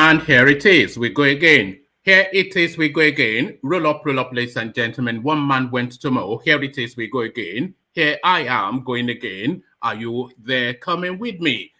And here it is, we go again. Here it is, we go again. Roll up, ladies and gentlemen. One man went to mow. Here it is, we go again. Here I am going again. Are you there coming with me?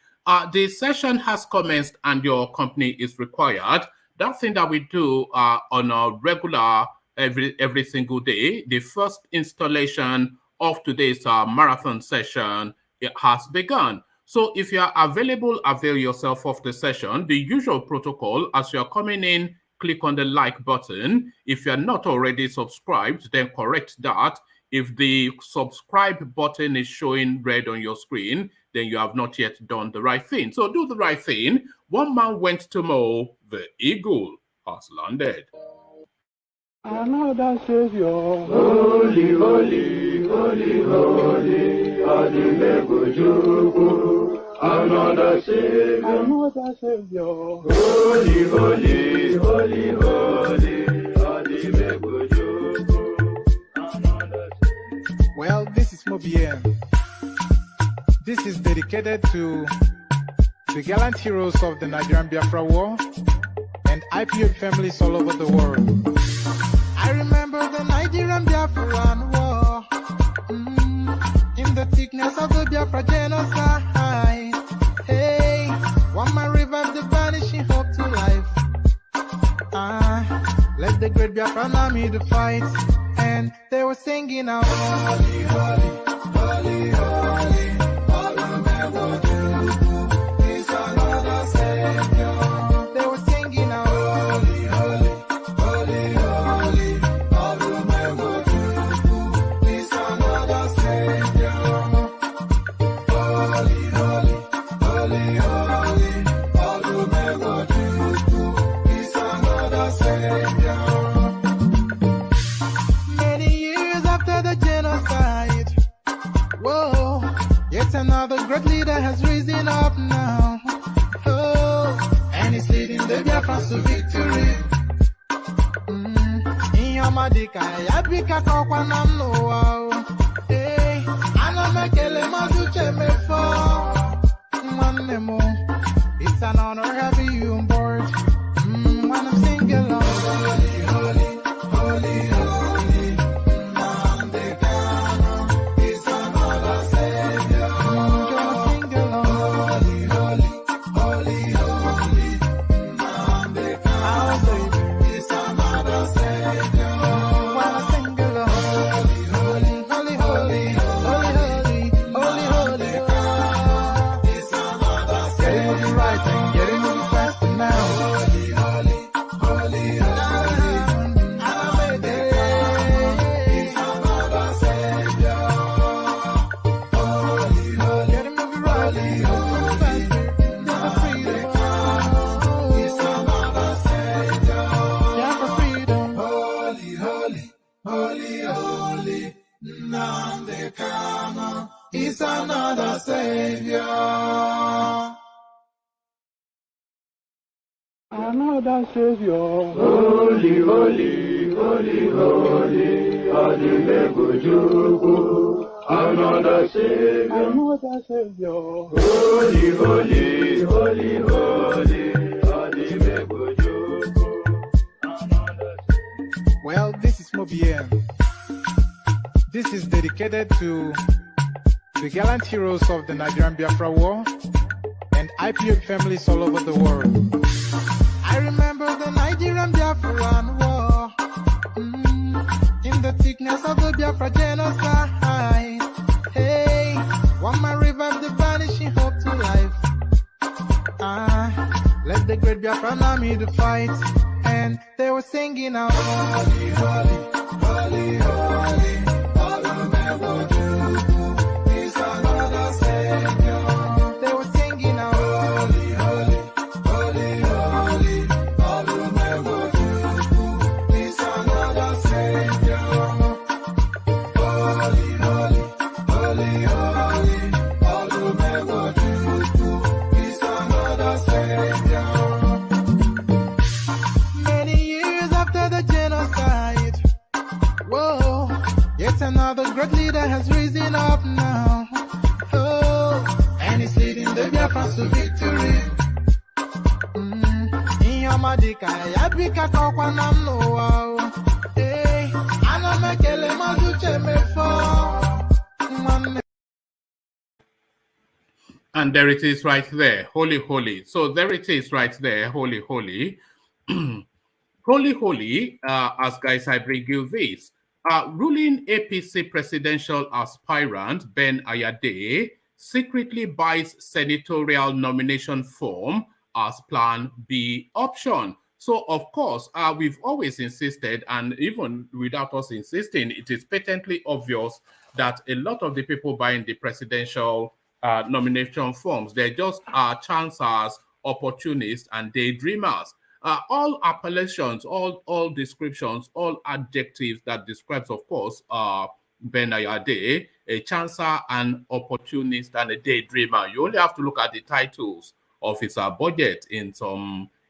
The session has commenced and your company is required. That thing that we do on a regular, every single day, the first installation of today's marathon session, it has begun. So if you are available, avail yourself of the session. The usual protocol, as you're coming in, click on the like button. If you're not already subscribed, then correct that. If the subscribe button is showing red on your screen, then you have not yet done the right thing. So do the right thing. One man went to mow, the eagle has landed. Another Savior, holy, holy, holy, holy, another Savior, holy, holy, holy, holy, Well, this is Mobien. This is dedicated to the gallant heroes of the Nigerian Biafra War and IPO families all over the world. I remember the Nigerian Biafran War, in the thickness of the Biafra genocide. Hey, one man revived the vanishing hope to life. Let the great Biafran army to fight, and they were singing out, holy, holy, holy, holy, is another Savior. They were singing out, holy, holy, holy, holy, is another Savior. Holy, holy, holy, holy, is another Savior. Many years after the genocide, whoa, yet another great leader has risen up now. Oh, and he's leading the Biafrans to victory. In your madika, yabika kokwanam no wow. Hey, anamekele mazuche mefo. Manemo, it's an honor having you on board. When I'm singing along, holy, holy, holy, holy, is another Savior. Sing along, holy, holy, holy, holy, is another Savior. When I sing along, holy, holy, holy, holy, holy, holy, holy, is another Savior. Getting moving right and getting moving fast now. Holy, holy, holy, holy, is another Savior. Holy, holy, getting moving right and moving faster. Never freedom. Is another Savior. Never freedom. Holy, holy, holy, holy, Nnamdi Kanu is another Savior. another Savior, Holy, holy, holy, holy, another Savior. another Savior, Holy, holy, holy, holy, Well, this is Mobien. This is dedicated to the gallant heroes of the Nigerian Biafra War and IPO families all over the world. I remember the Nigerian Biafran War, in the thickness of the Biafra genocide. Hey, one man revived the vanishing hope to life. Let the great Biafran army to fight, and they were singing out, holy, holy, holy, holy, is another Savior. They were singing out, holy, holy, holy, holy, is another Savior. Holy, holy, holy, holy, is another Savior. Many years after the genocide, whoa, yet another great leader has risen up now. Oh, and he's leading the Biafrans to victory. In ọma dịka ya bika kọkwa na m n'ụwa. Ana m ekele Maazị Uche nwanne. And there it is right there, holy, holy. So there it is right there, holy, holy. Holy, holy, as guys, I bring you this. Ruling APC presidential aspirant Ben Ayade secretly buys senatorial nomination form as Plan B option. So, of course, we've always insisted, and even without us insisting, it is patently obvious that a lot of the people buying the presidential nomination forms, they're just chancers, opportunists, and daydreamers. All appellations, all descriptions, all adjectives that describes, of course, Ben Ayade, a chancer, an opportunist, and a daydreamer. You only have to look at the titles of his budget in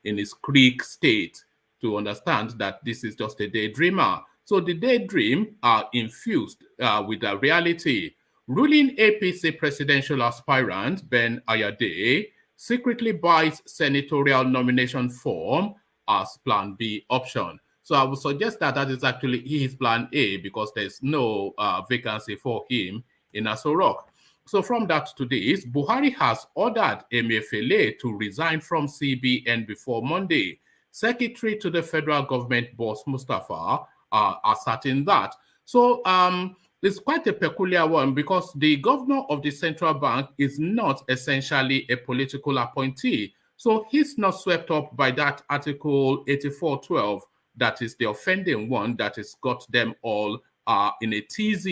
his Greek state to understand that this is just a daydreamer. So the daydream are infused with the reality. Ruling APC presidential aspirant Ben Ayade secretly buys senatorial nomination form as Plan B option. So I would suggest that that is actually his Plan A because there's no vacancy for him in Aso Rock. So from that to this, Buhari has ordered Emefiele to resign from CBN before Monday. Secretary to the federal government boss Mustafa asserting that. So it's quite a peculiar one because the governor of the central bank is not essentially a political appointee. So he's not swept up by that Article 8412, that is the offending one that has got them all in a TZ.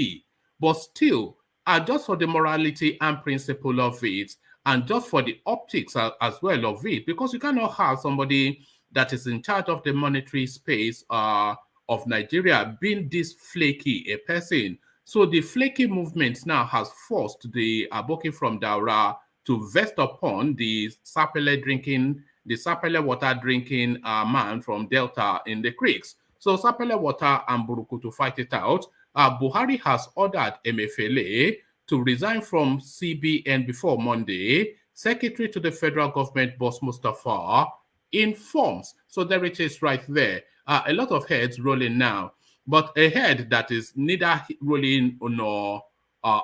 But still, just for the morality and principle of it, and just for the optics as well of it, because you cannot have somebody that is in charge of the monetary space of Nigeria being this flaky a person. So the flaky movement now has forced the Aboki from Daura to vest upon the sapele water drinking man from Delta in the creeks. So sapele water and Buruku to fight it out. Buhari has ordered Emefiele to resign from CBN before Monday. Secretary to the federal government boss Mustafa informs. So there it is right there. A lot of heads rolling now. But a head that is neither rolling nor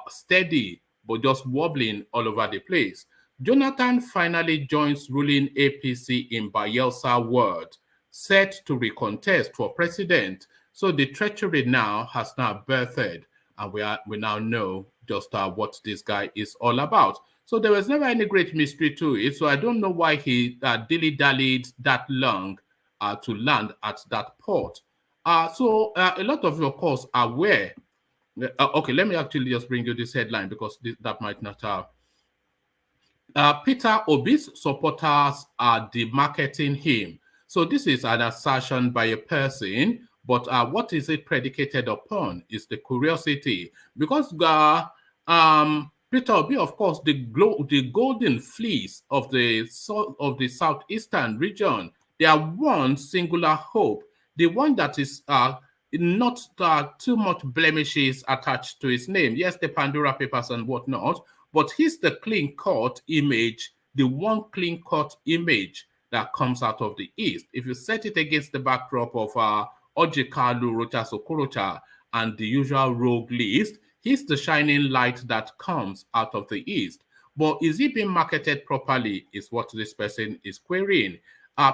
steady, but just wobbling all over the place. Jonathan finally joins ruling APC in Bayelsa ward, set to recontest for president. So the treachery now has now birthed, and we now know just what this guy is all about. So there was never any great mystery to it. So I don't know why he dilly-dallied that long to land at that port. So a lot of you, of course, are aware. Okay, let me actually just bring you this headline because that might not have. Peter Obi's supporters are demarketing him. So this is an assertion by a person, but what is it predicated upon is the curiosity. Because Peter Obi, of course, the golden fleece of the southeastern region, they are one singular hope. The one that is not too much blemishes attached to his name. Yes, the Pandora Papers and whatnot, but he's the clean-cut image, the one clean-cut image that comes out of the East. If you set it against the backdrop of Ojikalu, Rocha Sokorocha, and the usual rogue list, he's the shining light that comes out of the East. But is he being marketed properly is what this person is querying.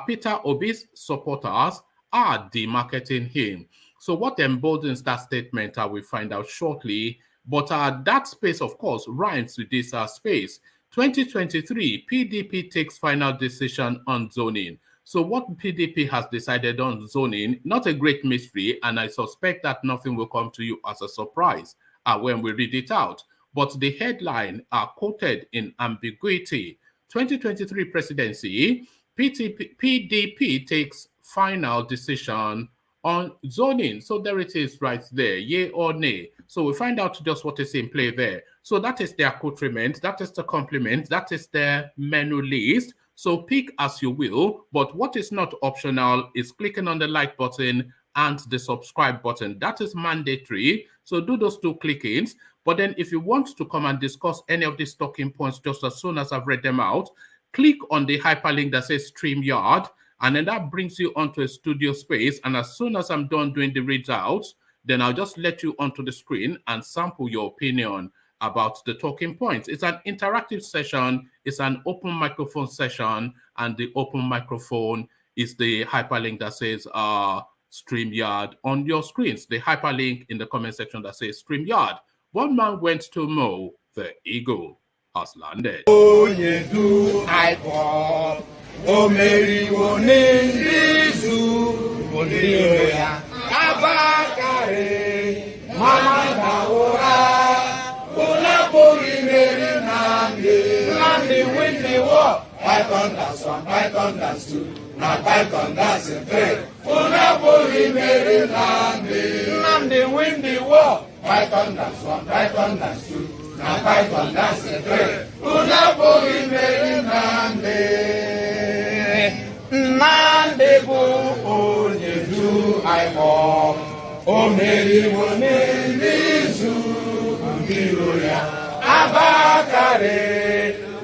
Peter Obi's supporters are demarketing him. So what emboldens that statement, we'll find out shortly. But that space, of course, rhymes with this space. 2023, PDP takes final decision on zoning. So what PDP has decided on zoning, not a great mystery, and I suspect that nothing will come to you as a surprise when we read it out. But the headline are quoted in ambiguity. 2023 presidency, PDP takes final decision on zoning. So there it is right there, yay or nay. So we find out just what is in play there. So that is the accoutrement, that is the complement, that is the menu list. So pick as you will, but what is not optional is clicking on the like button and the subscribe button. That is mandatory. So do those two clickings. But then if you want to come and discuss any of these talking points just as soon as I've read them out, click on the hyperlink that says StreamYard And then that brings you onto a studio space. And as soon as I'm done doing the readouts, then I'll just let you onto the screen and sample your opinion about the talking points. It's an interactive session. It's an open microphone session. And the open microphone is the hyperlink that says StreamYard on your screens. The hyperlink in the comment section that says StreamYard. One man went to mow. The eagle has landed. Oh, you do I fall. Oh, Mary, oh, Nindizu, oh, Nioya, Abakare, Mama Daora, Unapuri, Mary, Nandi, windy walk. Python, that's one, Python, that's two. Now, Python, that's a three. Unapuri, Mary, Nandi, windy walk. Python, that's one, Python, that's two. Now, Python, that's a three. Unapuri, Mary, Nandi. Nande bo onye du aimo o meri woni nizu ngiro ya abakare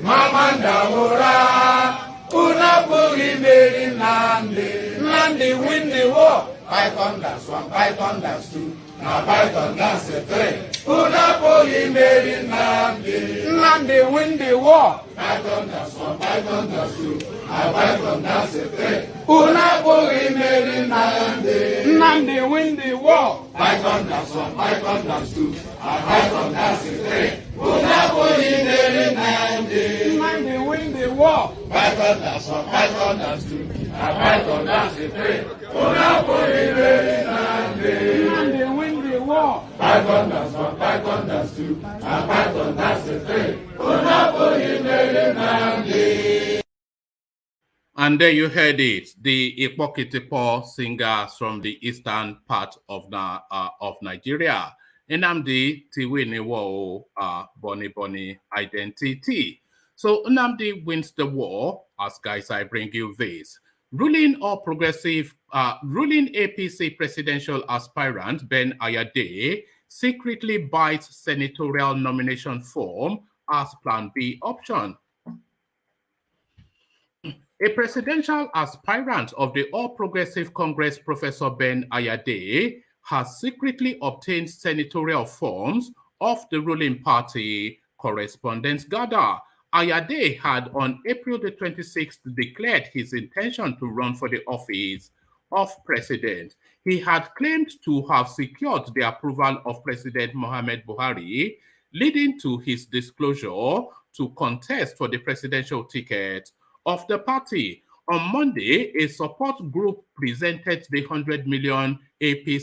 mamanda ora una bogi meri nande windi wo Python that's one Python that's two now Python that's a three una bogi meri nande windi wo Python that's one Python that's two Python that's a three una bogi meri nande windi wo Python that's one Python that's two Python that's a three una bogi meri nande windi wo Python that's one Python that's two Python that's a three una bogi meri nande windi wo Python that's one Python that's two Python that's a three una bogi meri nande. And there you heard it, the Ipokitipo singers from the eastern part of Nigeria. Nnamdi Tiwiniwo Boni identity. So Nnamdi wins the war. As guys, I bring you this. Ruling APC presidential aspirant Ben Ayade secretly buys senatorial nomination form as Plan B option. A presidential aspirant of the All Progressive Congress, Professor Ben Ayade, has secretly obtained senatorial forms of the ruling party, correspondents gather. Ayade had on April the 26th declared his intention to run for the office of president. He had claimed to have secured the approval of President Muhammad Buhari, leading to his disclosure to contest for the presidential ticket of the party. On Monday, a support group presented the 100 million naira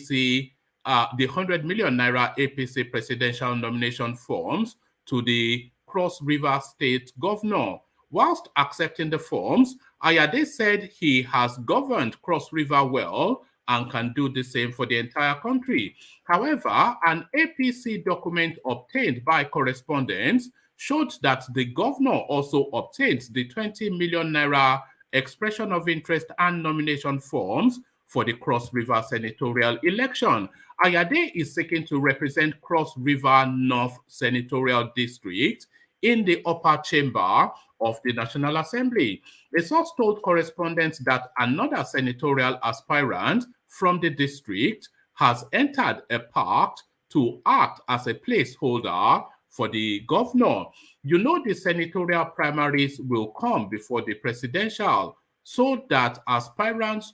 APC presidential nomination forms to the Cross River State governor. Whilst accepting the forms, Ayade said he has governed Cross River well and can do the same for the entire country. However, an APC document obtained by correspondents showed that the governor also obtained the 20 million naira expression of interest and nomination forms for the Cross River senatorial election. Ayade is seeking to represent Cross River North Senatorial District in the upper chamber of the National Assembly. A source told correspondents that another senatorial aspirant from the district has entered a pact to act as a placeholder for the governor. You know, the senatorial primaries will come before the presidential, so that aspirants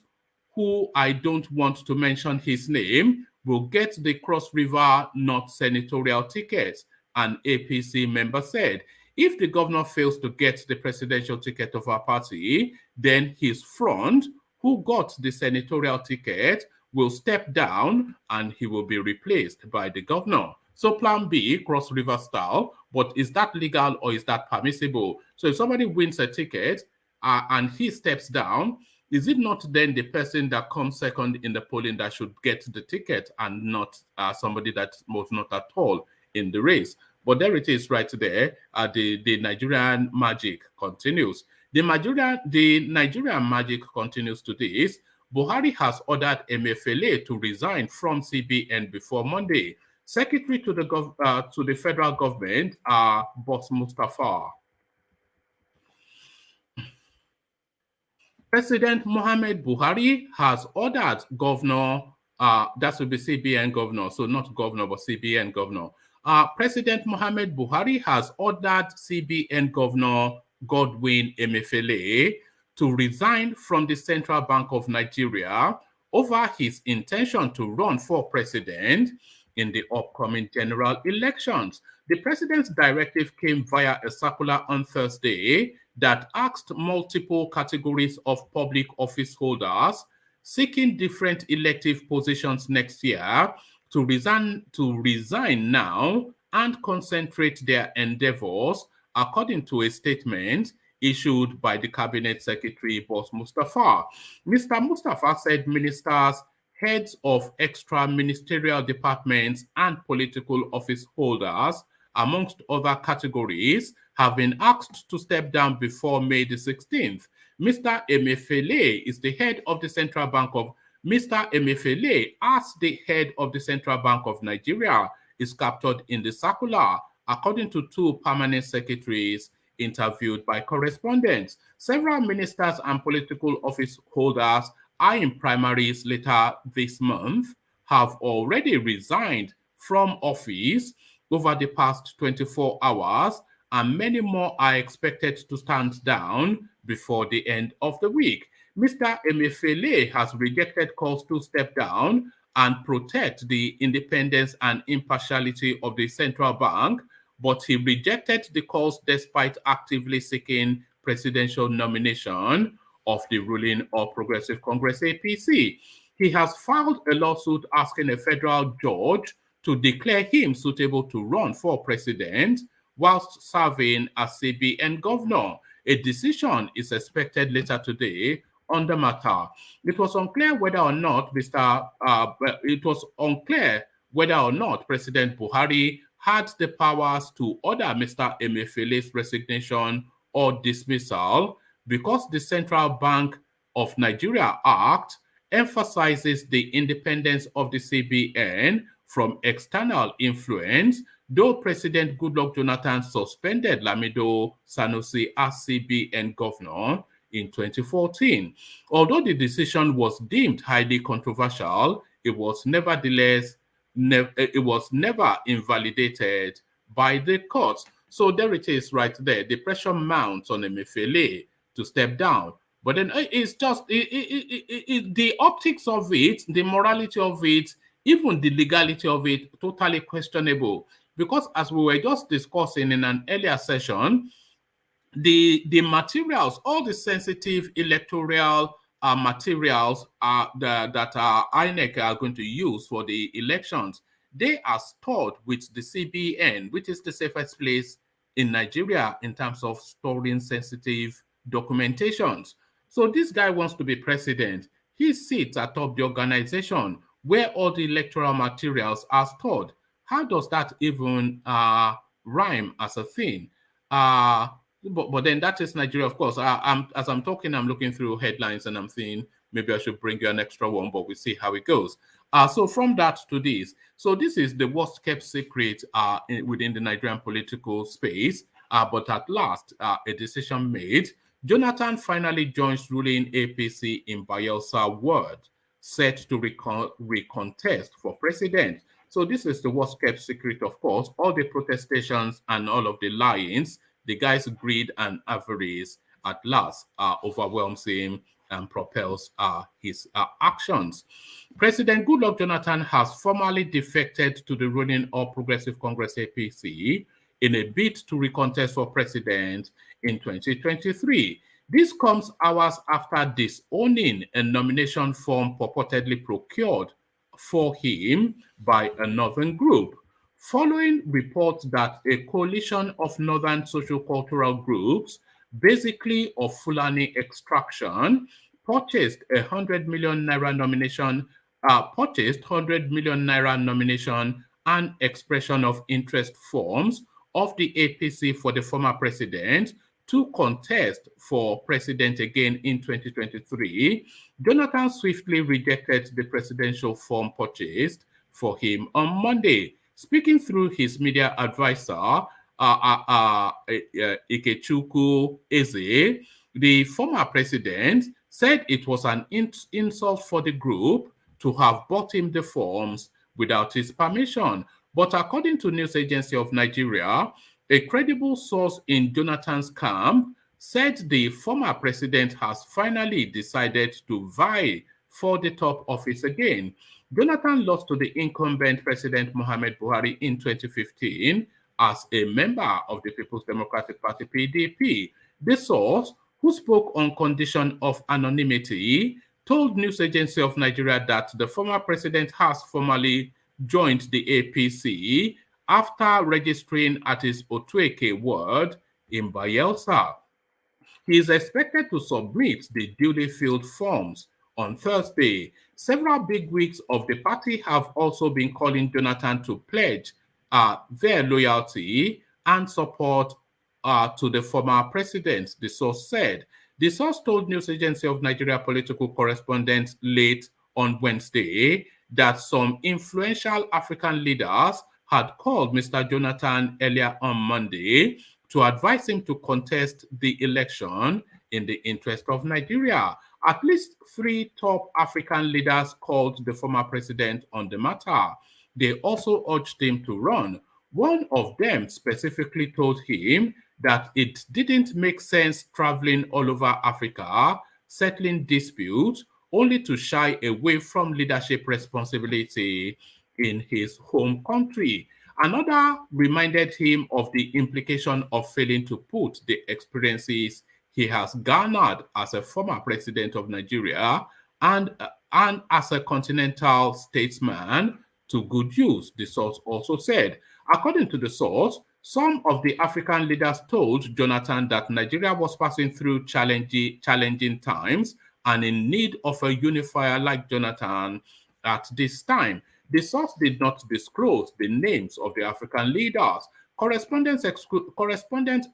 who I don't want to mention his name will get the Cross River North senatorial tickets, an APC member said. If the governor fails to get the presidential ticket of our party, then his front, who got the senatorial ticket, will step down and he will be replaced by the governor. So Plan B, Cross River style, but is that legal or is that permissible? So if somebody wins a ticket and he steps down, is it not then the person that comes second in the polling that should get the ticket and not somebody that was not at all in the race? But there it is right there. The Nigerian magic continues. The Nigerian magic continues to this. Buhari has ordered Emefiele to resign from CBN before Monday. Secretary to the federal government, Boss Mustafa. President Mohamed Buhari has ordered Governor, that will be CBN Governor, so not Governor, but CBN Governor. President Mohamed Buhari has ordered CBN Governor Godwin Emefiele to resign from the Central Bank of Nigeria over his intention to run for president in the upcoming general elections. The president's directive came via a circular on Thursday that asked multiple categories of public office holders seeking different elective positions next year to resign now and concentrate their endeavors, according to a statement issued by the Cabinet Secretary, Boss Mustafa. Mr. Mustafa said ministers, heads of extra ministerial departments, and political office holders, amongst other categories, have been asked to step down before May the 16th. Mr. Emefiele is the head of the Central Bank of Mr. Emefiele, as the head of the Central Bank of Nigeria, is captured in the circular, according to two permanent secretaries interviewed by correspondents. Several ministers and political office holders eyeing primaries later this month have already resigned from office over the past 24 hours, and many more are expected to stand down before the end of the week. Mr. Emefiele has rejected calls to step down and protect the independence and impartiality of the central bank, but he rejected the calls despite actively seeking presidential nomination of the ruling All Progressive Congress APC. He has filed a lawsuit asking a federal judge to declare him suitable to run for president whilst serving as CBN governor. A decision is expected later today on the matter. It was unclear whether or not President Buhari had the powers to order Mr. Emefiele's resignation or dismissal, because the Central Bank of Nigeria Act emphasizes the independence of the CBN from external influence, though President Goodluck Jonathan suspended Lamido Sanusi as CBN governor in 2014. Although the decision was deemed highly controversial, it was nevertheless never invalidated by the courts. So there it is right there. The pressure mounts on Emefiele to step down. But then it's just the optics of it, the morality of it, even the legality of it, totally questionable. Because as we were just discussing in an earlier session, the materials, all the sensitive electoral materials that INEC are going to use for the elections, they are stored with the CBN, which is the safest place in Nigeria in terms of storing sensitive documentations. So this guy wants to be president. He sits atop the organization where all the electoral materials are stored. How does that even rhyme as a thing? But then that is Nigeria, of course. As I'm talking, I'm looking through headlines and I'm thinking maybe I should bring you an extra one, but we'll see how it goes. So from that to this. So this is the worst kept secret within the Nigerian political space. But at last, a decision made. Jonathan finally joins ruling APC in Bayelsa Ward, set to recontest for president. So this is the worst kept secret, of course. All the protestations and all of the lions, the guy's greed and avarice at last overwhelms him and propels his actions. President Goodluck Jonathan has formally defected to the ruling All Progressive Congress APC in a bid to recontest for president in 2023. This comes hours after disowning a nomination form purportedly procured for him by a northern group, following reports that a coalition of northern sociocultural groups, basically of Fulani extraction, purchased 100 million naira nomination and expression of interest forms of the APC for the former president to contest for president again in 2023. Jonathan swiftly rejected the presidential form purchased for him on Monday. Speaking through his media advisor, Ikechukwu Eze, the former president said it was an insult for the group to have bought him the forms without his permission. But according to News Agency of Nigeria, a credible source in Jonathan's camp said the former president has finally decided to vie for the top office again. Jonathan lost to the incumbent President Muhammad Buhari in 2015 as a member of the People's Democratic Party (PDP). The source, who spoke on condition of anonymity, told News Agency of Nigeria that the former president has formally joined the APC after registering at his Otueke ward in Bayelsa. He is expected to submit the duly filled forms on Thursday. Several bigwigs of the party have also been calling Jonathan to pledge their loyalty and support to the former president, the source said. The source told News Agency of Nigeria political correspondent late on Wednesday that some influential African leaders had called Mr. Jonathan earlier on Monday to advise him to contest the election in the interest of Nigeria. At least 3 top African leaders called the former president on the matter. They also urged him to run. One of them specifically told him that it didn't make sense traveling all over Africa, settling disputes, only to shy away from leadership responsibility in his home country. Another reminded him of the implication of failing to put the experiences he has garnered as a former president of Nigeria and as a continental statesman to good use, the source also said. According to the source, some of the African leaders told Jonathan that Nigeria was passing through challenging times and in need of a unifier like Jonathan at this time. The source did not disclose the names of the African leaders. Correspondents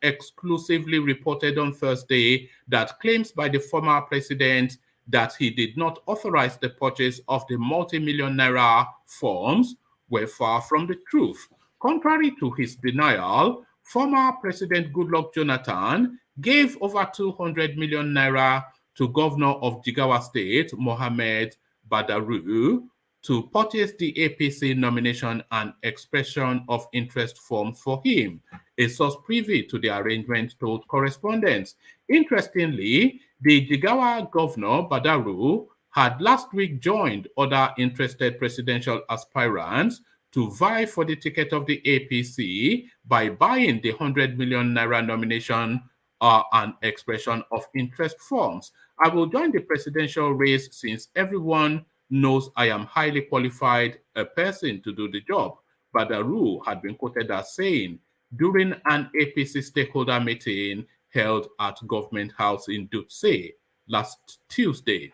exclusively reported on Thursday that claims by the former president that he did not authorize the purchase of the multi-million naira forms were far from the truth. Contrary to his denial, former President Goodluck Jonathan gave over 200 million naira to Governor of Jigawa State, Mohammed Badaru, to purchase the APC nomination and expression of interest forms for him. A source privy to the arrangement told correspondents. Interestingly, the Jigawa governor, Badaru, had last week joined other interested presidential aspirants to vie for the ticket of the APC by buying the 100 million naira nomination and expression of interest forms. I will join the presidential race since everyone knows I am highly qualified a person to do the job, Badaru had been quoted as saying during an APC stakeholder meeting held at Government House in Dutse last Tuesday.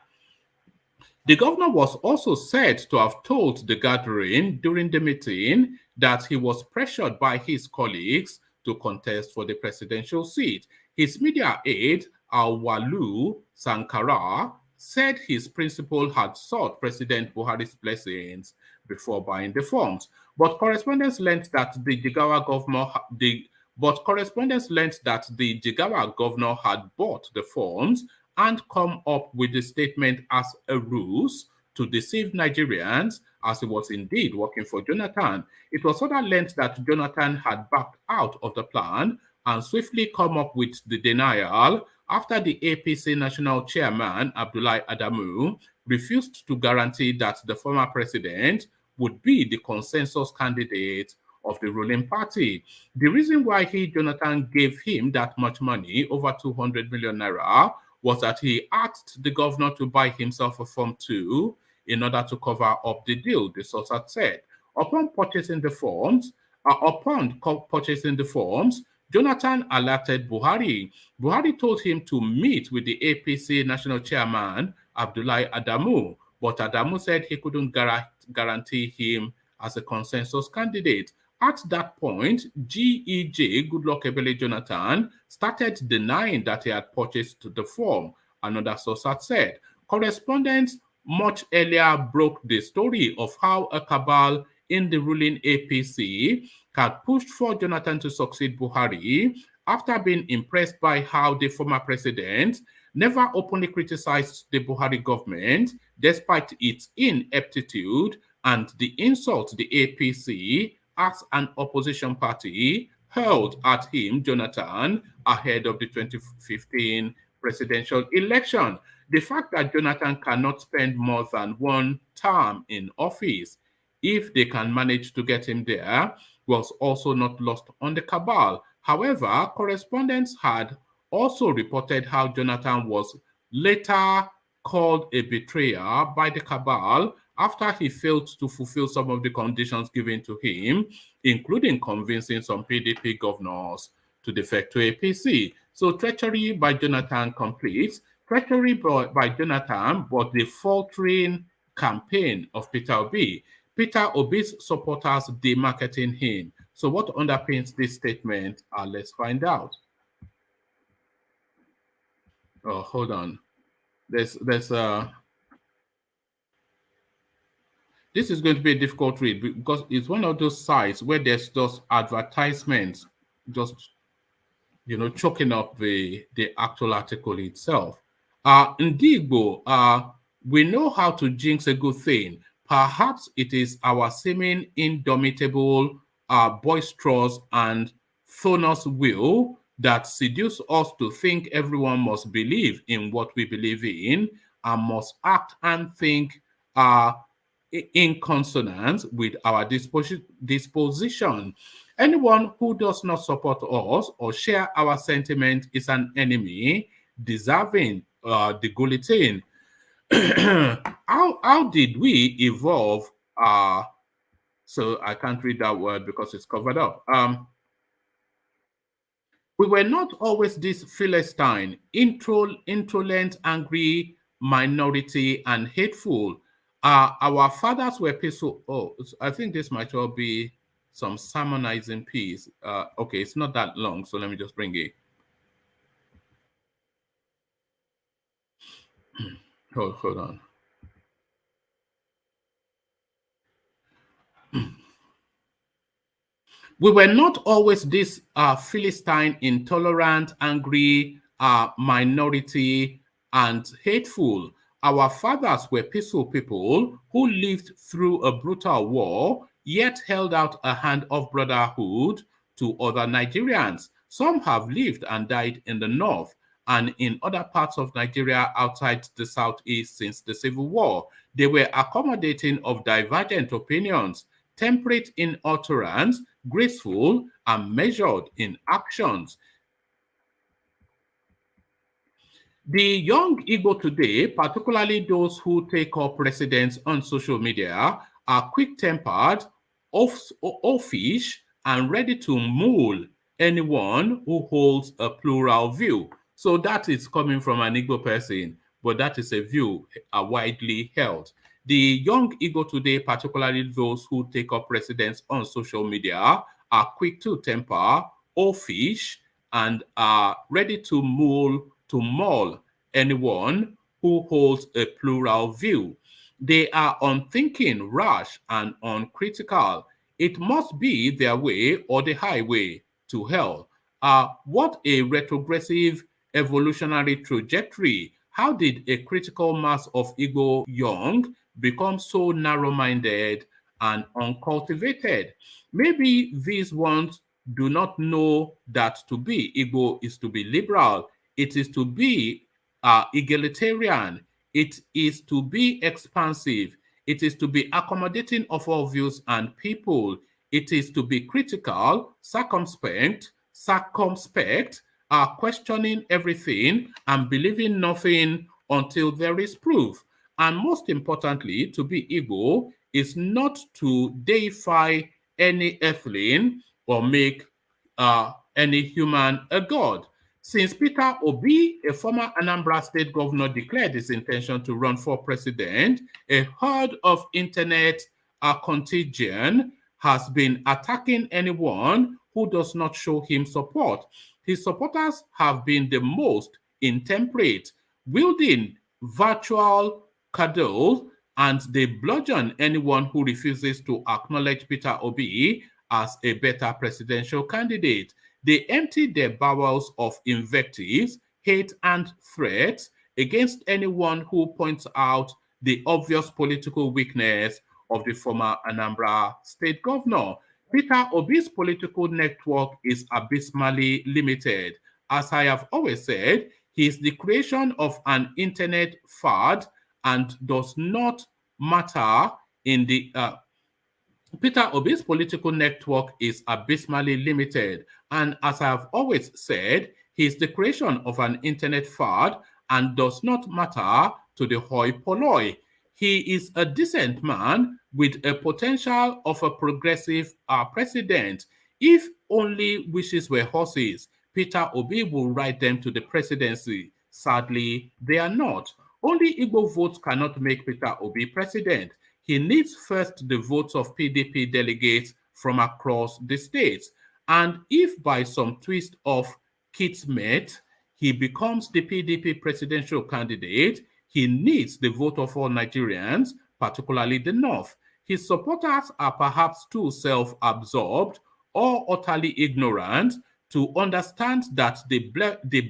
The governor was also said to have told the gathering during the meeting that he was pressured by his colleagues to contest for the presidential seat. His media aide, Awalu Sankara, said his principal had sought President Buhari's blessings before buying the forms. But correspondents learned that the Jigawa governor had bought the forms and come up with the statement as a ruse to deceive Nigerians, as he was indeed working for Jonathan. It was further learned that Jonathan had backed out of the plan and swiftly come up with the denial after the APC national chairman, Abdullahi Adamu, refused to guarantee that the former president would be the consensus candidate of the ruling party. The reason why Jonathan, gave him that much money, over 200 million naira, was that he asked the governor to buy himself a Form 2 in order to cover up the deal, the source had said. Upon purchasing the forms, Jonathan alerted Buhari. Buhari told him to meet with the APC national chairman, Abdullahi Adamu, but Adamu said he couldn't guarantee him as a consensus candidate. At that point, GEJ, Goodluck Ebele Jonathan, started denying that he had purchased the form, another source had said. Correspondents much earlier broke the story of how a cabal in the ruling APC had pushed for Jonathan to succeed Buhari after being impressed by how the former president never openly criticized the Buhari government despite its ineptitude and the insult the APC, as an opposition party, hurled at him, Jonathan, ahead of the 2015 presidential election. The fact that Jonathan cannot spend more than one term in office, if they can manage to get him there, was also not lost on the cabal. However, correspondents had also reported how Jonathan was later called a betrayer by the cabal after he failed to fulfill some of the conditions given to him, including convincing some PDP governors to defect to APC. So treachery by Jonathan completes. Treachery by Jonathan, but the faltering campaign of Peter Obi. Peter Obi's supporters demarketing him. So what underpins this statement? Let's find out. Oh, hold on. This is going to be a difficult read because it's one of those sites where there's just advertisements, just choking up the actual article itself. Indeed, we know how to jinx a good thing. Perhaps it is our seeming indomitable, boisterous, and thornous will that seduce us to think everyone must believe in what we believe in and must act and think in consonance with our disposition. Anyone who does not support us or share our sentiment is an enemy deserving the guillotine. How did we evolve? So I can't read that word because it's covered up. We were not always this Philistine, intolerant, angry, minority, and hateful. Our fathers were peaceful. Oh, I think this might well be some sermonizing piece. Okay, it's not that long, so let me just bring it. Hold on. We were not always this Philistine, intolerant, angry, minority, and hateful. Our fathers were peaceful people who lived through a brutal war, yet held out a hand of brotherhood to other Nigerians. Some have lived and died in the north and in other parts of Nigeria outside the southeast since the Civil War. They were accommodating of divergent opinions, temperate in utterance, graceful, and measured in actions. The young Igbo today, particularly those who take up residence on social media, are quick-tempered, offish, and ready to maul anyone who holds a plural view. So that is coming from an Igbo person, but that is a view widely held. The young Igbo today, particularly those who take up residence on social media, are quick to temper, offish, and are ready to maul anyone who holds a plural view. They are unthinking, rash, and uncritical. It must be their way or the highway to hell. What a retrogressive evolutionary trajectory. How did a critical mass of Igbo young become so narrow-minded and uncultivated? Maybe these ones do not know that to be Igbo is to be liberal. It is to be egalitarian. It is to be expansive. It is to be accommodating of all views and people. It is to be critical, circumspect, questioning everything and believing nothing until there is proof. And most importantly, to be Igbo is not to deify any earthling or make any human a god. Since Peter Obi, a former Anambra State governor, declared his intention to run for president, a herd of internet contagion has been attacking anyone who does not show him support. His supporters have been the most intemperate, wielding virtual cudgels, and they bludgeon anyone who refuses to acknowledge Peter Obi as a better presidential candidate. They empty their bowels of invectives, hate, and threats against anyone who points out the obvious political weakness of the former Anambra state governor. Peter Obi's political network is abysmally limited. As I have always said, he is the creation of an internet fad and does not matter in the Peter Obi's political network is abysmally limited, and as I have always said, he is the creation of an internet fad and does not matter to the hoi polloi. He is a decent man with a potential of a progressive president. If only wishes were horses, Peter Obi will ride them to the presidency. Sadly, they are not. Only Igbo votes cannot make Peter Obi president. He needs first the votes of PDP delegates from across the states. And if by some twist of Kismet, he becomes the PDP presidential candidate, he needs the vote of all Nigerians, particularly the North. His supporters are perhaps too self-absorbed or utterly ignorant to understand that the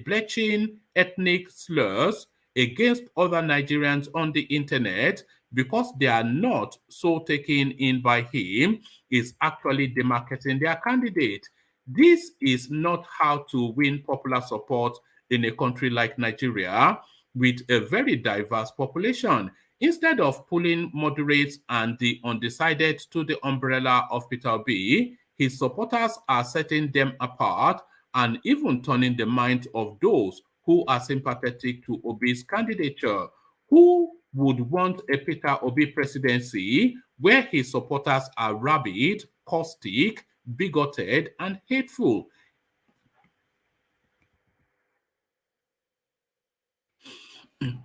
belching ethnic slurs against other Nigerians on the internet, because they are not so taken in by him, is actually demarcating their candidate. This is not how to win popular support in a country like Nigeria with a very diverse population. Instead of pulling moderates and the undecided to the umbrella of Peter Obi, his supporters are setting them apart and even turning the minds of those who are sympathetic to Obi's candidature. Who would want a Peter Obi presidency where his supporters are rabid, caustic, bigoted, and hateful?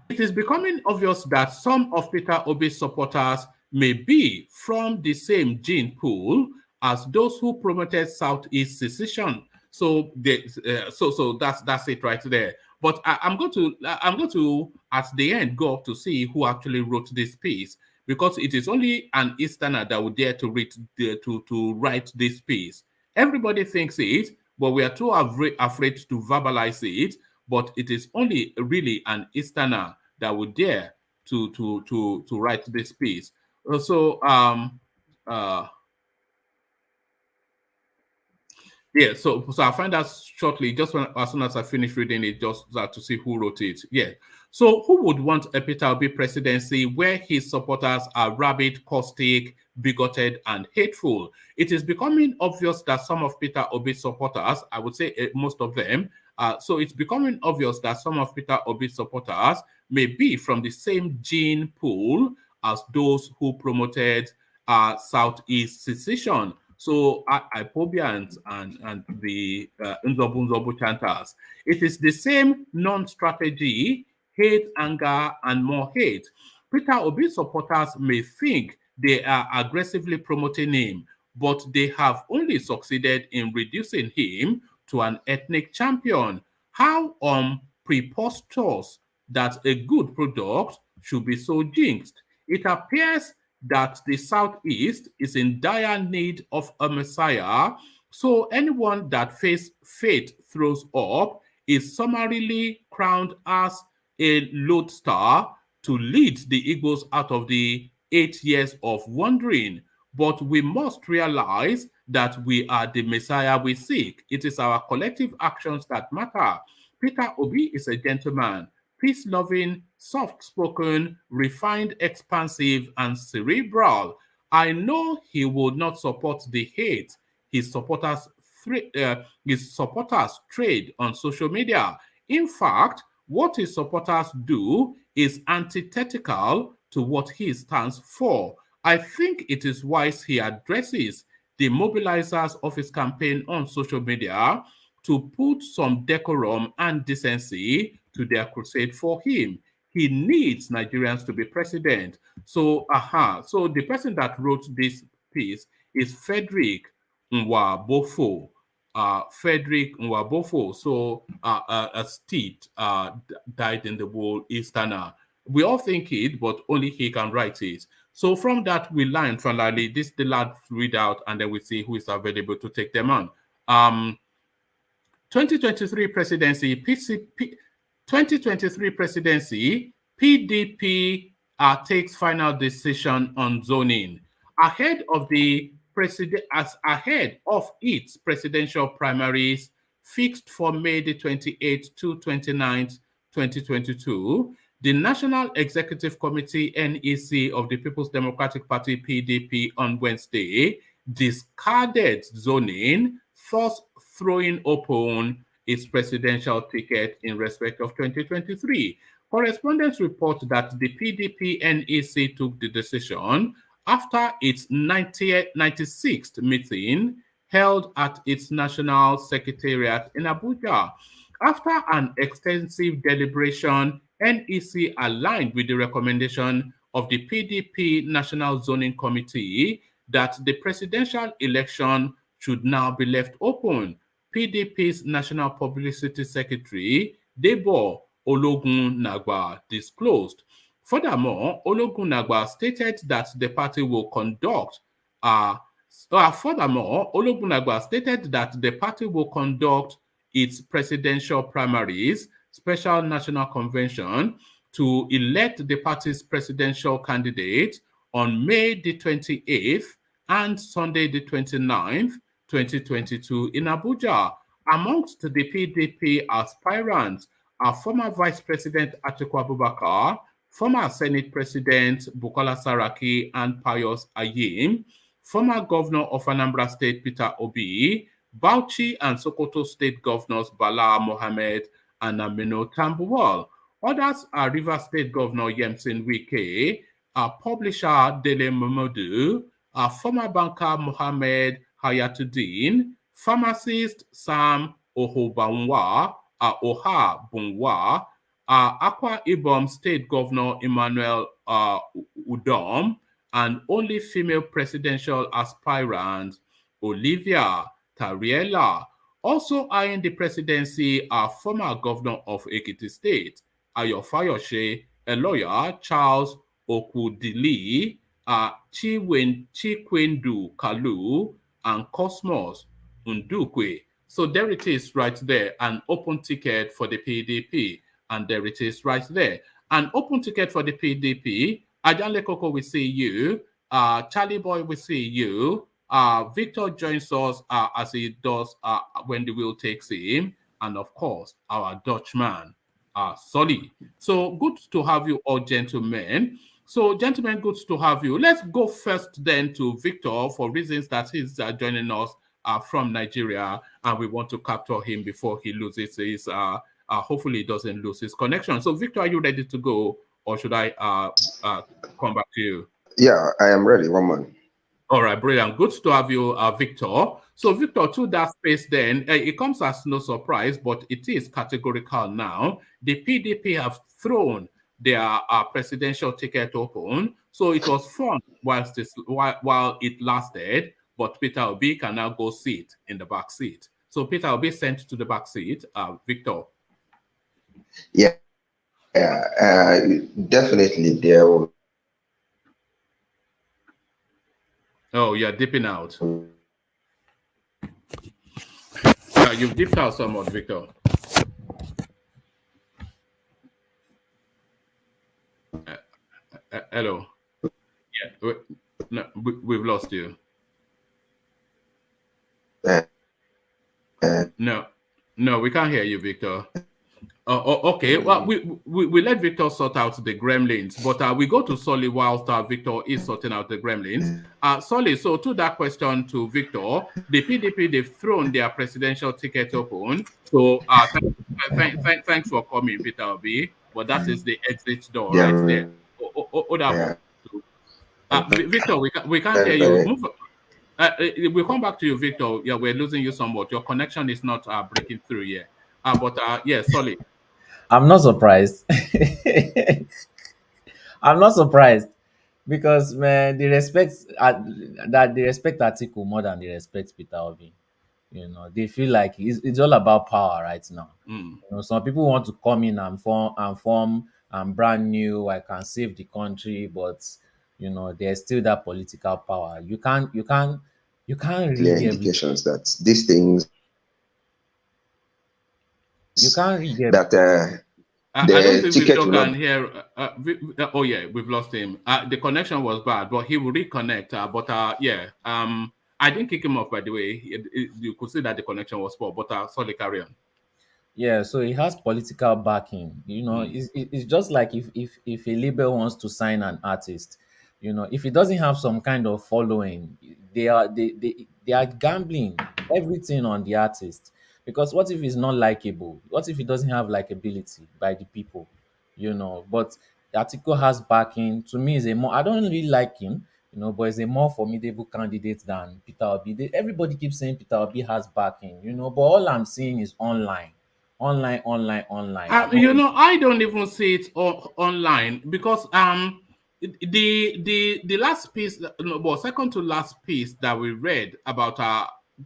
It is becoming obvious that some of Peter Obi's supporters may be from the same gene pool as those who promoted Southeast secession. So, that's it right there. But I'm going to at the end go up to see who actually wrote this piece, because it is only an Easterner that would dare to write this piece. Everybody thinks it, but we are too afraid to verbalize it. But it is only really an Easterner that would dare to write this piece. Yeah, so I'll find out shortly, just as soon as I finish reading it, just to see who wrote it. Yeah. So who would want a Peter Obi presidency where his supporters are rabid, caustic, bigoted, and hateful? It is becoming obvious that some of Peter Obi's supporters, I would say most of them, so it's becoming obvious that some of Peter Obi's supporters may be from the same gene pool as those who promoted Southeast secession. So IPOBians and the Nzobu chanters. It is the same non-strategy, hate, anger, and more hate. Peter Obi supporters may think they are aggressively promoting him, but they have only succeeded in reducing him to an ethnic champion. How preposterous that a good product should be so jinxed. It appears that the Southeast is in dire need of a messiah, so anyone that fate throws up is summarily crowned as a lodestar to lead the Igbos out of the 8 years of wandering. But we must realize that we are the messiah we seek. It is our collective actions that matter. Peter Obi is a gentleman, peace-loving, soft-spoken, refined, expansive, and cerebral. I know he would not support the hate his supporters trade on social media. In fact, what his supporters do is antithetical to what he stands for. I think it is wise he addresses the mobilizers of his campaign on social media to put some decorum and decency to their crusade for him. He needs Nigerians to be president. So the person that wrote this piece is Frederick Nwabofo. Frederick Nwabofo. So a steed died in the war Easterner. We all think it, but only he can write it. So from that, we learn from Lali, this the lad read out, and then we see who is available to take them on. 2023 presidency, 2023 presidency, PDP takes final decision on zoning ahead of its presidential primaries fixed for May the 28th to 29th, 2022. The National Executive Committee (NEC) of the People's Democratic Party (PDP) on Wednesday discarded zoning, thus throwing open its presidential ticket in respect of 2023. Correspondents report that the PDP NEC took the decision after its 96th meeting held at its national secretariat in Abuja. After an extensive deliberation, NEC aligned with the recommendation of the PDP National Zoning Committee that the presidential election should now be left open. PDP's National Publicity Secretary, Debo Ologun-Nagba, disclosed. Furthermore, Ologun-Nagba stated that the party will conduct its presidential primaries, special national convention to elect the party's presidential candidate on May the 28th and Sunday the 29th, 2022 in Abuja. Amongst the PDP aspirants are former Vice President Atiku Abubakar, former Senate President Bukola Saraki and Pius Ayim, former Governor of Anambra State Peter Obi, Bauchi and Sokoto State Governors Bala Mohammed and Aminu Tambuwal. Others are Rivers State Governor Yemsin Wike, publisher Dele Momodu, former banker Mohammed Hayatuddin, pharmacist Sam Oha Bunwa, Akwa Ibom State Governor Emmanuel Udom, and only female presidential aspirant Olivia Tariela. Also eyeing the presidency are former governor of Ekiti State, Ayo Fayose, a lawyer, Charles Okudili, Chikwendu Kalu, and Cosmos Ndukwe. So there it is right there, an open ticket for the PDP. And there it is right there. An open ticket for the PDP. Ajanle Koko, we see you. Charlie Boy, we see you. Victor joins us as he does when the wheel takes him. And of course, our Dutchman, Solly. So good to have you all, gentlemen. So, gentlemen, good to have you. Let's go first then to Victor for reasons that he's joining us from Nigeria. And we want to capture him before he loses his, hopefully he doesn't lose his connection. So, Victor, are you ready to go? Or should I come back to you? Yeah, I am ready. One moment. All right, brilliant. Good to have you, Victor. So, Victor, to that space then, it comes as no surprise, but it is categorical now. The PDP have thrown their presidential ticket open. So it was fun while it lasted, but Peter Obi can now go sit in the back seat. So Peter Obi sent to the back seat. Victor. Yeah, definitely there will. Oh, you're dipping out. Yeah, you've dipped out somewhat, Victor. Hello. Yeah, we've lost you. No, we can't hear you, Victor. Okay. Well, we let Victor sort out the gremlins, but we go to Solly whilst Victor is sorting out the gremlins. Solly, so to that question to Victor, the PDP, they've thrown their presidential ticket open. So thanks for coming, Peter Obi. But that is the exit door right there. Victor, we can't hear you. We'll come back to you, Victor. Yeah, we're losing you somewhat. Your connection is not breaking through yet. Yeah, sorry. I'm not surprised. I'm not surprised because man, they respect Atiku more than they respect Peter Obi. You know, they feel like it's all about power right now. You know, some people want to come in and form and brand new. I can save the country, but you know, there's still that political power. You can't read indications that these things. You can't read that I don't The think ticket Victor will can not. hear. Oh yeah, we've lost him. The connection was bad, but he will reconnect. Yeah, I didn't kick him off, by the way. You could see that the connection was poor, but sorry, carry on. Yeah, so it has political backing. Mm. It's just like if a label wants to sign an artist, if it doesn't have some kind of following, they are gambling everything on the artist. Because what if he's not likable? What if he doesn't have likability by the people? But the article has backing. To me, is a more I don't really like him, but it's a more formidable candidate than Peter Obi. Everybody keeps saying Peter Obi has backing, but all I'm seeing is online. Online, online, online. I'm not. I don't even see it online because the last piece, no, well, second to last piece that we read about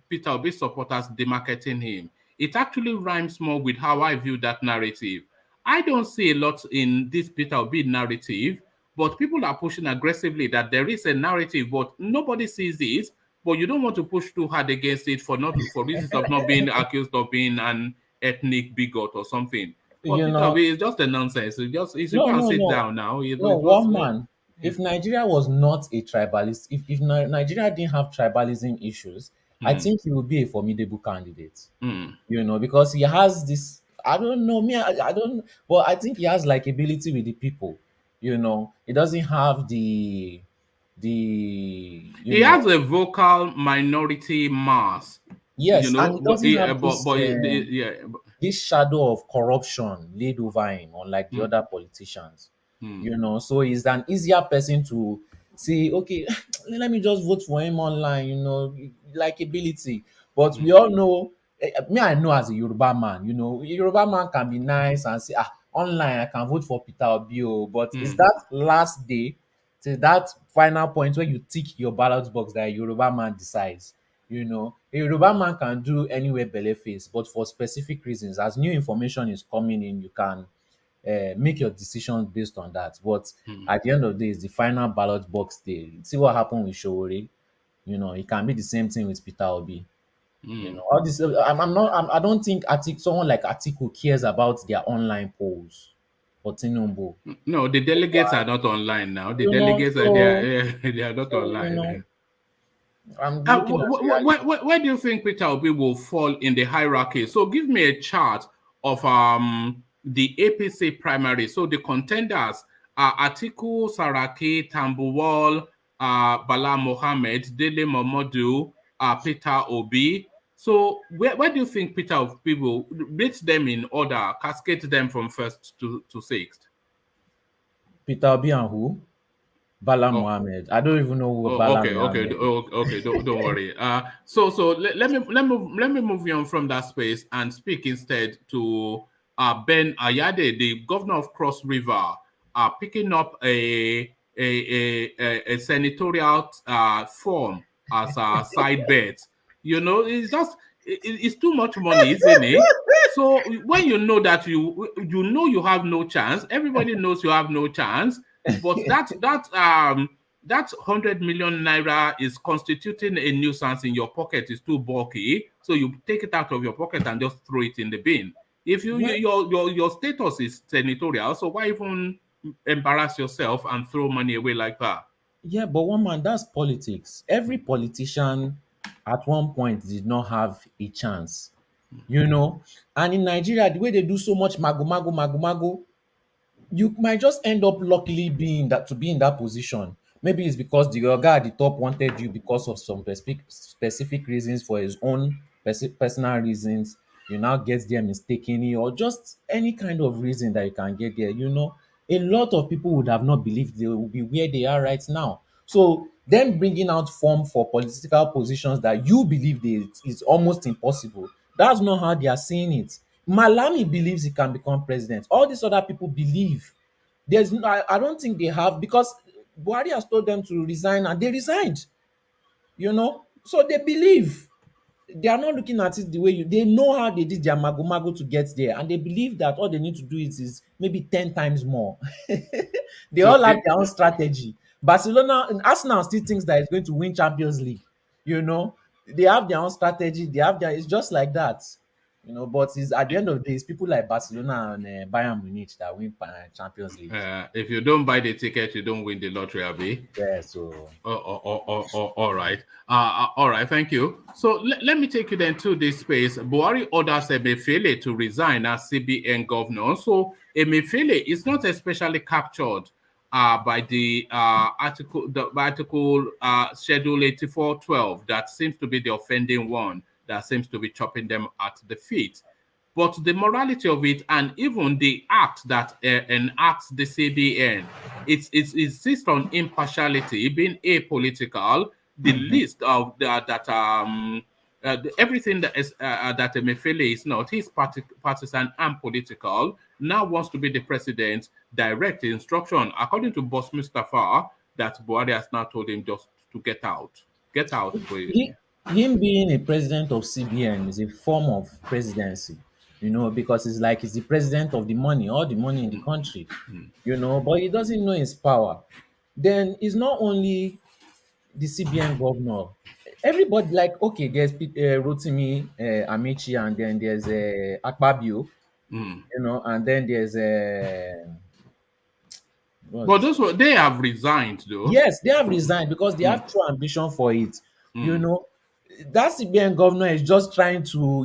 Peter Obi supporters demarketing him, it actually rhymes more with how I view that narrative. I don't see a lot in this Peter Obi narrative, but people are pushing aggressively that there is a narrative, but nobody sees it. But you don't want to push too hard against it for reasons of not being accused of being an ethnic bigot or something. But You Peter know, Obi is just a nonsense. He should go no, and no, sit no, down now. no. It was One man. yeah. If Nigeria was not a tribalist, if Nigeria didn't have tribalism issues, I Hmm. think he would be a formidable candidate. Hmm. Because he has this. I don't know me. I don't. But I think he has likability with the people. He doesn't have the. He has a vocal minority mass, Yes, and he doesn't yeah, have this. yeah. This shadow of corruption laid over him, unlike the Hmm. other politicians. Hmm. So he's an easier person to see, okay, let me just vote for him online, likability. But we all know, me, I know as a Yoruba man, a Yoruba man can be nice and say, online, I can vote for Peter Obi, but it's Hmm. that last day, till that final point where you tick your ballot box that a Yoruba man decides. A Yoruba man can do anywhere belle face, but for specific reasons, as new information is coming in, you can make your decisions based on that. But Hmm. at the end of the day, it's the final ballot box day. See what happened with Showore. It can be the same thing with Peter Obi. Hmm. All this. I'm not. I don't think someone like Atiku cares about their online polls or Tinubu. No, the delegates are not online now. The delegates are So there. They are not so online. I'm looking at reality. Where do you think Peter Obi will fall in the hierarchy? So give me a chart of the APC primary. So the contenders are Atiku, Saraki, Tambuwal, Bala Mohammed, Dele Momodu, Peter Obi. So where do you think Peter Obi will rate them in order, cascade them from first to sixth? Peter Obi and who? Bala Oh, Mohammed. I don't even know who Oh, Bala okay, okay, Mohammed is. okay. Don't worry. So let me move you on from that space and speak instead to Ben Ayade, the governor of Cross River, picking up a senatorial form as a side bet. It's just it's too much money, isn't it? So when you know that you have no chance, everybody knows you have no chance. But that 100 million naira is constituting a nuisance in your pocket is too bulky, so you take it out of your pocket and just throw it in the bin. If Well, your status is senatorial, so why even embarrass yourself and throw money away like that? yeah, but one man, that's politics. Every politician at one point did not have a chance, And in Nigeria, the way they do so much mago, mago, mago, mago, you might just end up luckily being in that position. Maybe it's because the guy at the top wanted you because of some specific reasons for his own personal reasons. You now get there mistakenly, or just any kind of reason that you can get there. A lot of people would have not believed they will be where they are right now. So them bringing out form for political positions that you believe is almost impossible. That's not how they are seeing it. Malami believes he can become president. All these other people believe. I don't think they have, because Buhari has told them to resign and they resigned. So they believe. They are not looking at it the way they know how they did their mago mago to get there, and they believe that all they need to do is maybe 10 times more. They So all have their own strategy. Barcelona and Arsenal still thinks that it's going to win Champions League. They have their own strategy. They have their. It's just like that. But it's at the end of the day, it's people like Barcelona and Bayern Munich that win Champions League. If you don't buy the ticket, you don't win the lottery, Abi. Yeah, so All right. All right. Thank you. So let me take you then to this space. Buhari orders Emefiele to resign as CBN governor. So Emefiele is not especially captured by the article schedule 8412 that seems to be the offending one that seems to be chopping them at the feet. But the morality of it, and even the act that enacts the CBN, it insists on impartiality, being apolitical. The list of everything that is that Emefiele is not. He's partisan and political. Now wants to be the president. Direct instruction, according to Boss Mustafa, that Buhari has now told him just to get out. Get out. him being a president of CBN is a form of presidency, because it's like he's the president of the money, all the money in the country, but he doesn't know his power. Then it's not only the CBN governor. Everybody, like, okay, there's Rotimi Amici, and then there's Akpabio, and then there's but they have resigned though. yes, they have resigned because they have true ambition for it. That CBN governor is just trying to,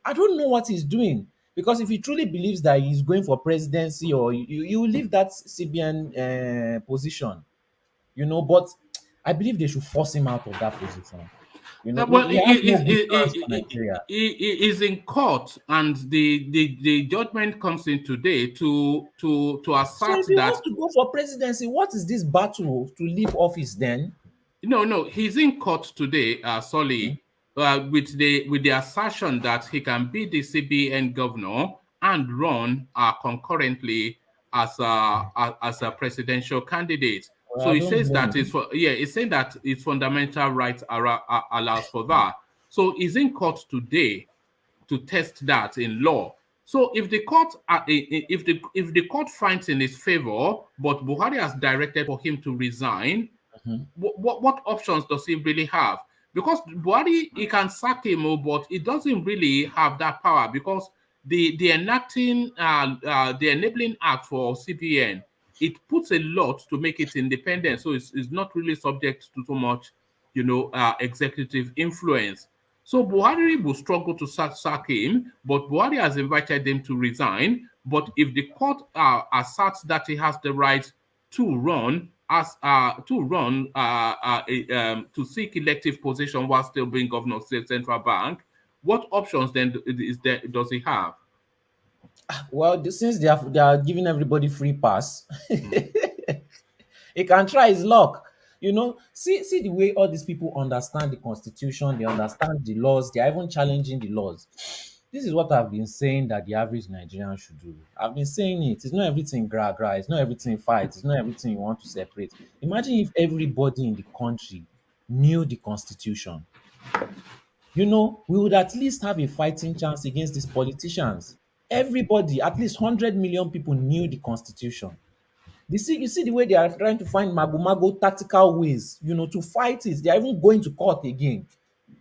I don't know what he's doing, because if he truly believes that he's going for presidency, or you will leave that CBN position, but I believe they should force him out of that position. Well, he has no good plans for Nigeria. he is in court, and the judgment comes in today to So assert if he that wants to go for presidency, what is this battle to leave office then? no, he's in court today, Solly, with the assertion that he can be the CBN governor and run concurrently as a presidential candidate. Well, So I he don't says blame that him. he's saying that his fundamental rights allows for that. So he's in court today to test that in law. So if the court if the court finds in his favor, but Buhari has directed for him to resign, what options does he really have? Because Buhari, he can sack him, but he doesn't really have that power, because the enacting the enabling act for CBN, it puts a lot to make it independent, so it's not really subject to so much executive influence. So Buhari will struggle to sack him, but Buhari has invited him to resign. But if the court asserts that he has the right to run to seek elective position while still being governor of the central bank, what options then does he have? Well, since they are giving everybody free pass, he can try his luck. See the way all these people understand the constitution, they understand the laws, they are even challenging the laws. This is what I've been saying that the average Nigerian should do. I've been saying it. It's not everything gra gra, it's not everything fight, it's not everything you want to separate. Imagine if everybody in the country knew the constitution. We would at least have a fighting chance against these politicians. Everybody, at least 100 million people, knew the constitution. You see the way they are trying to find mago tactical ways, to fight it. They are even going to court again.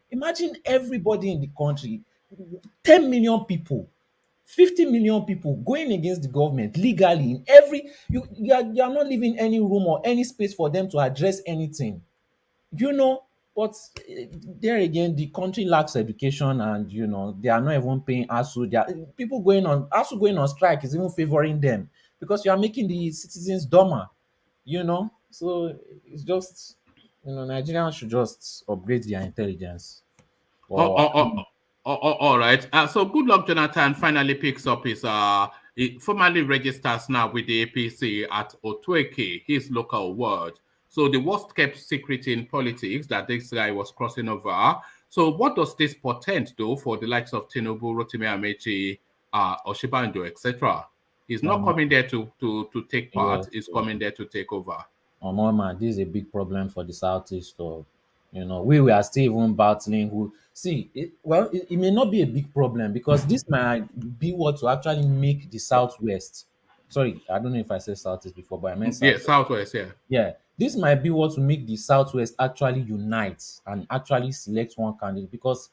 Imagine everybody in the country, 10 million people, 50 million people going against the government legally in every you are not leaving any room or any space for them to address anything. But there again, the country lacks education, and they are not even paying ASU. People going on strike is even favoring them, because you are making the citizens dumber. So it's just Nigerians should just upgrade their intelligence. All right. So Goodluck Jonathan finally picks up his he formally registers now with the APC at Otweke, his local ward. So the worst kept secret in politics that this guy was crossing over. So what does this portend though for the likes of Tinubu, Rotimi Amechi, Oshibanjo, etc.? He's not coming there to take part. Yes, He's coming there to take over. Man, this is a big problem for the southeast. We are still even battling. It may not be a big problem, because this might be what to actually make the southwest. Sorry, I don't know if I said southeast before, but I meant Yeah, southwest. Southwest, yeah. Yeah, this might be what to make the southwest actually unite and actually select one candidate, because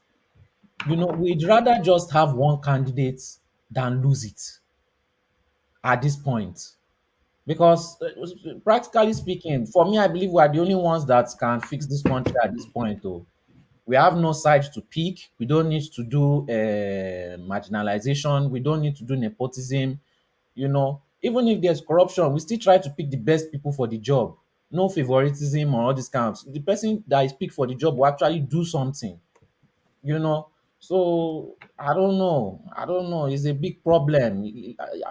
You know, we'd rather just have one candidate than lose it at this point. Because practically speaking, for me, I believe we are the only ones that can fix this country at this point. Though we have no side to pick, we don't need to do marginalization, we don't need to do nepotism. You know, even if there's corruption, we still try to pick the best people for the job. No favoritism or all these kinds. The person that is picked for the job will actually do something. You know, so I don't know, it's a big problem.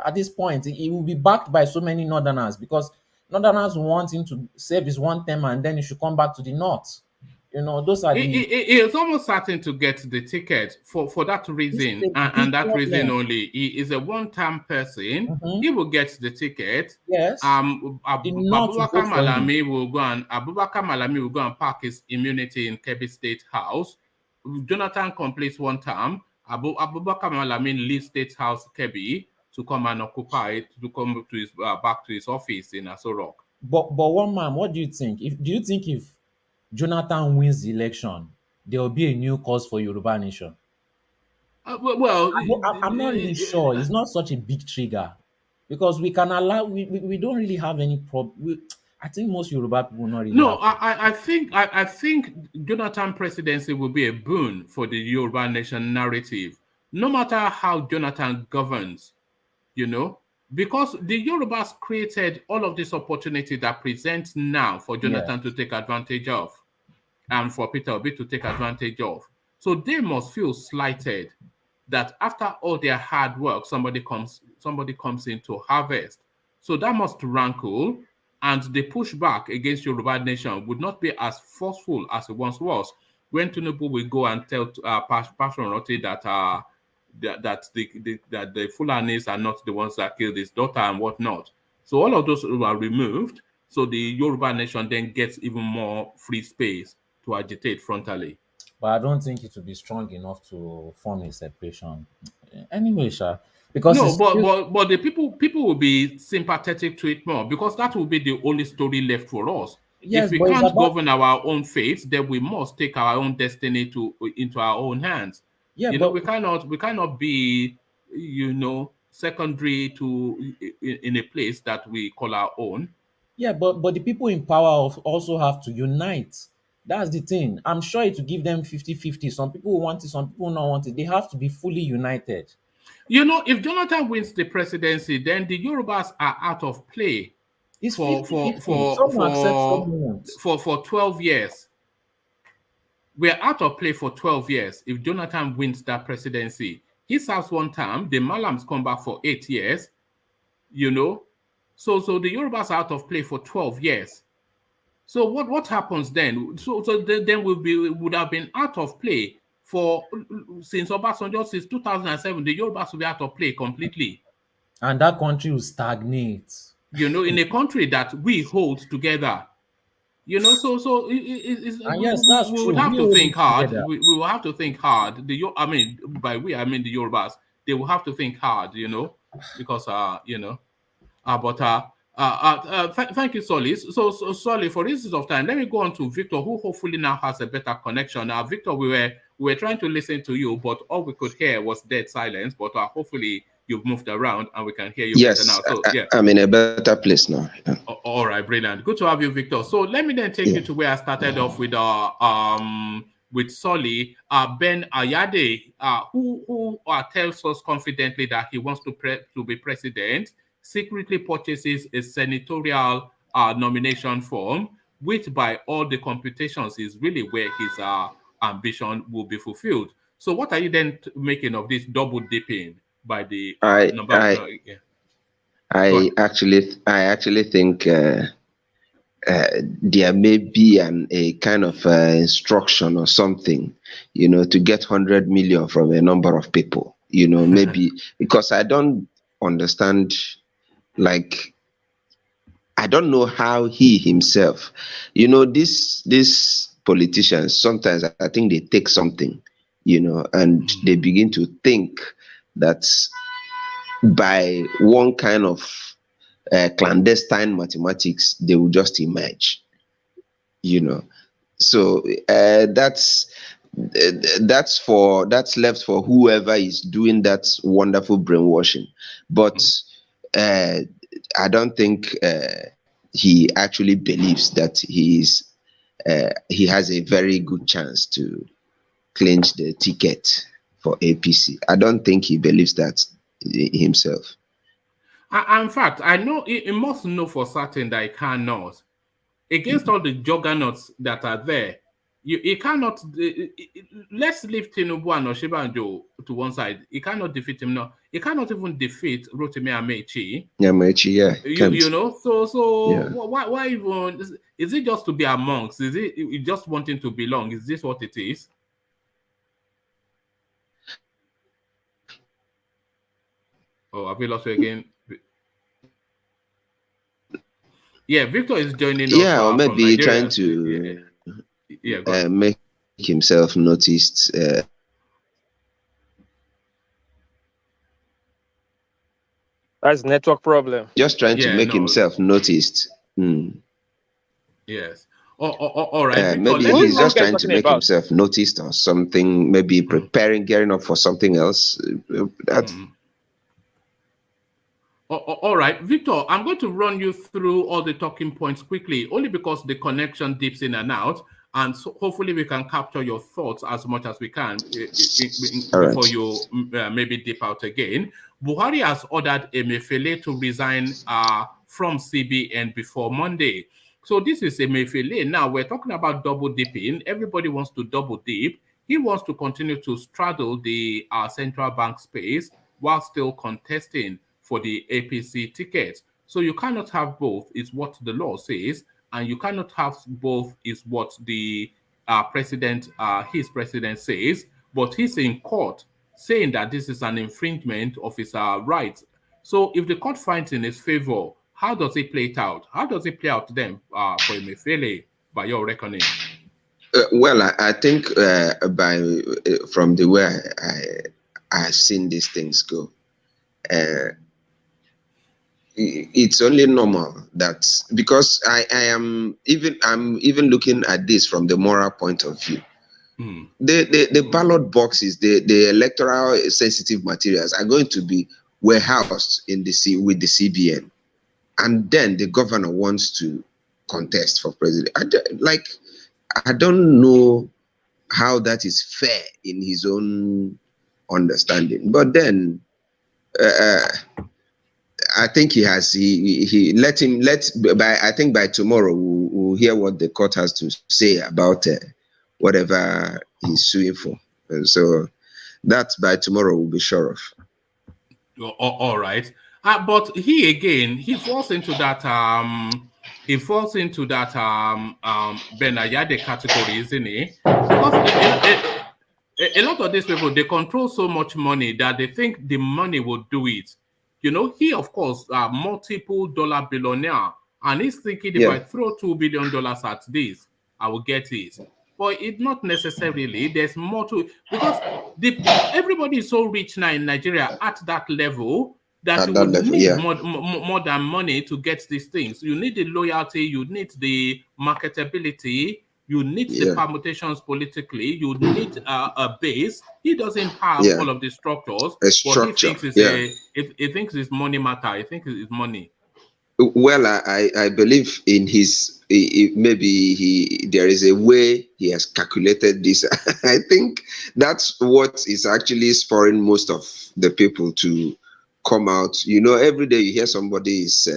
At this point it will be backed by so many northerners, because northerners want him to serve his one term and then he should come back to the north. You know, those are the It's almost certain to get the ticket for that this is reason, a and big that reason problem. only. He is a one-time person. Mhm. He will get the ticket. Yes, the north will vote for him. Abubakar Malami will go and park his immunity in Kebbi State House. Jonathan completes one term. Abubakar Malami leaves State House Kebbi to come and occupy it, to come to his back to his office in Aso Rock. But one man, what do you think? Do you think if Jonathan wins the election, there will be a new cause for Yoruba nation? Well, I'm not really sure. It's not such a big trigger, because we can allow. We don't really have any problem. I think most Yoruba people not really no, have. I think Jonathan presidency will be a boon for the Yoruba nation narrative, no matter how Jonathan governs, you know, because the Yorubas created all of this opportunity that presents now for Yes, Jonathan to take advantage of, and for Peter Obi to take advantage of. So they must feel slighted that after all their hard work, somebody comes in to harvest. So that must rankle, and the pushback against Yoruba nation would not be as forceful as it once was. When Tinubu will go and tell Passion Roti that that the Fulanis are not the ones that killed his daughter and whatnot. So all of those were removed. So the Yoruba nation then gets even more free space to agitate frontally. but I don't think it will be strong enough to form a separation. Anyway, Sha, because No, it's still, but the people will be sympathetic to it more, because that will be the only story left for us. If yes, we but it's can't about, govern our own fate, then we must take our own destiny into our own hands. yeah, You know, but we cannot be, secondary to in a place that we call our own. yeah, but the people in power also have to unite. That's the thing. I'm sure it will give them 50-50. Some people will want it, some people will not want it. They have to be fully united. You know, if Jonathan wins the presidency, then the Yorubas are out of play It's for 50-50. Some will accept, some won't. 12 years. We're out of play for 12 years if Jonathan wins that presidency. He serves one term, the Malams come back for 8 years, you know. So the Yorubas are out of play for 12 years. So what happens then? So then we would have been out of play for since Obasanjo, since 2007. The Yorubas will be out of play completely. And that country will stagnate. You know, in a country that we hold together. You know, so And yes, we that's would true. have We to hold think it hard. together. We will have to think hard. I mean, by we, I mean the Yorubas. They will have to think hard, you know, because thank you, Solis. So sorry for reasons of time. Let me go on to Victor, who hopefully now has a better connection. Victor, we were trying to listen to you, but all we could hear was dead silence. But hopefully you've moved around and we can hear you better Yes, now. So yeah. I'm in a better place now. Yeah. All right, brilliant. Good to have you, Victor. So let me then take you to where I started off with Solly, Ben Ayade, who tells us confidently that he wants to be president, secretly purchases a senatorial nomination form, which by all the computations is really where his ambition will be fulfilled. So what are you then making of this double dipping by the number? Yeah. I actually think there may be a kind of instruction or something, to get 100 million from a number of people, maybe because I don't understand, like, I don't know how he himself, these politicians, sometimes I think they take something, and they begin to think that by one kind of clandestine mathematics, they will just emerge, So that's that's left for whoever is doing that wonderful brainwashing. But I don't think he actually believes that he has a very good chance to clinch the ticket for APC. I don't think he believes that himself. In fact, I know he must know for certain that he cannot. Against all the juggernauts that are there, he cannot. Let's leave Tinubu and Oshibanjo to one side. He cannot defeat him now. He cannot even defeat Rotimi Amechi. Amechi, yeah. You know, so yeah. why even? Is it just to be amongst? Is it just wanting to belong? Is this what it is? Oh, have we lost you again? Yeah, Victor is joining us. Yeah, or maybe trying to make himself noticed. That's network problem. Just trying to make himself noticed. Yes. All right. Victor, maybe he's just trying to make himself noticed or something. Maybe preparing, gearing up for something else. All right, Victor, I'm going to run you through all the talking points quickly, only because the connection dips in and out, and so hopefully we can capture your thoughts as much as we can before you maybe dip out again. Buhari has ordered Emefiele to resign from CBN before Monday. So this is Emefiele. Now we're talking about double dipping. Everybody wants to double dip. He wants to continue to straddle the central bank space while still contesting for the APC ticket. So you cannot have both, is what the law says, and you cannot have both, is what the his president says. But he's in court saying that this is an infringement of his rights. So if the court finds in his favor, how does it play it out? How does it play out then for Emefiele, by your reckoning? Well, I think from the way I've seen these things go, it's only normal that, because I'm even looking at this from the moral point of view. The ballot boxes, the electoral sensitive materials are going to be warehoused with the CBN, and then the governor wants to contest for president. I don't know how that is fair in his own understanding, but then I think I think by tomorrow we'll hear what the court has to say about whatever he's suing for, and so that by tomorrow we'll be sure of. All right, but he falls into that Ben Ayade category, isn't he? Because a lot of these people, they control so much money that they think the money will do it. You know, he, of course, multiple dollar billionaire, and he's thinking if I throw $2 billion at this, I will get it. But it's not necessarily. There's more to it, because everybody is so rich now in Nigeria at that level that you would need more than money to get these things. You need the loyalty, you need the marketability, you need the permutations politically, you need a base. He doesn't have all of the structures. A structure. But he thinks it's money matter. He thinks it's money. Well, I believe in his, maybe there is a way he has calculated this. I think that's what is actually spurring most of the people to come out. You know, every day you hear somebody is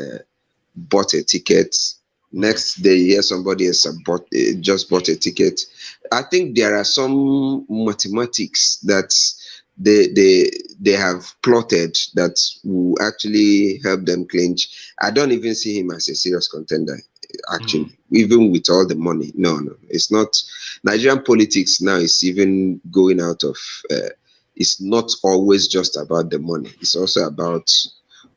bought a ticket. Next day you hear somebody else just bought a ticket. I think there are some mathematics that they have plotted that will actually help them clinch. I don't even see him as a serious contender, actually, even with all the money. No, it's not. Nigerian politics now is even going out of, it's not always just about the money. It's also about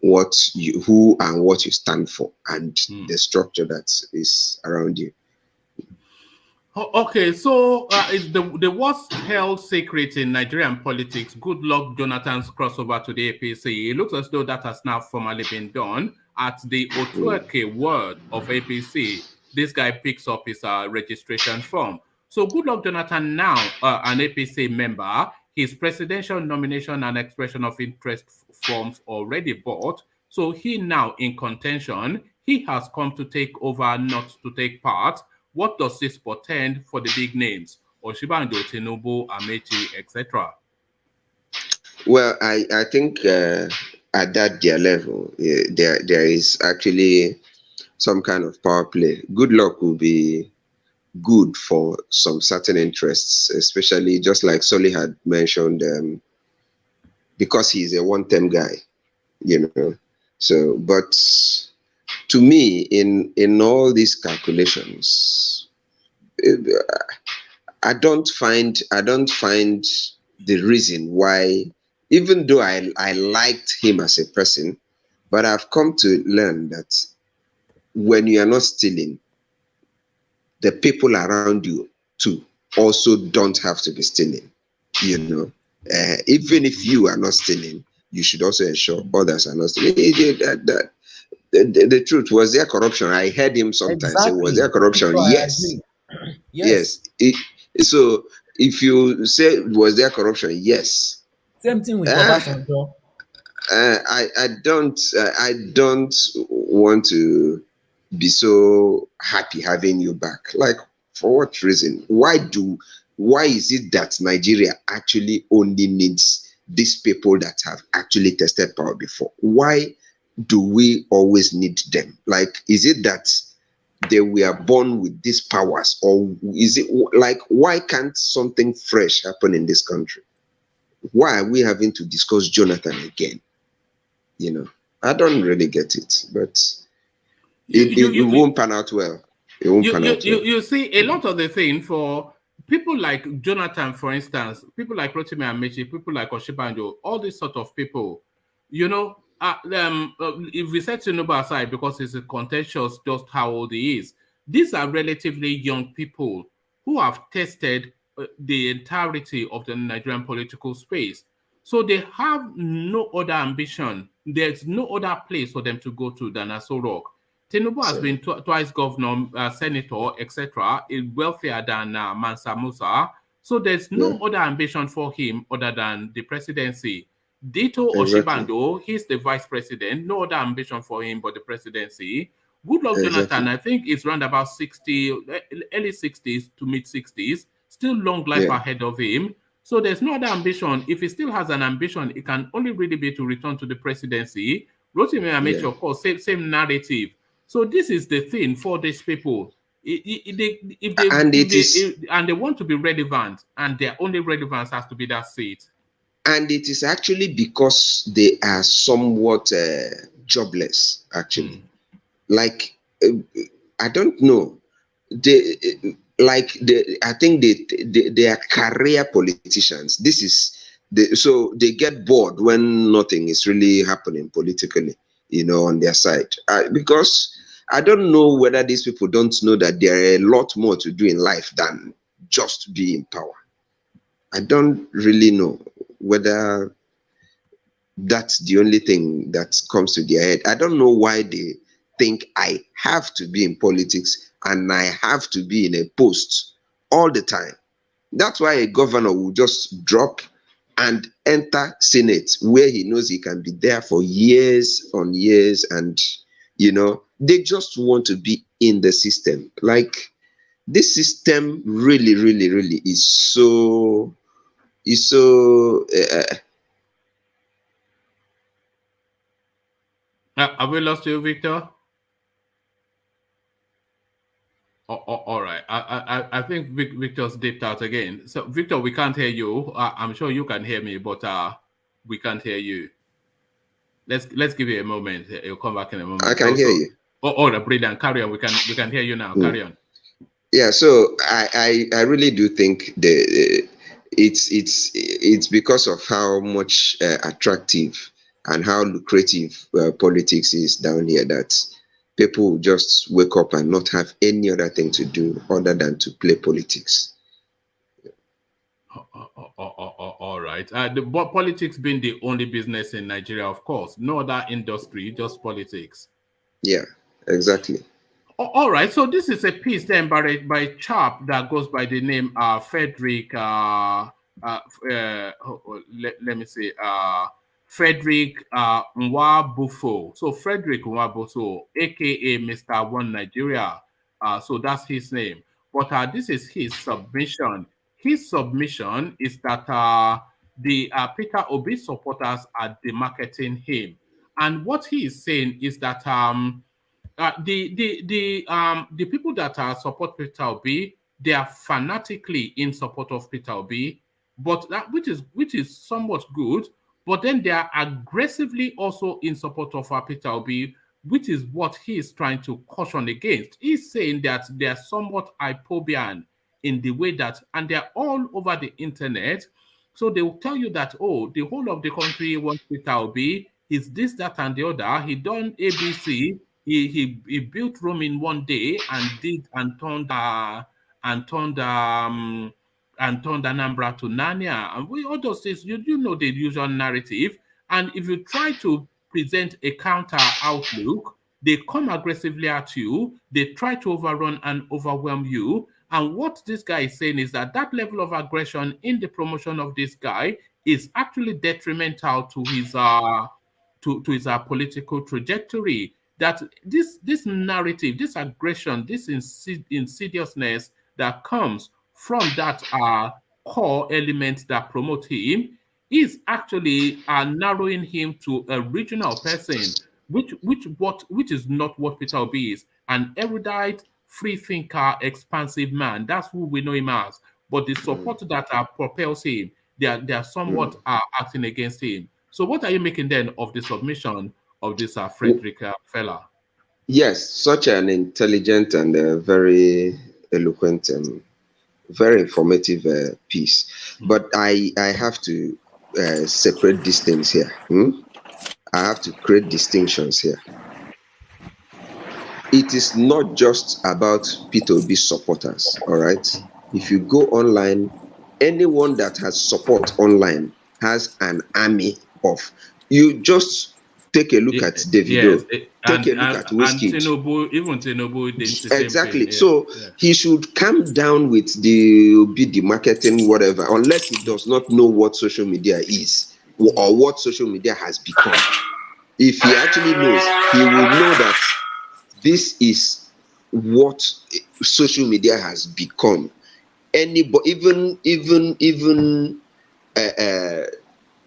who and what you stand for, and the structure that is around you. Okay, so is the worst held secret in Nigerian politics Goodluck Jonathan's crossover to the APC? It looks as though that has now formally been done. At the Otueke word of APC, this guy picks up his registration form. So Goodluck Jonathan, now an APC member, his presidential nomination and expression of interest forms already bought. So he now in contention, he has come to take over, not to take part. What does this portend for the big names? Oshibanjo, Tinubu, Amechi, etc. Well, I think at that their level, there is actually some kind of power play. Goodluck will be good for some certain interests, especially just like Solly had mentioned, because he's a one-term guy, you know. So, but to me, in all these calculations, I don't find the reason why, even though I liked him as a person, but I've come to learn that when you are not stealing, the people around you too also don't have to be stealing. You know, even if you are not stealing, you should also ensure others are not stealing. The truth, was there corruption? I heard him sometimes say, was Exactly. there corruption? So I Yes. agree. Yes. So if you say, was there corruption? Yes. Same thing with Uh, Obasanjo. I don't want to be so happy having you back. Like, for what reason? Why is it that Nigeria actually only needs these people that have actually tested power before? Why do we always need them? Like, is it that they were born with these powers, or is it like, why can't something fresh happen in this country? Why are we having to discuss Jonathan again? You know, I don't really get it, but it won't pan out well. It won't pan out well. You see, a lot of the thing for people like Jonathan, for instance, people like Rotimi Amechi, people like Oshibanjo, all these sort of people, you know, if we set Tinubu aside because it's contentious just how old he is, these are relatively young people who have tested the entirety of the Nigerian political space. So they have no other ambition. There's no other place for them to go to than Aso Rock. Tinubu has been twice governor, senator, etc., wealthier than Mansa Musa. So there's no other ambition for him other than the presidency. Dito Oshibando, he's the vice president. No other ambition for him but the presidency. Goodluck Jonathan, I think, is around about 60, early 60s to mid 60s. Still long life ahead of him. So there's no other ambition. If he still has an ambition, it can only really be to return to the presidency. Rotimi Amechi, of course, same narrative. So this is the thing for these people. If they want to be relevant, and their only relevance has to be that seat. And it is actually because they are somewhat jobless, actually. Like, I don't know. I think they are career politicians. So they get bored when nothing is really happening politically, you know, on their side. Because I don't know whether these people don't know that there are a lot more to do in life than just be in power. I don't really know whether that's the only thing that comes to their head. I don't know why they think I have to be in politics and I have to be in a post all the time. That's why a governor will just drop and enter Senate, where he knows he can be there for years on years, and you know, they just want to be in the system. Like, this system really, really, really is so Have we lost you, Victor? All right. I think Victor's dipped out again. So, Victor, we can't hear you. I'm sure you can hear me, but we can't hear you. Let's give you a moment. You'll come back in a moment. I can hear you. Oh, brilliant. Carry on. We can hear you now. Carry on. Yeah. So I really do think it's because of how much attractive and how lucrative politics is down here that people just wake up and not have any other thing to do other than to play politics. All right. But politics being the only business in Nigeria, of course. No other industry, just politics. Yeah, exactly. All right, so this is a piece then by a chap that goes by the name Frederick. Let me see. Frederick Nwabufo. So Frederick Nwabufo, aka Mr. One Nigeria. So that's his name. But this is his submission. His submission is that the Peter Obi supporters are demarketing him, and what he is saying is that the people that support Peter Obi, they are fanatically in support of Peter Obi, but that which is somewhat good. But then they are aggressively also in support of Peter Obi, which is what he is trying to caution against. He's saying that they are somewhat hypobian in the way that, and they are all over the internet. So they will tell you that, oh, the whole of the country wants Peter Obi. He's this, that, and the other. He done ABC. He built Rome in one day and did and turned Anambra to Narnia, and we all those things. You know the usual narrative, and if you try to present a counter outlook, they come aggressively at you. They try to overrun and overwhelm you. And what this guy is saying is that that level of aggression in the promotion of this guy is actually detrimental to his to his political trajectory. That this narrative, this aggression, this insidiousness that comes from that core element that promote him is actually narrowing him to a regional person, which is not what Peter Obi is. An erudite, free thinker, expansive man. That's who we know him as. But the support that propels him, they are somewhat acting against him. So what are you making then of the submission of this Frederick fella? Yes, such an intelligent and very eloquent and very informative piece. But I have to separate these things here. I have to create distinctions here. It is not just about P2B supporters, all right? If you go online, anyone that has support online has an army of, you just take a look at Davido, take a look at Wizkid. Even Tinubu, exactly. So he should calm down with the marketing, whatever, unless he does not know what social media is or what social media has become. If he actually knows, he will know that this is what social media has become. Anybody,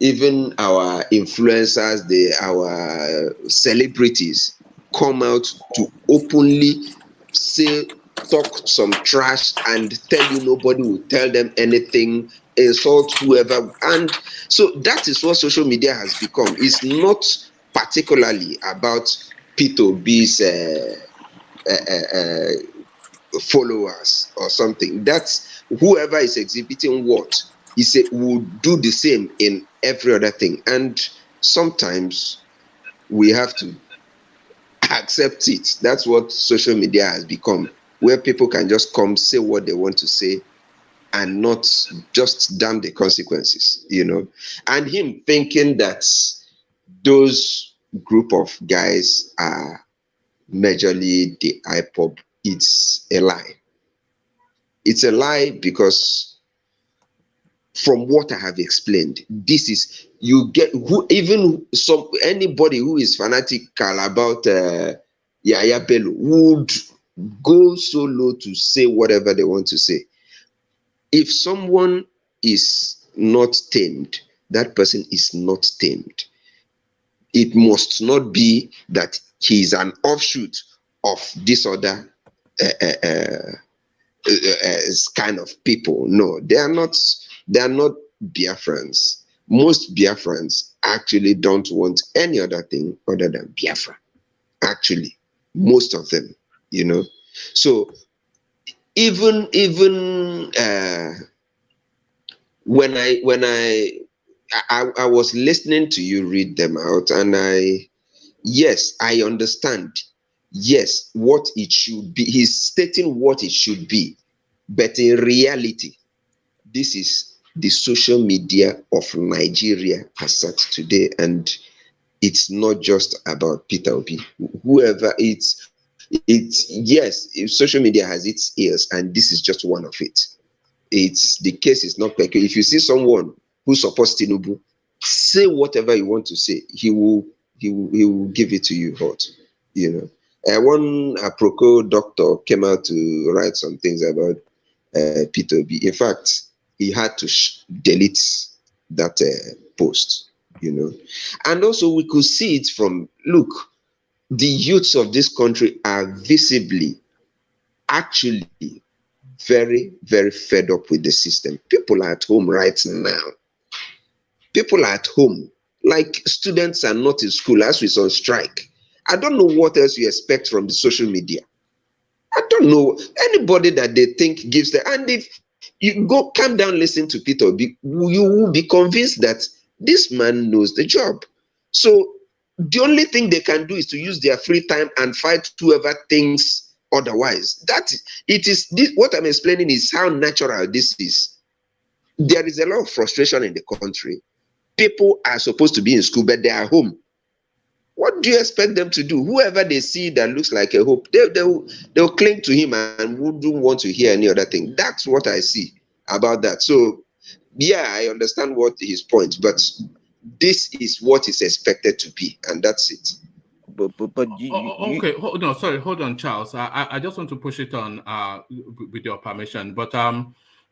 even our influencers, our celebrities come out to openly talk some trash and tell you nobody will tell them anything, insult whoever. And so that is what social media has become. It's not particularly about P2B's followers or something. That's whoever is exhibiting what he will do the same in every other thing. And sometimes we have to accept it. That's what social media has become, where people can just come say what they want to say and not just damn the consequences, And him thinking that those group of guys are majorly the IPOB, it's a lie. It's a lie because from what I have explained, this is, you get anybody who is fanatical about Yaya Bello would go so low to say whatever they want to say. If someone is not tamed, that person is not tamed. It must not be that he is an offshoot of this other kind of people. No, they are not Biafrans. Most Biafrans actually don't want any other thing other than Biafra. Actually, most of them, So even when I was listening to you read them out, and I understand. Yes, what it should be. He's stating what it should be, but in reality, this is the social media of Nigeria as such today, and it's not just about Peter Obi. Whoever it's Yes, social media has its ears, and this is just one of it. It's the case is not peculiar. If you see someone who supports Tinubu, say whatever you want to say. He will give it to you hot. One Aproko doctor came out to write some things about Peter Obi. In fact, he had to delete that post. And also we could see it from the youths of this country are visibly, actually, very, very fed up with the system. People are at home right now. People are at home. Like students are not in school as we're on strike. I don't know what else you expect from the social media. I don't know anybody that they think gives them. And if you go calm down, listen to Peter, you will be convinced that this man knows the job. So the only thing they can do is to use their free time and fight whoever thinks otherwise. What I'm explaining is how natural this is. There is a lot of frustration in the country. People are supposed to be in school, but they are home. What do you expect them to do? Whoever they see that looks like a hope, they'll cling to him and wouldn't want to hear any other thing. That's what I see about that. So, yeah, I understand what his point, but this is what is expected to be, and that's it. Okay, hold on, Charles. I just want to push it on with your permission. But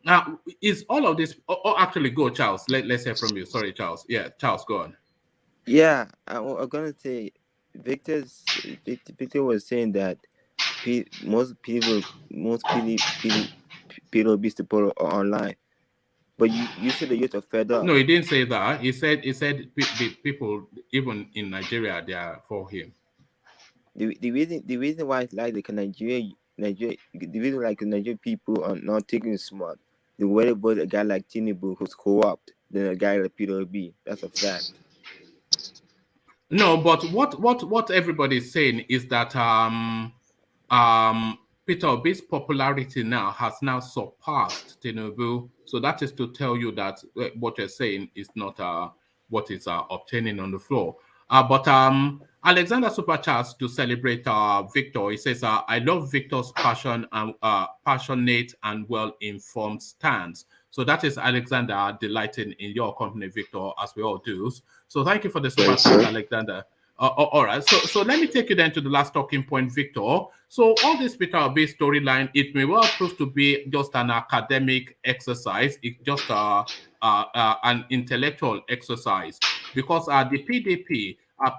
now is all of this? Actually, go, Charles. Let's hear from you. Sorry, Charles. Yeah, Charles, go on. Yeah, I'm gonna say, Victor was saying that most people be support online, but you said the youth are fed up. No, he didn't say that. He said people even in Nigeria they are for him. The reason why it's like the Nigerian people are not taking it smart. The way about a guy like Tinubu who's co-opt than a guy like Peter Obi. That's a fact. No, but what everybody is saying is that Peter Obi's popularity now has now surpassed Tinubu. So that is to tell you that what you're saying is not what is obtaining on the floor. But Alexander Supercharged to celebrate Victor. He says, I love Victor's passionate and well-informed stance. So that is Alexander delighting in your company, Victor, as we all do. So thank you for the super chat, Alexander. All right. So let me take you then to the last talking point, Victor. So all this Peter Obi storyline, it may well prove to be just an academic exercise. It's just an intellectual exercise because the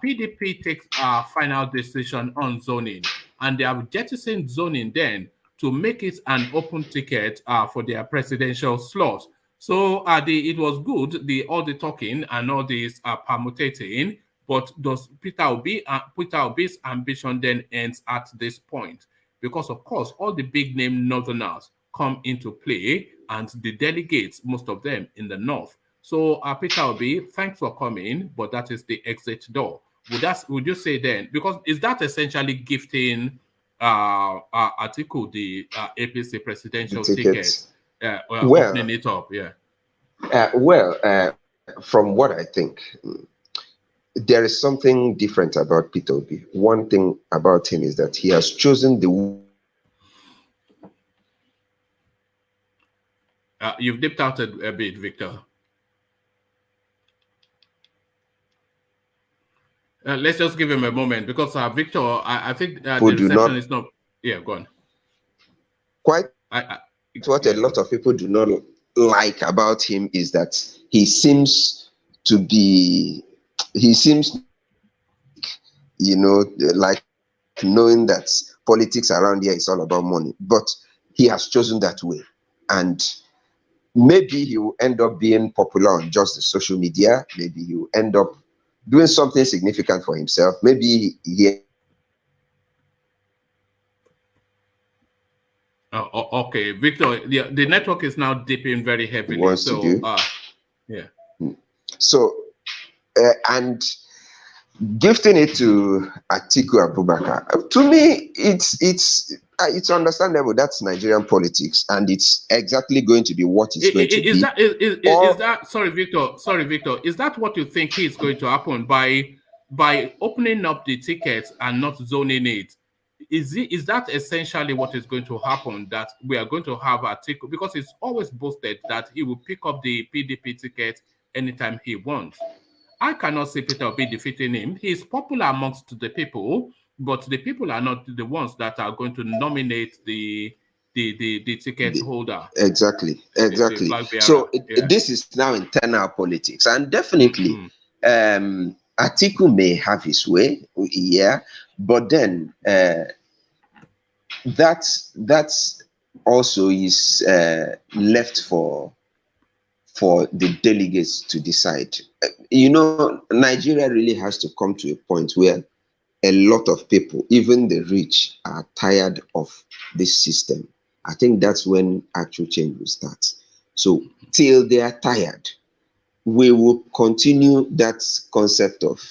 PDP takes a final decision on zoning, and they have jettisoned zoning then to make it an open ticket for their presidential slot. So it was good, all the talking and all this permutating, but does Peter Obi's ambition then ends at this point? Because, of course, all the big-name Northerners come into play, and the delegates, most of them in the North. So, Peter Obi, thanks for coming, but that is the exit door. Would you say then, because is that essentially gifting Atiku the APC presidential ticket, opening it up? Yeah. From what I think, there is something different about Peter Obi. One thing about him is that he has chosen the. You've dipped out a bit, Victor. Let's just give him a moment because Victor, I think the reception is not. Yeah, go on. Quite. What a lot of people do not like about him is that he seems to be. He seems, like knowing that politics around here is all about money, but he has chosen that way, and maybe he will end up being popular on just the social media. Maybe he will end up doing something significant for himself. Maybe he. Okay, Victor. The network is now dipping very heavily. Wants to do. Yeah. So, and gifting it to Atiku Abubakar, to me, it's understandable. That's Nigerian politics, and it's exactly going to be what it's going to be. Is that sorry, Victor? Is that what you think is going to happen by opening up the tickets and not zoning it? is that essentially what is going to happen? That we are going to have Atiku, because it's always boasted that he will pick up the PDP ticket anytime he wants. I cannot see Peter Obi defeating him. He's popular amongst the people, but the people are not the ones that are going to nominate the ticket holder. Exactly. The flag bearer. So this is now internal politics, and definitely Atiku may have his way, but then that's also is left for the delegates to decide. Nigeria really has to come to a point where a lot of people, even the rich, are tired of this system. I think that's when actual change will start. So till they are tired, we will continue that concept of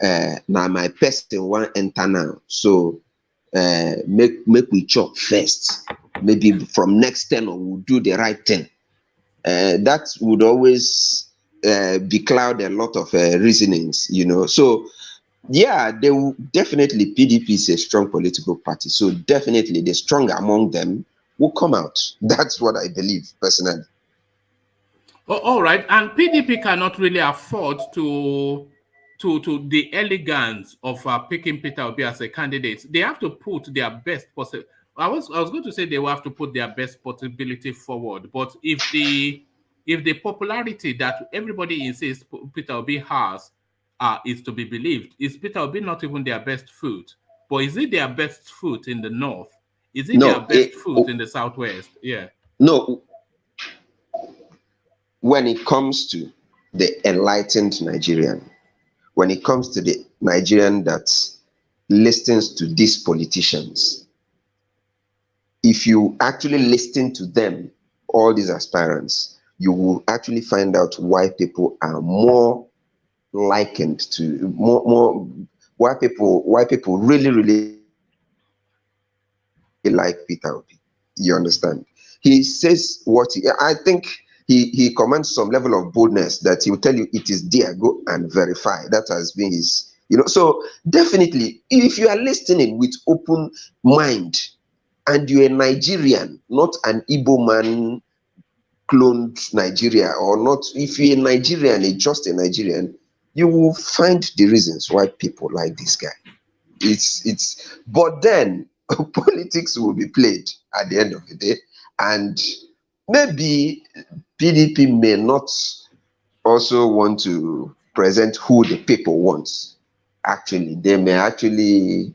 now my person won't enter now. So make we chop first. Maybe from next turn on we'll do the right thing. That would always becloud a lot of reasonings, So they will definitely. PDP is a strong political party, so definitely the strong among them will come out. That's what I believe personally. Oh, all right, and PDP cannot really afford to the elegance of picking Peter Obi as a candidate. They have to put their best possible. I was going to say they will have to put their best possibility forward, but if the popularity that everybody insists Peter Obi has is to be believed, is Peter Obi not even their best foot? But is it their best foot in the north? Is it their best foot in the southwest? Yeah. No. When it comes to the enlightened Nigerian, when it comes to the Nigerian that listens to these politicians, if you actually listen to them, all these aspirants, you will actually find out why people are more likened to why people really like Peter Obi. You understand? He says I think he commands some level of boldness that he will tell you it is there, go and verify. That has been his, so definitely if you are listening with open mind and you're a Nigerian, not an Igbo man cloned Nigeria, or not, if you're a Nigerian, just a Nigerian, you will find the reasons why people like this guy. But then politics will be played at the end of the day, and maybe PDP may not also want to present who the people want. Actually, they may actually,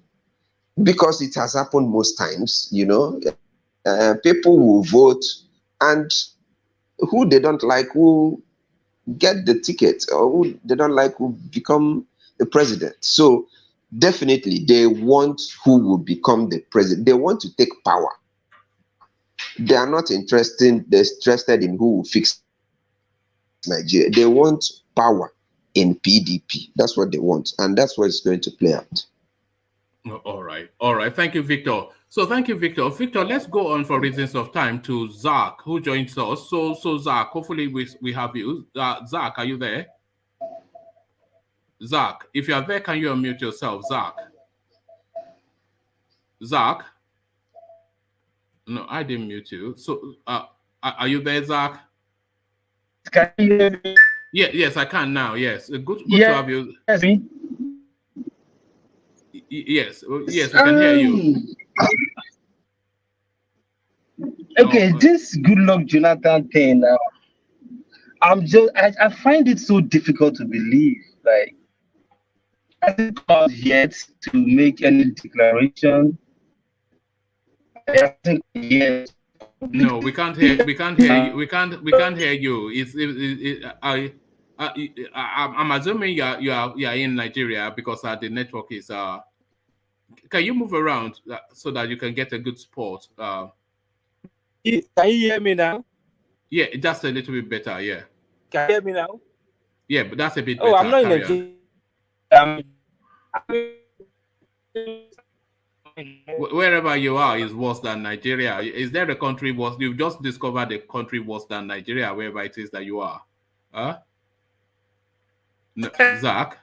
because it has happened most times, people will vote, and who they don't like will get the ticket, or who they don't like will become the president. So definitely they want who will become the president. They want to take power. They are not interested in who will fix Nigeria. They want power in PDP. That's what they want, and that's what it's going to play out. All right. Thank you, Victor. So thank you, Victor. Victor, let's go on for reasons of time to Zach, who joins us. So Zach, hopefully we have you. Zach, are you there? Zach, if you are there, can you unmute yourself, Zach? Zach? No, I didn't mute you. So are you there, Zach? Can you hear me? Yeah, yes, I can now. Yes, good to have you. Yes, we can hear you. Okay, this Goodluck Jonathan thing. I find it so difficult to believe. Like, hasn't come yet to make any declaration. No, we can't hear. We can't hear you. We can't hear you. I'm assuming you are in Nigeria, because the network is. Can you move around so that you can get a good spot? Can you hear me now? Yeah, that's a little bit better. Yeah. Can you hear me now? Yeah, but that's a bit better. Oh, I'm not in Nigeria. Wherever you are is worse than Nigeria. Is there a country worse? You've just discovered a country worse than Nigeria, wherever it is that you are. Huh? No, Zach?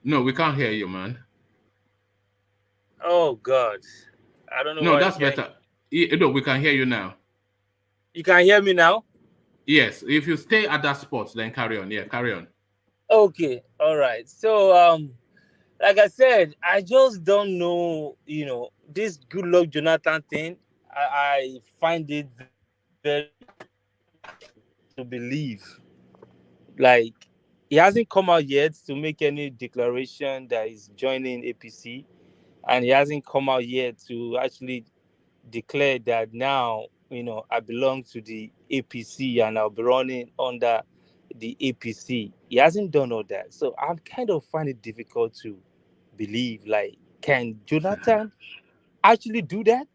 No, we can't hear you, man. Oh God, I don't know No, why you that's can't. better. No, we can hear you now. You can hear me now. Yes, if you stay at that spot, then carry on. Yeah, carry on. Okay, all right. So like I said, I just don't know. This good luck Jonathan thing. I find it very to believe. Like he hasn't come out yet to make any declaration that he's joining APC, and he hasn't come out yet to actually declare that now I belong to the APC and I'll be running under the APC. He hasn't done all that, so I'm kind of find it difficult to believe. Like, can Jonathan actually do that?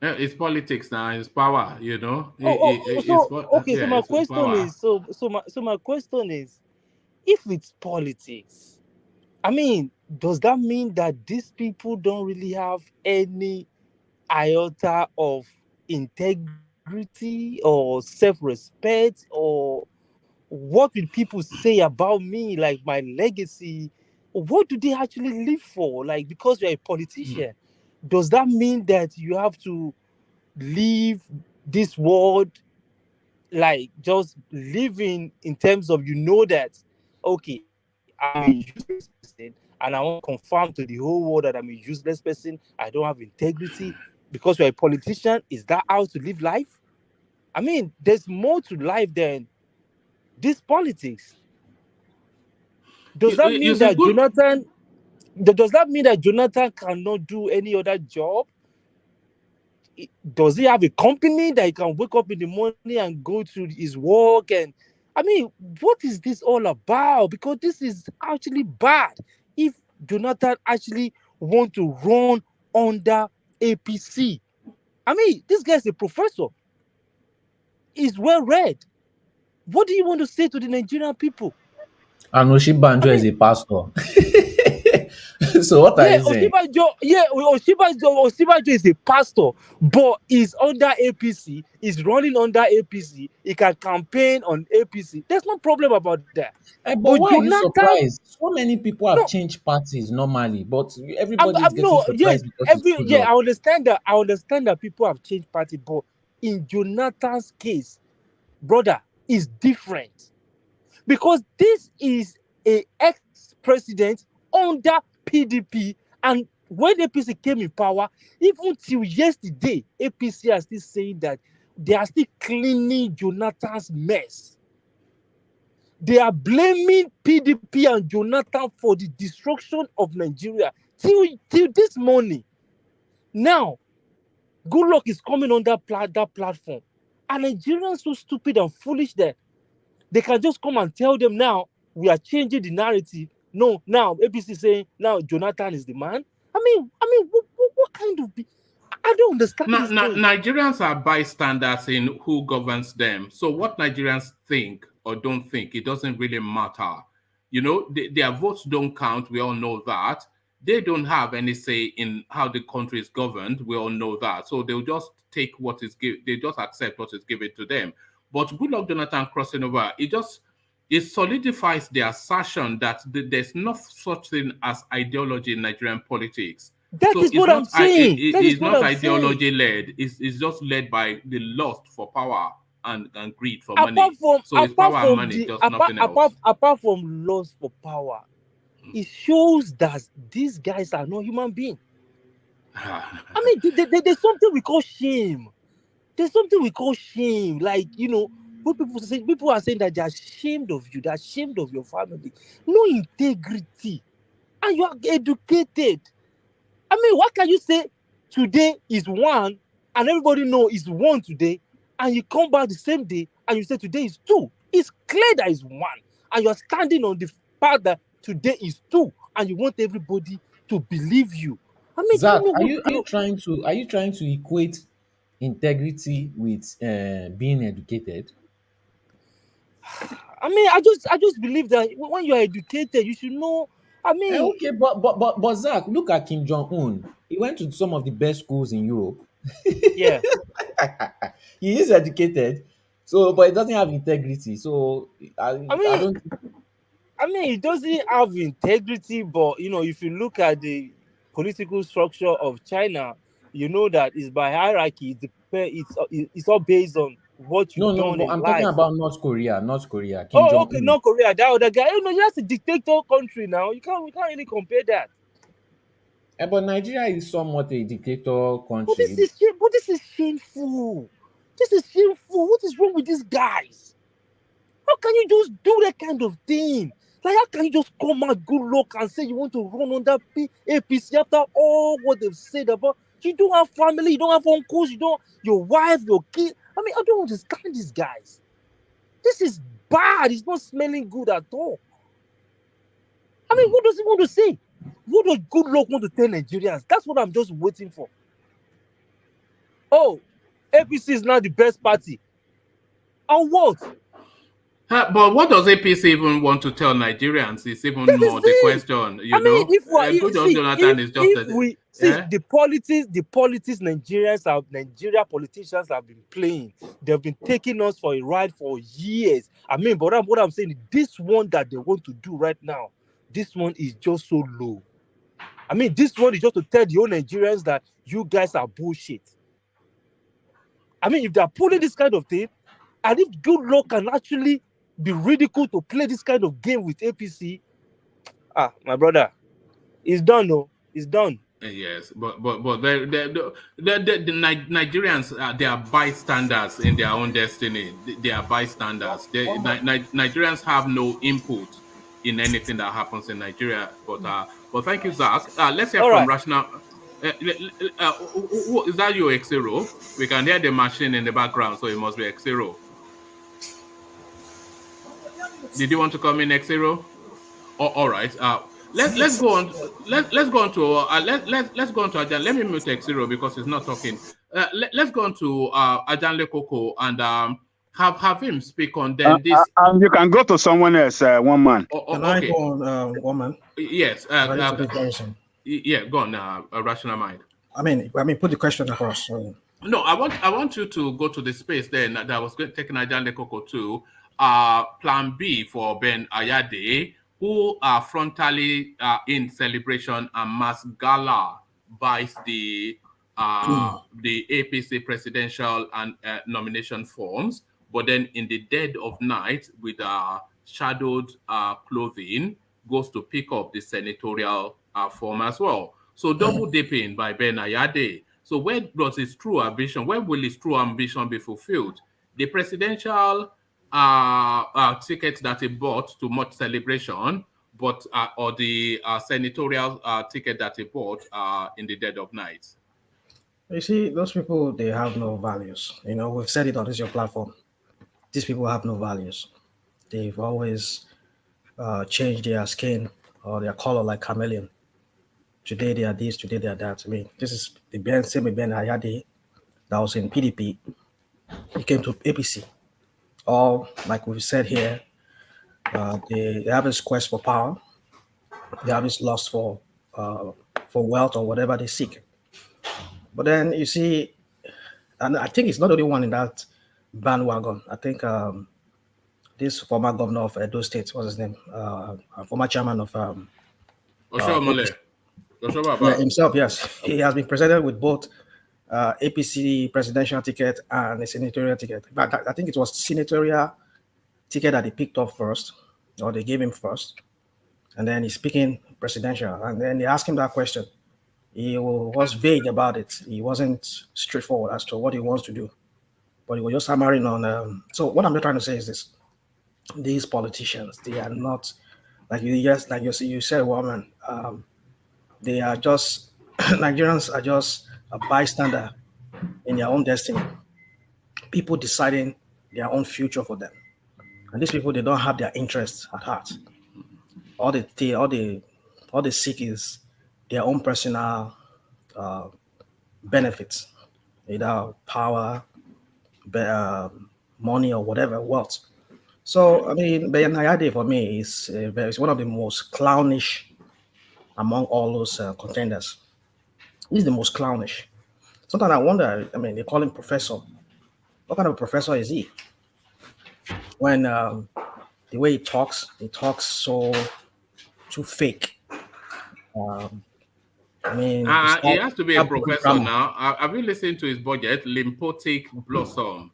Yeah, it's politics now. It's power. You know. It's So okay. So yeah. my It's question power. is, my question is, if it's politics, I mean, does that mean that these people don't really have any iota of integrity or self-respect, or what will people say about me, like my legacy? What do they actually live for? Like, because you're a Mm. politician, does that mean that you have to leave this world, like just living in terms of, that okay, I'm a useless person, and I want to confirm to the whole world that I'm a useless person, I don't have integrity, because you're a politician? Is that how to live life? I mean, there's more to life than this politics. Does that You mean say that good. Jonathan cannot do any other job? Does he have a company that he can wake up in the morning and go to his work? And I mean, what is this all about? Because this is actually bad. If Jonathan actually want to run under APC, I mean, this guy's a professor. He's well read. What do you want to say to the Nigerian people? And I Oshibanjo is mean, a pastor. So what are yeah, you saying? Oshibajo is a pastor, but he's under APC. He's running under APC. He can campaign on APC. There's no problem about that. But But why are you Jonathan, surprised? So many people have no, changed parties normally, but everybody is getting no, yes, surprised because it's good luck. I understand that. I understand that people have changed party, but in Jonathan's case, brother, is different, because this is a ex-president under PDP, and when APC came in power, even till yesterday, APC are still saying that they are still cleaning Jonathan's mess. They are blaming PDP and Jonathan for the destruction of Nigeria till this morning. Now, Goodluck is coming on that platform, and Nigerians so stupid and foolish that they can just come and tell them now we are changing the narrative. No, now APC saying now Jonathan is the man. What kind of? I don't understand Now, this thing. Nigerians are bystanders in who governs them. So what Nigerians think or don't think, it doesn't really matter. You know, their votes don't count. We all know that. They don't have any say in how the country is governed. We all know that. So they'll just take what is given. They just accept what is given to them. But Goodluck Jonathan crossing over, it solidifies the assertion that there's no such thing as ideology in Nigerian politics. That So is what I'm saying. That is it's what not I'm saying. ideology led. It's just led by the lust for power and greed for Apart money. from So it's power and money, just nothing else. apart from lust for power, it shows that these guys are not human beings. I mean, there's something we call shame. There's something we call shame. Like, what people are saying that they're ashamed of you, they're ashamed of your family. No integrity. And you are educated. I mean, what can you say today is one, and everybody know is one today, and you come back the same day and you say today is two? It's clear that it's one, and you're standing on the fact that today is two, and you want everybody to believe you. I mean, do you Zach, know are what you are you trying to equate integrity with being educated? I mean, I just believe that when you are educated, you should know. I mean, Okay, but Zach, look at Kim Jong Un. He went to some of the best schools in Europe. yeah. He is educated. So, but it doesn't have integrity. So I I mean, don't. it doesn't have integrity, but if you look at the political structure of China, you know that it's by hierarchy. It's all based on what No, you've no, done but in I'm talking life. about North Korea. North Korea, Kim Oh, Jong okay, Un. North Korea, that other guy. That's a dictator country now. We can't really compare that. But Nigeria is somewhat a dictator But this country. is but this is shameful. This is shameful. What is wrong with these guys? How can you just do that kind of thing? Like, how can you just come out good luck and say you want to run under APC after all what they've said about you? Don't have family, you don't have uncles, you don't your wife, your kid. I don't understand these guys. This is bad. It's not smelling good at all. What does he want to say? What does good luck want to tell Nigerians? That's what I'm just waiting for. Oh, APC is now the best party. And what? But what does APC even want to tell Nigerians? Is even That is more the it. question. You know, If we good old see Jonathan is just if a we see yeah. the politics Nigeria politicians have been playing, they've been taking us for a ride for years. But what I'm saying is this one that they want to do right now, this one is just so low. This one is just to tell the whole Nigerians that you guys are bullshit. If they're pulling this kind of thing, and if good luck can actually be ridiculed to play this kind of game with APC, my brother, it's done, no, it's done. Yes, but the Nigerians they are bystanders in their own destiny. They are bystanders. Nigerians have no input in anything that happens in Nigeria. But thank you, Zach. Let's hear All from right. Rational. Is that your X0? We can hear the machine in the background, so it must be X0. Did you want to come in, X0? Oh, all right. Let's go on. Let's go on to let's go on to Ajan. Let me mute X0 because he's not talking. Let's go on to Ajan Lekoko and have him speak on then this. You can go to someone else. One man. Can I go on one man? Yes. Yeah, go on. Rational Mind. Put the question across. No, I want you to go to the space then that I was taking Ajan Lekoko to. Plan B for Ben Ayade, who are frontally in celebration and mass gala buys the APC presidential and nomination forms, but then in the dead of night with shadowed clothing goes to pick up the senatorial form as well. So double dipping by Ben Ayade. So where does his true ambition? Where will his true ambition be fulfilled? The presidential ticket that he bought to much celebration, but or the senatorial ticket that he bought in the dead of night. You see, those people, they have no values. We've said it on this your platform. These people have no values. They've always changed their skin or their color like chameleon. Today they are this, today they are that. This is the same Ben Ayade that was in PDP. He came to APC. All, like we've said here, they have this quest for power. They have this lust for wealth or whatever they seek. But then you see, and I think it's not the only one in that bandwagon. I think this former governor of Edo State, what's his name? Former chairman of himself, yes. He has been presented with both APC presidential ticket and a senatorial ticket. But I think it was senatorial ticket that he picked up first, or they gave him first, and then he's picking presidential. And then they asked him that question. He was vague about it. He wasn't straightforward as to what he wants to do, but he was just hammering on. So what I'm trying to say is this: these politicians, they are not like you said, woman. They are just Nigerians are just a bystander in their own destiny. People deciding their own future for them, and these people, they don't have their interests at heart. All they seek is their own personal benefits, either power, money, or whatever, wealth. So Ben Ayade for me is one of the most clownish among all those contenders. He's the most clownish. Sometimes I wonder, they call him professor. What kind of professor is he? when the way he talks so too fake. I mean, He has to be a start broken professor grammar. now. Have you listened to his budget? Lymphotic blossom.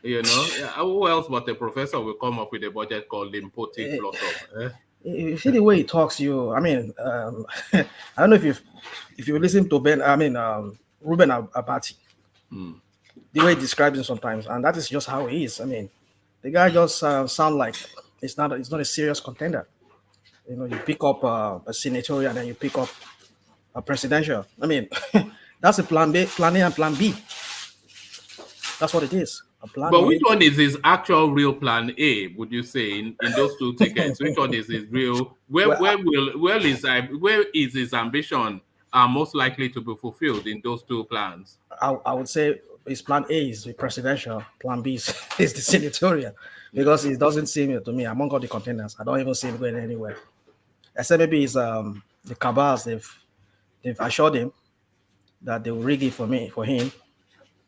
You know, who else but a professor will come up with a budget called lymphotic blossom? You see the way he talks. I mean, I don't know if you listen to Ruben Abati, the way he describes him sometimes, and that is just how he is. I mean, the guy just sound like it's not a serious contender. You know, you pick up a senatorial and then you pick up a presidential. I mean, that's a plan B, plan A, and plan B. That's what it is. A plan But A. which one is his actual real plan A? Would you say in those two tickets? Which one is his real? Where is his ambition most likely to be fulfilled in those two plans? I would say his plan A is the presidential. Plan B is the senatorial, because it doesn't seem to me among all the contenders. I don't even see him going anywhere. Except maybe it's the cabals. They've assured him that they will rig it for him.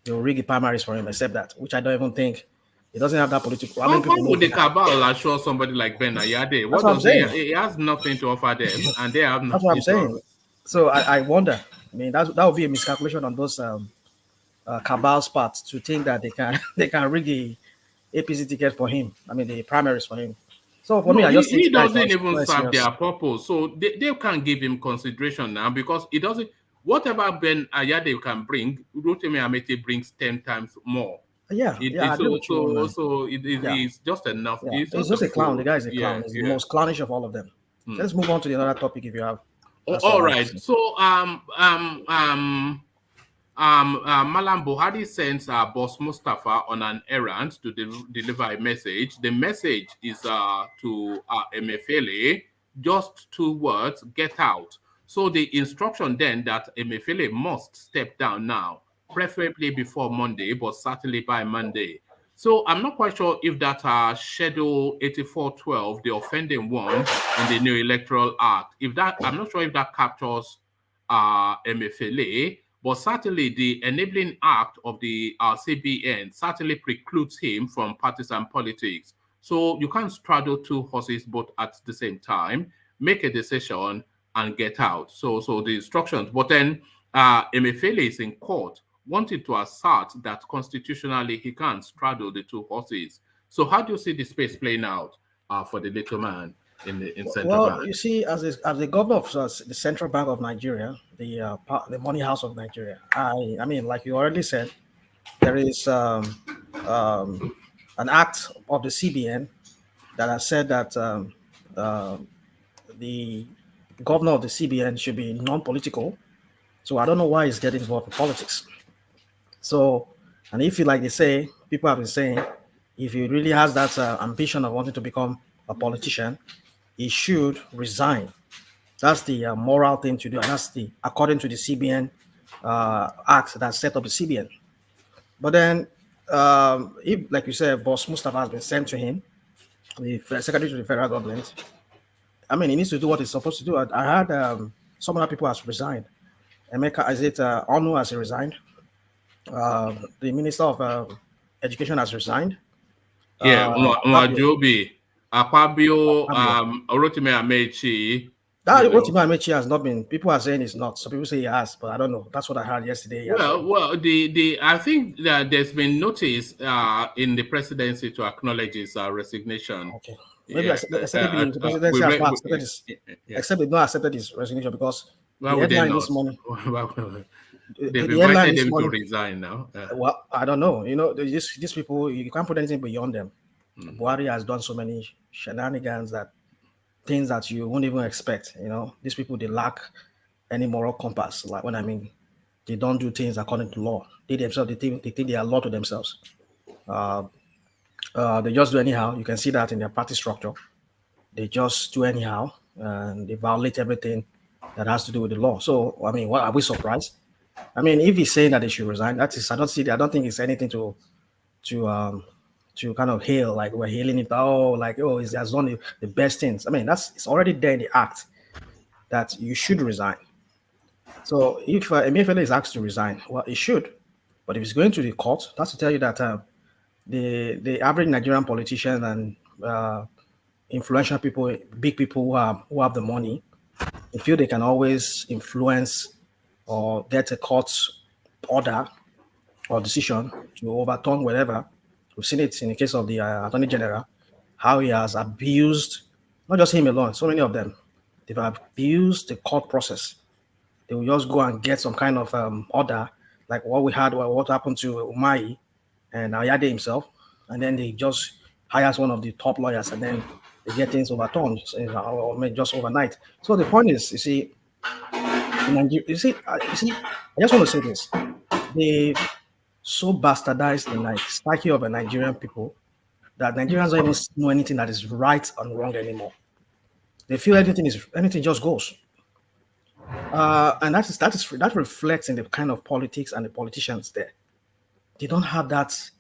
They will rig the primaries for him, except that, which I don't even think. He doesn't have that political. How would the cabal assure somebody like Ben Ayade? What does he has nothing to offer them, and they have nothing. That's what I'm saying. So I wonder. I mean, that would be a miscalculation on those cabal's part to think that they can rig the APC ticket for him. I mean, the primaries for him. So for me, I just think he doesn't even serve their purpose. So they can't give him consideration now, because it doesn't. Whatever Ben Ayade can bring, Rotimi Amete brings 10 times more. Yeah. So it's just enough. Yeah. He's just a clown. The guy is a clown. He's the most clownish of all of them. Let's move on to the other topic if you have. All right. So Malam Buhari sends Boss Mustafa on an errand to deliver a message. The message is to Emefiele, just 2 words: get out. So the instruction then that Emefiele must step down now, preferably before Monday, but certainly by Monday. So I'm not quite sure if that Schedule 8412, the offending one in the new Electoral Act, I'm not sure if that captures Emefiele, but certainly the enabling act of the CBN certainly precludes him from partisan politics. So you can't straddle 2 horses both at the same time, make a decision, and get out. So the instructions. But then Emefiele is in court wanting to assert that constitutionally he can't straddle the 2 horses. So how do you see the space playing out for the little man in central bank? Well, you see, as the governor of the Central Bank of Nigeria, the money house of Nigeria, I mean, like you already said, there is an act of the CBN that has said that the governor of the CBN should be non-political. So I don't know why he's getting involved in politics. So, and if you, like they say, people have been saying, if he really has that ambition of wanting to become a politician, he should resign. That's the moral thing to do, and that's according to the CBN act that set up the CBN. But then, if, like you said, Boss Mustafa has been sent to him, the secretary to the federal government, I mean, he needs to do what he's supposed to do. I heard some other people has resigned. Emeka, is it Onu has resigned? The Minister of Education has resigned. Yeah, Nwajobi, Akpabio, Rotimi Amechi. Rotimi Amechi has not been. People are saying it's not. So people say he has, but I don't know. That's what I heard yesterday. Well, I think that there's been notice in the presidency to acknowledge his resignation. Okay. Maybe except the presidency has not accepted his, except they've not accepted his resignation, because the headline this morning. They've invited him to resign now. Well, I don't know. You know, these people, you can't put anything beyond them. Buhari has done so many shenanigans, things that you won't even expect. You know, these people, they lack any moral compass. Like, when I mean, they don't do things according to law. They themselves, they think they are law to themselves. They just do anyhow. You can see that in their party structure. They just do anyhow, and they violate everything that has to do with the law. So, I mean, what are we surprised? I mean, if he's saying that they should resign, that is, I don't think it's anything to kind of hail, like we're hailing it. He has done the best things. I mean, it's already there in the act that you should resign. So if Emefiele is asked to resign, well, he should. But if he's going to the court, that's to tell you that the average Nigerian politician and influential people, big people who have the money, they feel they can always influence or get a court order or decision to overturn whatever. We've seen it in the case of the Attorney General, how he has abused, not just him alone, so many of them. They've abused the court process. They will just go and get some kind of order, like what we had, what happened to Umai and Ayade himself, and then they just hires one of the top lawyers, and then they get things overturned, or maybe just overnight. So the point is, you see, I just want to say this: they so bastardized the psyche of the Nigerian people that Nigerians don't even know anything that is right and wrong anymore. They feel anything just goes. And that reflects in the kind of politics and the politicians there. They don't have that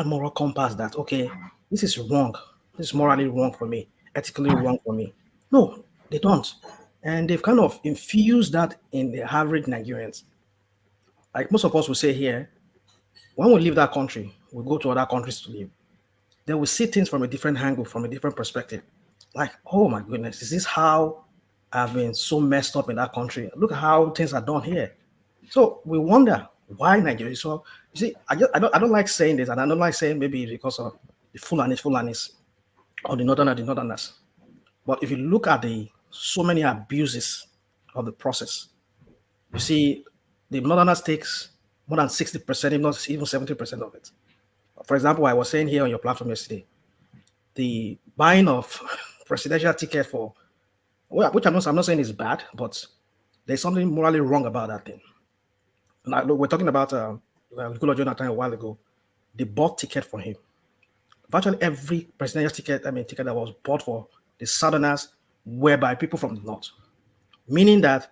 moral compass that, okay, this is wrong. This is morally wrong for me, ethically wrong for me. No, they don't. And they've kind of infused that in the average Nigerians. Like most of us will say here, when we leave that country, we go to other countries to live. They will see things from a different angle, from a different perspective. Like, oh my goodness, is this how I've been so messed up in that country? Look at how things are done here. So we wonder why Nigeria. So you see, I don't like saying this, and I don't like saying maybe because of the Fulanis, or the Northerners. But if you look at the so many abuses of the process, you see, the Northerners takes more than 60%, if not even 70% of it. For example, I was saying here on your platform yesterday, the buying of presidential ticket for, which I'm not saying is bad, but there's something morally wrong about that thing. And we're talking about Goodluck Jonathan a while ago. They bought ticket for him. Virtually every presidential ticket that was bought for the Southerners were by people from the North, meaning that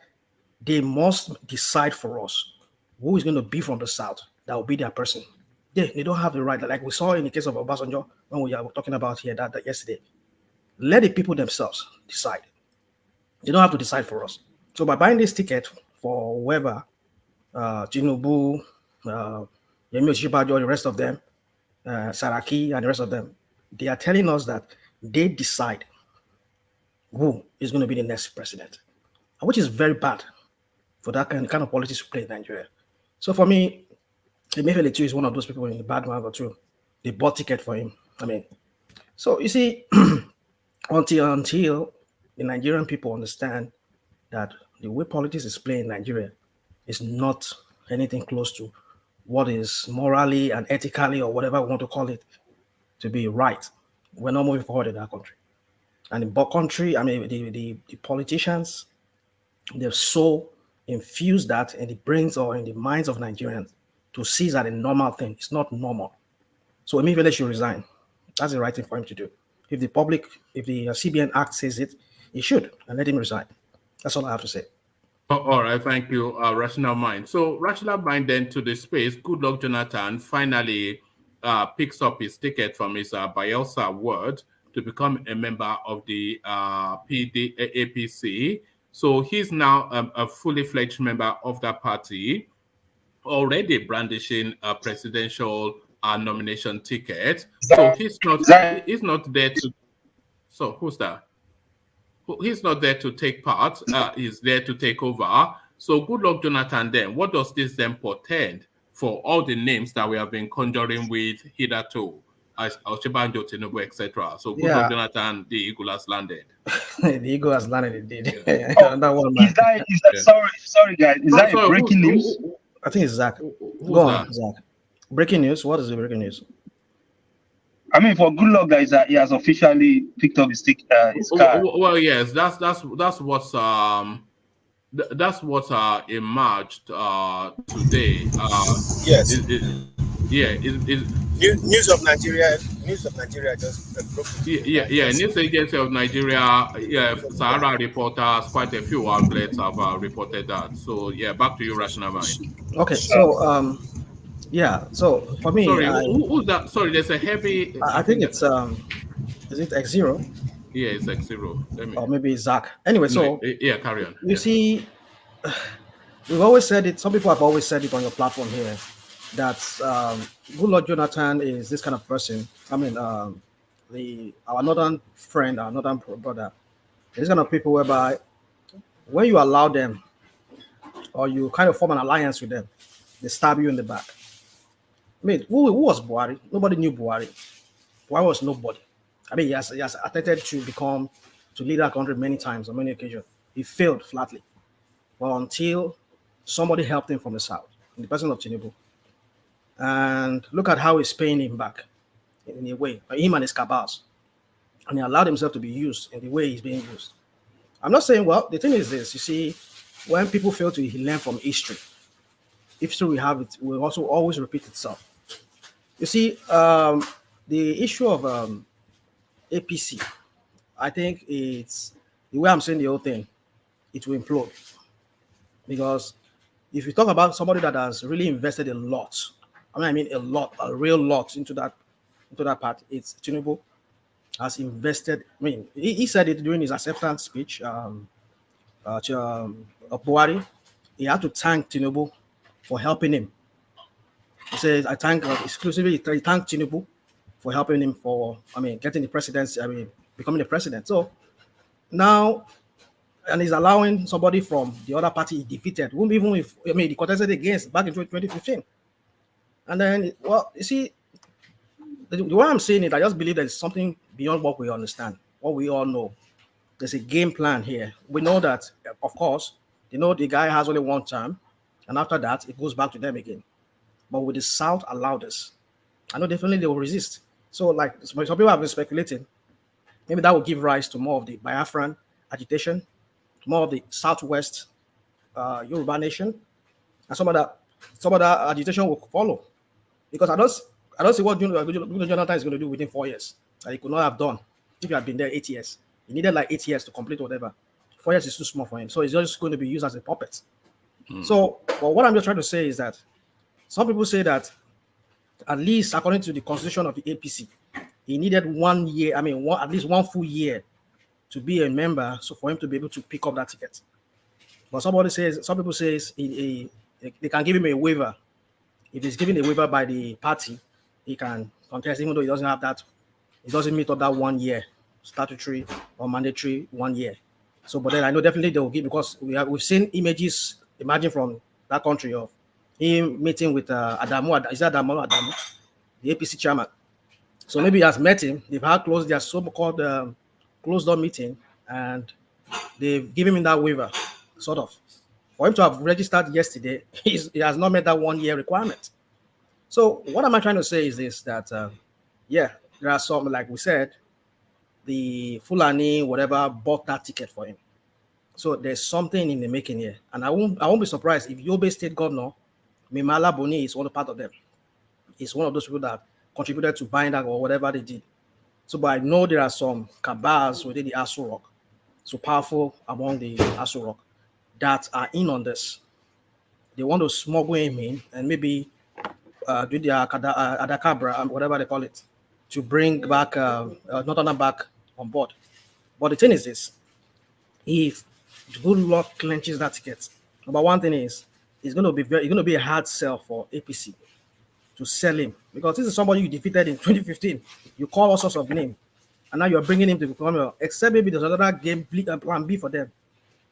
they must decide for us who is going to be from the South that will be their person. They don't have the right, like we saw in the case of Obasanjo when we were talking about here that yesterday. Let the people themselves decide. They don't have to decide for us. So by buying this ticket for whoever, Tinubu, Yemi Osinbajo, the rest of them, Saraki, and the rest of them, they are telling us that they decide who is going to be the next president, which is very bad for that kind of politics to play in Nigeria. So for me, Emefiele too is one of those people in the bad one or two. They bought ticket for him. So you see, until the Nigerian people understand that the way politics is playing in Nigeria is not anything close to what is morally and ethically, or whatever we want to call it, to be right, we're not moving forward in that country. And in the country, the politicians, they've so infused that in the brains or in the minds of Nigerians to see that a normal thing. It's not normal. So Emefiele should resign. That's the right thing for him to do. If the CBN Act says it, he should, and let him resign. That's all I have to say. All right, thank you, Rational Mind. So Rational Mind then to the space, Goodluck Jonathan finally picks up his ticket from his Bayelsa ward to become a member of the APC. So he's now a fully fledged member of that party, already brandishing a presidential nomination ticket. So he's not there to. So who's that? He's not there to take part. He's there to take over. So Goodluck Jonathan then, what does this then portend for all the names that we have been conjuring with hitherto, as Osinbajo, Tinubu, etc.? So Goodluck Jonathan, the eagle has landed. The eagle has landed indeed. Sorry guys. Is that breaking news? I think it's Zach. Go on, Zach. Breaking news. What is the breaking news? For Goodluck, guys, he has officially picked up his card. Well, yes, that's what's emerged today. Yes. News of Nigeria just broke. News Agency of Nigeria, Sahara reporters, quite a few outlets have reported that. So back to you, Rational Mind. Okay, so so for me, who's that? Sorry, there's a heavy. I think it's is it X0? Yeah, it's X0. Or maybe it's Zach. Anyway, so carry on. You see, we've always said it. Some people have always said it on your platform here that Goodluck Jonathan is this kind of person. I mean, our northern friend, our northern brother, this kind of people whereby when you allow them or you kind of form an alliance with them, they stab you in the back. I mean, who was Buhari? Nobody knew Buhari. Buhari was nobody. I mean, he has attempted to lead our country many times on many occasions. He failed flatly. Well, until somebody helped him from the south, in the person of Tinubu. And look at how he's paying him back in a way, him and his cabals. And he allowed himself to be used in the way he's being used. I'm not saying, well, the thing is this, you see, when people fail to learn from history will also always repeat itself. You see, the issue of APC, I think it's the way I'm saying the whole thing, it will implode. Because if you talk about somebody that has really invested a lot, I mean a real lot into that part, it's Tinubu has invested. I mean, he said it during his acceptance speech of Buhari. He had to thank Tinubu for helping him. He says, I thank exclusively, he thanked Tinubu for helping him for, getting the presidency, becoming the president. So now, and he's allowing somebody from the other party he defeated, whom even if, he contested against back in 2015. And then, well, you see, the way I'm saying it, I just believe there's something beyond what we understand, what we all know. There's a game plan here. We know that, of course, the guy has only one term, and after that, it goes back to them again. But with the South allow this, I know definitely they will resist. So, like some people have been speculating, maybe that will give rise to more of the Biafran agitation, more of the Southwest Yoruba nation, and some of that agitation will follow. Because I don't see what Goodluck Jonathan is going to do within 4 years that he could not have done if he had been there 8 years. He needed like 8 years to complete whatever. 4 years is too small for him, so he's just going to be used as a puppet. So, but what I'm just trying to say is that some people say that at least according to the constitution of the APC, he needed 1 year, at least 1 full year to be a member, so for him to be able to pick up that ticket. But some people say they can give him a waiver. If he's given a waiver by the party, he can contest, even though he doesn't have that, he doesn't meet up that 1 year statutory or mandatory 1 year. So, but then I know definitely they will give, because we've seen images emerging from that country of him meeting with Adamu. Is that Adamu, the APC chairman? So maybe he has met him. They've had their so-called closed door meeting, and they've given him that waiver, sort of. For him to have registered yesterday, he has not met that 1 year requirement. So what am I trying to say is this, that, there are some, like we said, the Fulani, whatever, bought that ticket for him. So there's something in the making here. And I won't be surprised if Yobe State Governor, Mimala Boni, is one part of them. He's one of those people that contributed to buying that or whatever they did. So, but I know there are some cabals within the Aso Rock, so powerful among the Aso Rock, that are in on this. They want to smuggle him in and maybe do their Adakabra, whatever they call it, to bring back Northern back on board. But the thing is this: if Goodluck clenches that ticket, number one thing is it's going to be a hard sell for APC to sell him, because this is somebody you defeated in 2015. You call all sorts of names, and now you're bringing him to become except maybe there's another game plan B for them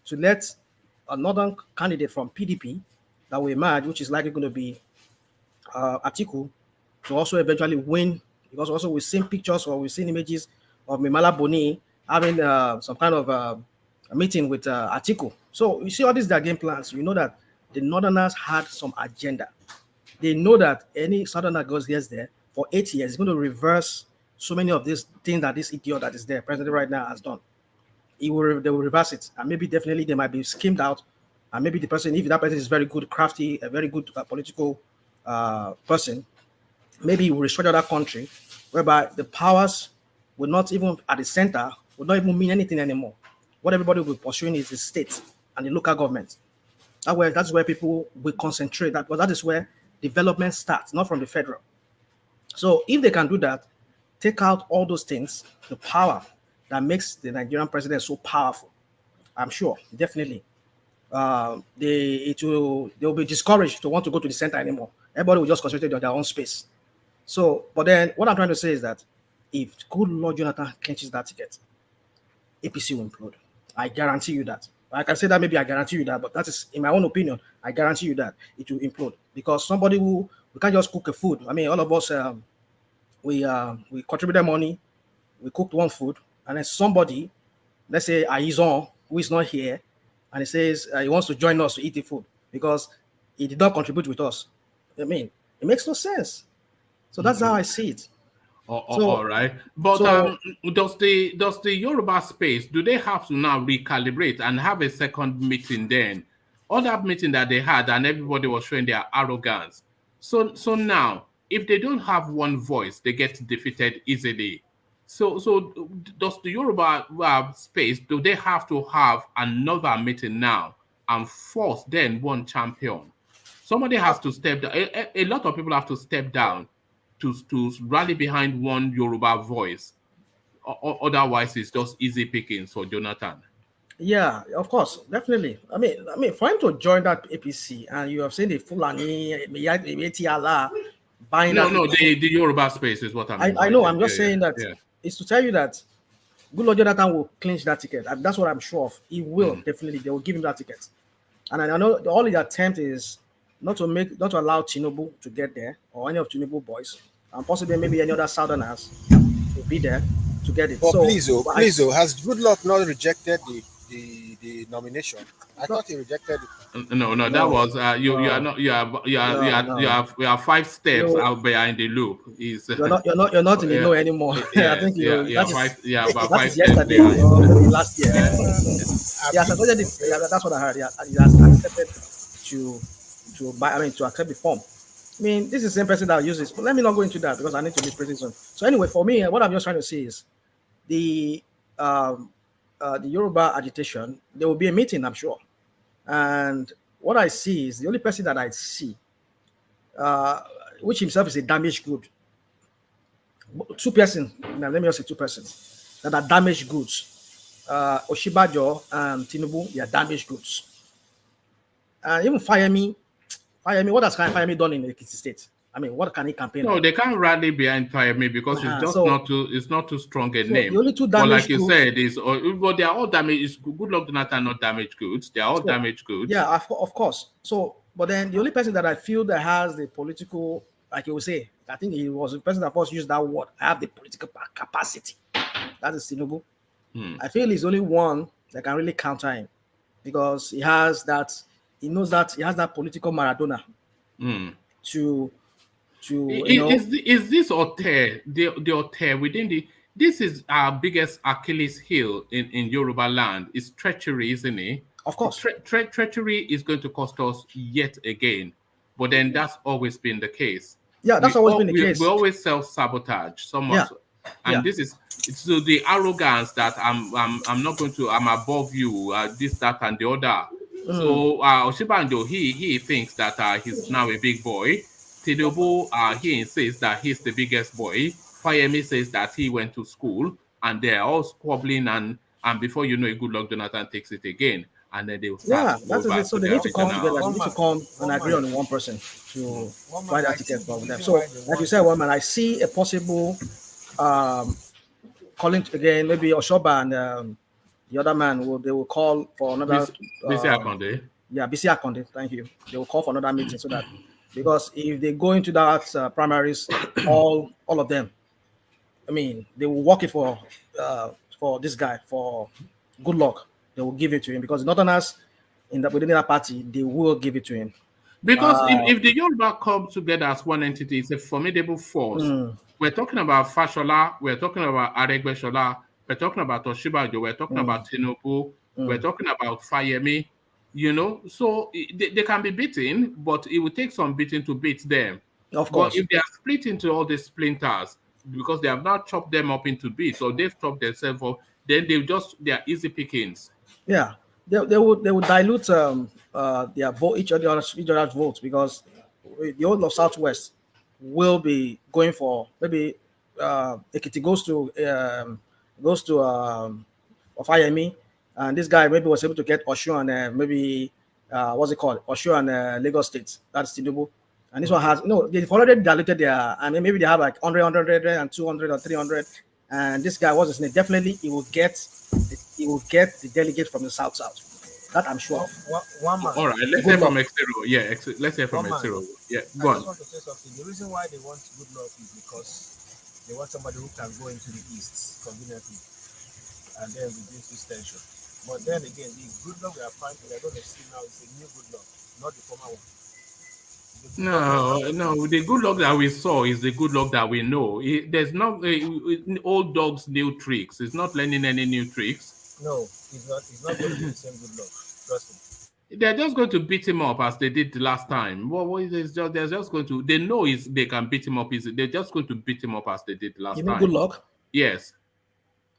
to let another candidate from PDP that will emerge, which is likely going to be Atiku, to also eventually win, because also we've seen pictures or we've seen images of Mimala Boni having some kind of a meeting with Atiku. So you see all these their game plans. You know that the Northerners had some agenda. They know that any Southerner gets there for 8 years is going to reverse so many of these things that this idiot that is there, president right now, has done. They will reverse it, and maybe definitely they might be schemed out, and maybe the person, if that person is very good, crafty, a very good political person, maybe he will restructure that country, whereby the powers will not even at the center will not even mean anything anymore. What everybody will be pursuing is the state and the local government. That's where people will concentrate. Because that is where development starts, not from the federal. So if they can do that, take out all those things, the power that makes the Nigerian president so powerful, I'm sure, definitely, they will be discouraged to want to go to the center anymore. Everybody will just concentrate on their own space. So, but then what I'm trying to say is that if Goodluck Jonathan clinches that ticket, APC will implode. I guarantee you that. I can say that maybe I guarantee you that, but that is in my own opinion. I guarantee you that it will implode because somebody who we can't just cook a food. I mean, all of us we contributed money, we cooked one food, and then somebody, let's say Aizon, who is not here, and he says he wants to join us to eat the food because he did not contribute with us. I mean, it makes no sense. So that's how I see it. All right, but does the Yoruba space, do they have to now recalibrate and have a second meeting then? All that meeting that they had and everybody was showing their arrogance. So now, if they don't have one voice, they get defeated easily. So does the Yoruba space, do they have to have another meeting now and force then one champion? Somebody has to step down. A lot of people have to step down to rally behind one Yoruba voice. Otherwise, it's just easy pickings for Jonathan. Yeah, of course, definitely. I mean, for him to join that APC, and you have seen the Fulani, buying No, that. the Yoruba space is what I know. I'm just saying that it's to tell you that Goodluck Jonathan will clinch that ticket. And that's what I'm sure of. He will definitely. They will give him that ticket. And I know the only attempt is not to allow Tinubu to get there or any of Tinubu boys, and possibly maybe any other Southerners to be there to get it. But so, please, has Goodluck not rejected the nomination? I thought he rejected it. No, that was you are 5 steps out behind the loop. You're not in the know anymore. I think that is yesterday or maybe last year. That's what I heard. He has accepted to accept the form. I mean, this is the same person that uses, but let me not go into that because I need to be pretty soon. So anyway, for me, what I'm just trying to say is the Yoruba agitation, there will be a meeting, I'm sure. And what I see is the only person that I see, which himself is a damaged good. 2 persons, now let me just say 2 persons that are damaged goods. Oshibajo and Tinubu, they are damaged goods. And even Fayemi, what has Fayemi done in the Ekiti state? I mean, what can he campaign? No, they can't rally behind Fayemi because it's just not too strong a name. The only 2 damaged but like you goods, said, but they are all damaged. Goodluck Jonathan not damaged goods. They are all damaged goods. Yeah, of course. So, but then the only person that I feel that has the political, like you would say, I think he was the person that first used that word. I have the political capacity. That is Tinubu. I feel he's only one that can really counter him because he has that. He knows that he has that political Maradona to is this Ote, the Ote within the, this is our biggest Achilles heel in Yoruba land. It's treachery, isn't it? Of course. Treachery is going to cost us yet again. But then that's always been the case. Yeah, that's always been the case. We always self-sabotage so much. Yeah. And this is so the arrogance that I'm not going to, I'm above you, this, that, and the other. So Oshibanjo, he thinks that he's now a big boy. Tinubu, he insists that he's the biggest boy. Fayemi says that he went to school, and they're all squabbling, and before you know it, Goodluck Jonathan takes it again, and then they will start. Yeah, that's it. So they need to come together. They need to come and agree on one person to find that ticket for them. So, like you said, woman, I see a possible calling again, maybe Oshoba and the other man they will call for another. Bisi Akonde. Yeah, Bisi Akonde. Thank you. They will call for another meeting so that because if they go into that primaries, all of them, I mean, they will work it for this guy for Goodluck. They will give it to him because the Northerners within that party they will give it to him. Because if the Yoruba come together as one entity, it's a formidable force. We're talking about Fashola, we're talking about Aregbesola, we're talking about Oshibajo, we're talking about Tinubu, we're talking about Fayemi, so they can be beaten, but it will take some beating to beat them. Of course. But if they are split into all these splinters, because they have not chopped them up into bits, or they've chopped themselves up, then they are easy pickings. Yeah, they would dilute their vote, each other's votes, because the whole of Southwest will be going for maybe Ekiti goes to Fayemi, and this guy maybe was able to get Osun and maybe what's it called, Osun and Lagos State. That's Tinubu, And this one has, they've already diluted their, I mean, maybe they have like 100, and 200 or 300. And this guy, what's his name? Definitely, he will get the delegate from the South. That I'm sure. One man. All right, let's hear from Exero. Yeah, let's hear from Exero. Yeah, go on. I just want to say something. The reason why they want Goodluck is because they want somebody who can go into the East conveniently and then reduce this tension. But then again, the Goodluck we are finding, they're going to see now is a new Goodluck, not the former one. No, the Goodluck that we saw is the Goodluck that we know. There's no old dogs, new tricks. It's not learning any new tricks. No, it's not going to be the same Goodluck. Trust me. They're just going to beat him up as they did the last time. They're just going to. They know they can beat him up easily. They're just going to beat him up as they did last time. You mean Goodluck? Yes.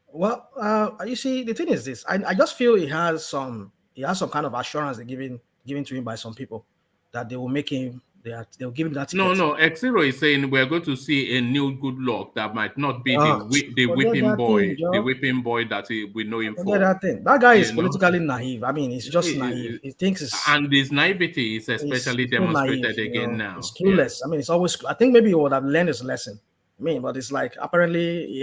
Well, you see, the thing is this. I just feel he has some kind of assurance they're giving to him by some people that they will make him. They'll give him that ticket. No. Exero is saying we're going to see a new Goodluck that might not be the whipping boy, the whipping boy that we know him for. That guy is politically naive. I mean, he's just naive. He thinks and his naivety is especially demonstrated again now. It's clueless. Yeah. I mean, it's always. I think maybe he would have learned his lesson. I mean, but it's like apparently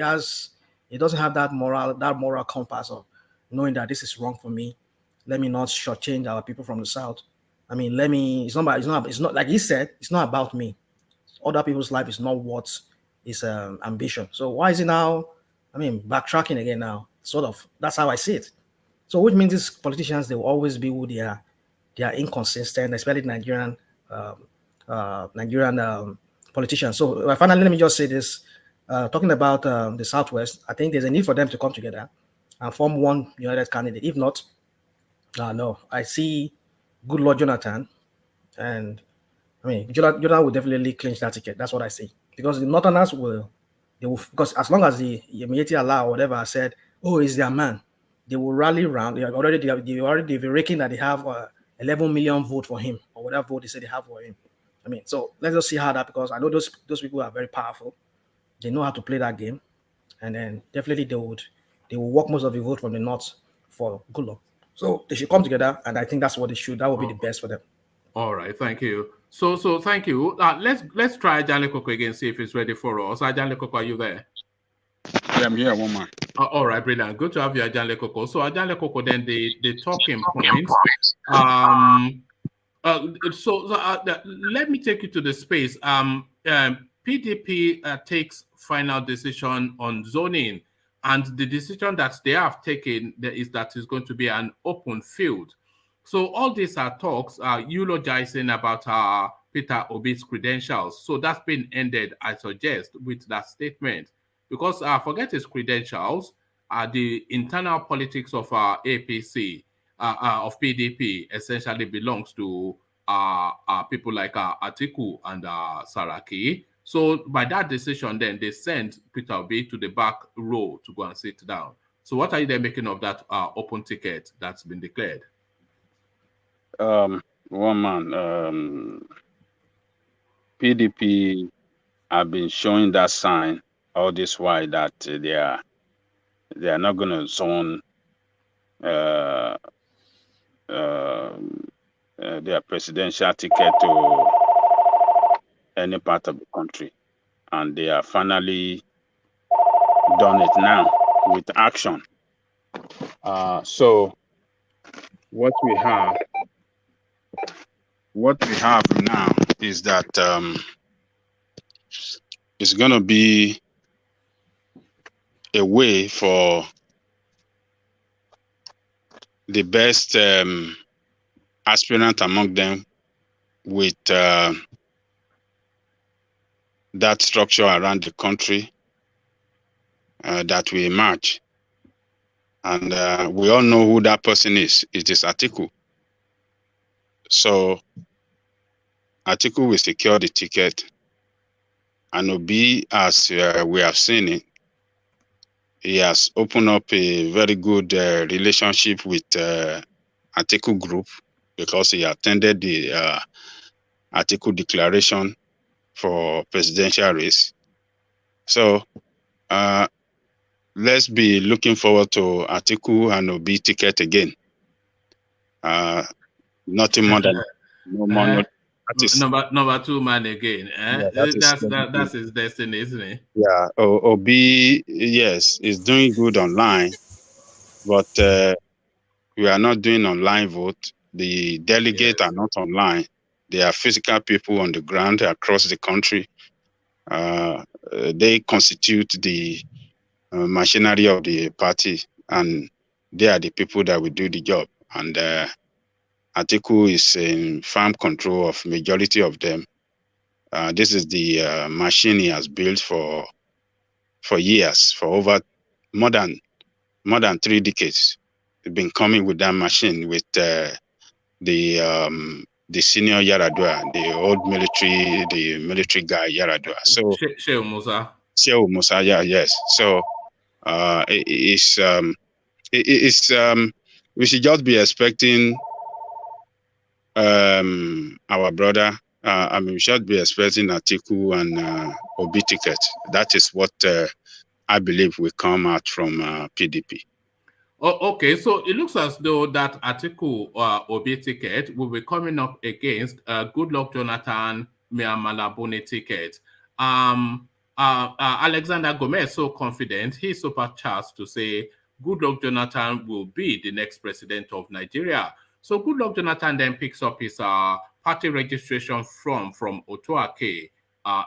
he doesn't have that moral compass of knowing that this is wrong for me. Let me not shortchange our people from the South. I mean, it's not like he said, it's not about me. Other people's life is not what is ambition. So why is he now, backtracking again now? Sort of, that's how I see it. So which means these politicians, they will always be who they are inconsistent, especially Nigerian politicians. So finally, let me just say this, talking about the Southwest, I think there's a need for them to come together and form one united candidate. If not, no, I see Goodluck Jonathan, and Jonathan will definitely clinch that ticket. That's what I see, because the Northerners will because as long as the Emefiele Allah or whatever said, is their man, they will rally around. They've been raking that they have 11 million vote for him or whatever vote they say they have for him. So let's just see how that, because I know those people are very powerful. They know how to play that game, and then definitely they will work most of the vote from the North for Goodluck. So they should come together, and I think that's what they should. That would be the best for them. All right, thank you. So thank you. Let's try Ajale Koko again, see if it's ready for us. Ajale Koko, are you there? Yeah, I'm here, one man. All right, brilliant. Good to have you, Ajale Koko. So Ajale Koko, then the talking points. Let me take you to the space. PDP takes final decision on zoning. And the decision that they have taken is that it's going to be an open field. So all these are talks eulogizing about Peter Obi's credentials. So that's been ended, I suggest, with that statement. Because forget his credentials, the internal politics of APC, of PDP, essentially belongs to people like Atiku and Saraki. So by that decision, then they sent Peter Obi to the back row to go and sit down. So what are you then making of that open ticket that's been declared? One man, PDP have been showing that sign all this while that they are not going to zone their presidential ticket to any part of the country, and they are finally done it now with action. So what we have now is that it's going to be a way for the best aspirant among them with that structure around the country that will emerge. And we all know who that person is. It is Atiku. So Atiku will secure the ticket, and Obi, as we have seen it, he has opened up a very good relationship with Atiku Group, because he attended the Atiku declaration for presidential race. So let's be looking forward to Atiku and Obi ticket again. Nothing more than no more. Number 2 man again. Yeah, That's his destiny, isn't it? Yeah, Obi, yes, is doing good online, but we are not doing online vote. The delegates are not online. They are physical people on the ground across the country. They constitute the machinery of the party, and they are the people that will do the job. And Atiku is in firm control of majority of them. This is the machine he has built for years, for over more than 3 decades. They've been coming with that machine with the senior Yaradua, the old military guy Yaradua. So Shehu Musa. Shehu Musa, yeah, yes. So we should just be expecting our brother. We should be expecting Atiku and Obi ticket. That is what I believe will come out from PDP. Oh, okay, so it looks as though that Atiku Obi ticket will be coming up against Goodluck Jonathan Malabuni ticket. Alexander Gomez so confident, he's super charged to say Goodluck Jonathan will be the next president of Nigeria. So Goodluck Jonathan then picks up his party registration form from Otuake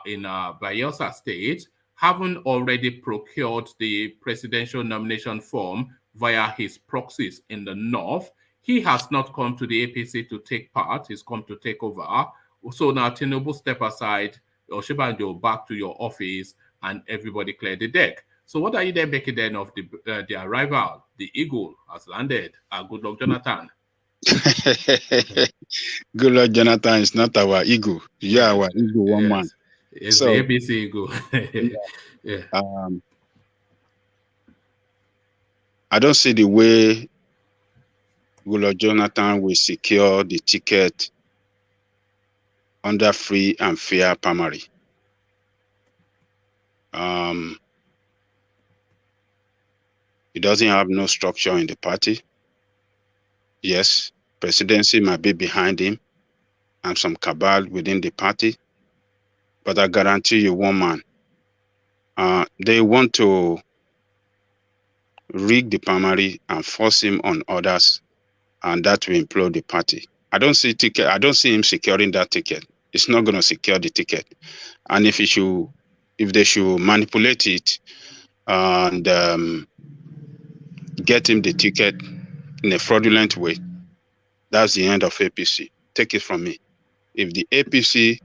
in Bayelsa State, having already procured the presidential nomination form via his proxies in the north. He has not come to the APC to take part. He's come to take over. So now Tinubu step aside, Oshibanjo back to your office, and everybody clear the deck. So what are you then making then of the arrival? The eagle has landed. Goodluck Jonathan. Goodluck Jonathan is not our eagle. You are our eagle, one man. It's the APC eagle. Yeah. I don't see the way Goodluck Jonathan will secure the ticket under free and fair primary. He doesn't have no structure in the party. Yes, presidency might be behind him and some cabal within the party, but I guarantee you one man, they want to rig the primary and force him on others, and that will implode the party. I don't see him securing that ticket. It's not going to secure the ticket. And if they should manipulate it and get him the ticket in a fraudulent way, that's the end of APC. Take it from me. If the APC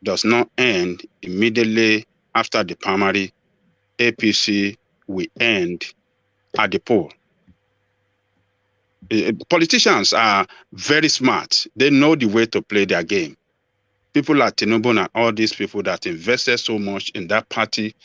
does not end immediately after the primary, APC will end at the poll. Politicians are very smart. They know the way to play their game. People like Tinubu and all these people that invested so much in that party,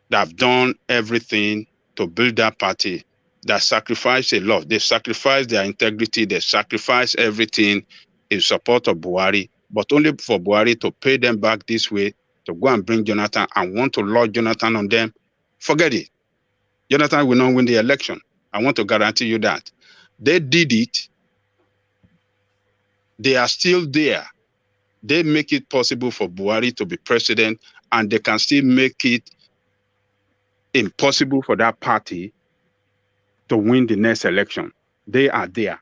that have done everything to build that party, that sacrificed a lot. They sacrificed their integrity. They sacrificed everything in support of Buhari, but only for Buhari to pay them back this way, to go and bring Jonathan and want to lord Jonathan on them. Forget it. Jonathan will not win the election. I want to guarantee you that. They did it. They are still there. They make it possible for Buhari to be president, and they can still make it impossible for that party to win the next election. They are there.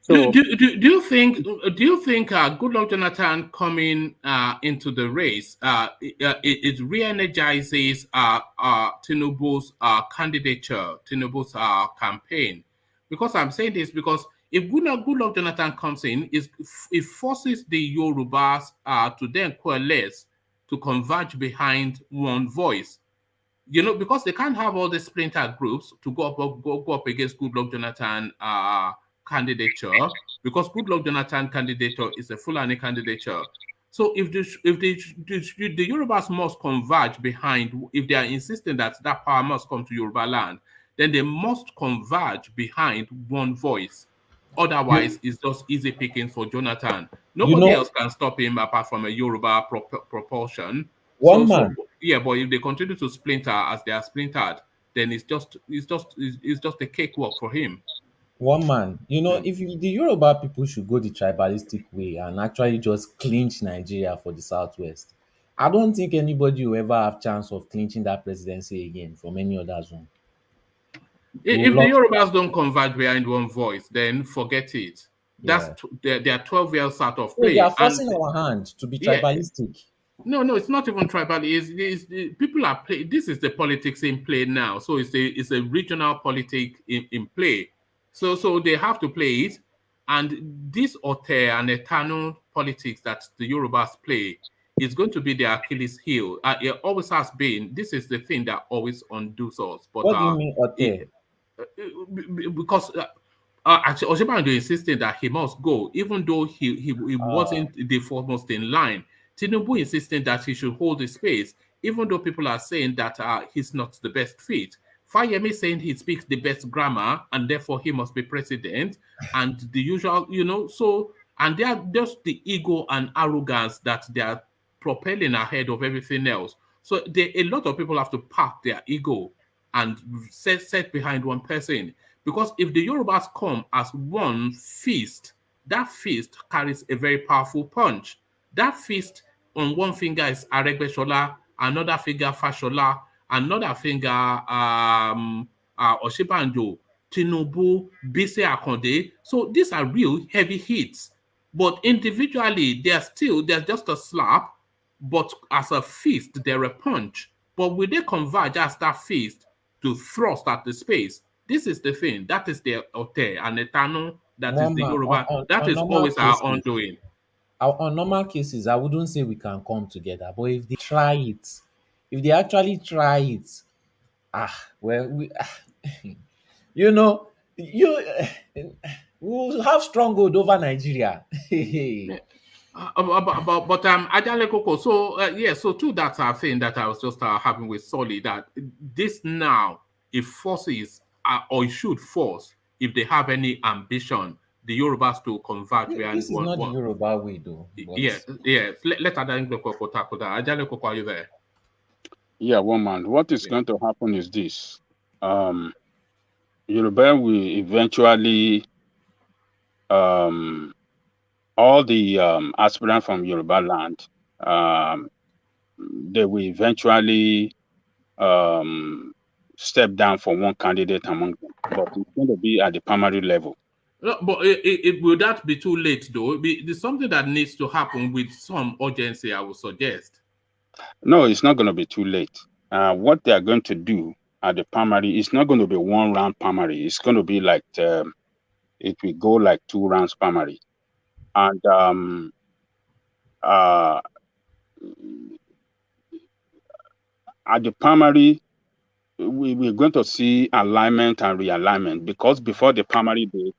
So, do you think Goodluck Jonathan coming into the race it re-energizes Tinubu's candidature, Tinubu's campaign? Because I'm saying this because if Goodluck Jonathan comes in, it forces the Yorubas to then coalesce, to converge behind one voice. Because they can't have all the splinter groups to go up against Goodluck Jonathan candidature, because Goodluck Jonathan candidature is a Fulani candidature. So if the Yorubas must converge behind, if they are insisting that power must come to Yoruba land, then they must converge behind one voice. Otherwise, it's just easy picking for Jonathan. Nobody else can stop him apart from a Yoruba propulsion. One man. Yeah, but if they continue to splinter as they are splintered, then it's just a cakewalk for him. One man, if the Yoruba people should go the tribalistic way and actually just clinch Nigeria for the Southwest, I don't think anybody will ever have chance of clinching that presidency again from any other zone. We If the lost. Yorubas don't converge behind one voice, then forget it. Yeah. They are 12 years out of So they are play. And forcing our hand to be yeah, tribalistic. no, it's not even tribal. People are play. This is the politics in play now. So it's a regional politic in play. So they have to play it, and this Ote and eternal politics that the Yorubas play is going to be their Achilles heel. It always has been. This is the thing that always undoes us. But What do you mean, Ote? because actually Osinbajo insisted that he must go, even though he wasn't the foremost in line. Tinubu insisted that he should hold his space, even though people are saying that he's not the best fit. Fayemi saying he speaks the best grammar and therefore he must be president, and the usual, and they are just the ego and arrogance that they are propelling ahead of everything else. So a lot of people have to park their ego and set behind one person. Because if the Yorubas come as one fist, that fist carries a very powerful punch. That fist on one finger is Aregbesola, another finger Fashola, another finger Osinbajo, Tinubu, Bisi Akonde. So these are real heavy hits. But individually, they're just a slap, but as a fist, they're a punch. But will they converge as that fist to thrust at the space? This is the thing. That is the Ote and Etano. That is One the man, Yoruba. That on is normal always our cases, undoing. on normal cases, I wouldn't say we can come together. But if they try it, if they actually try it, well, you know, you will have strong hold over Nigeria. But Ajale Koko. So so two that's a thing that I was just having with Solly, that this now it forces or it should force, if they have any ambition, the Yorubas to converge behind This is not the one. Yoruba way, though. But Yes. Let Ajale Koko tackle that. Ajale Koko, are you there? Yeah, one man. What is going to happen is this. Yoruba will eventually all the aspirants from Yoruba land, they will eventually step down for one candidate among them, but it's going to be at the primary level. No, but will that be too late, though? There's something that needs to happen with some urgency, I would suggest. No, it's not going to be too late. What they are going to do at the primary is not going to be one round primary. It's going to be like it will go like 2 rounds primary, and at the primary, we're going to see alignment and realignment, because before the primary date,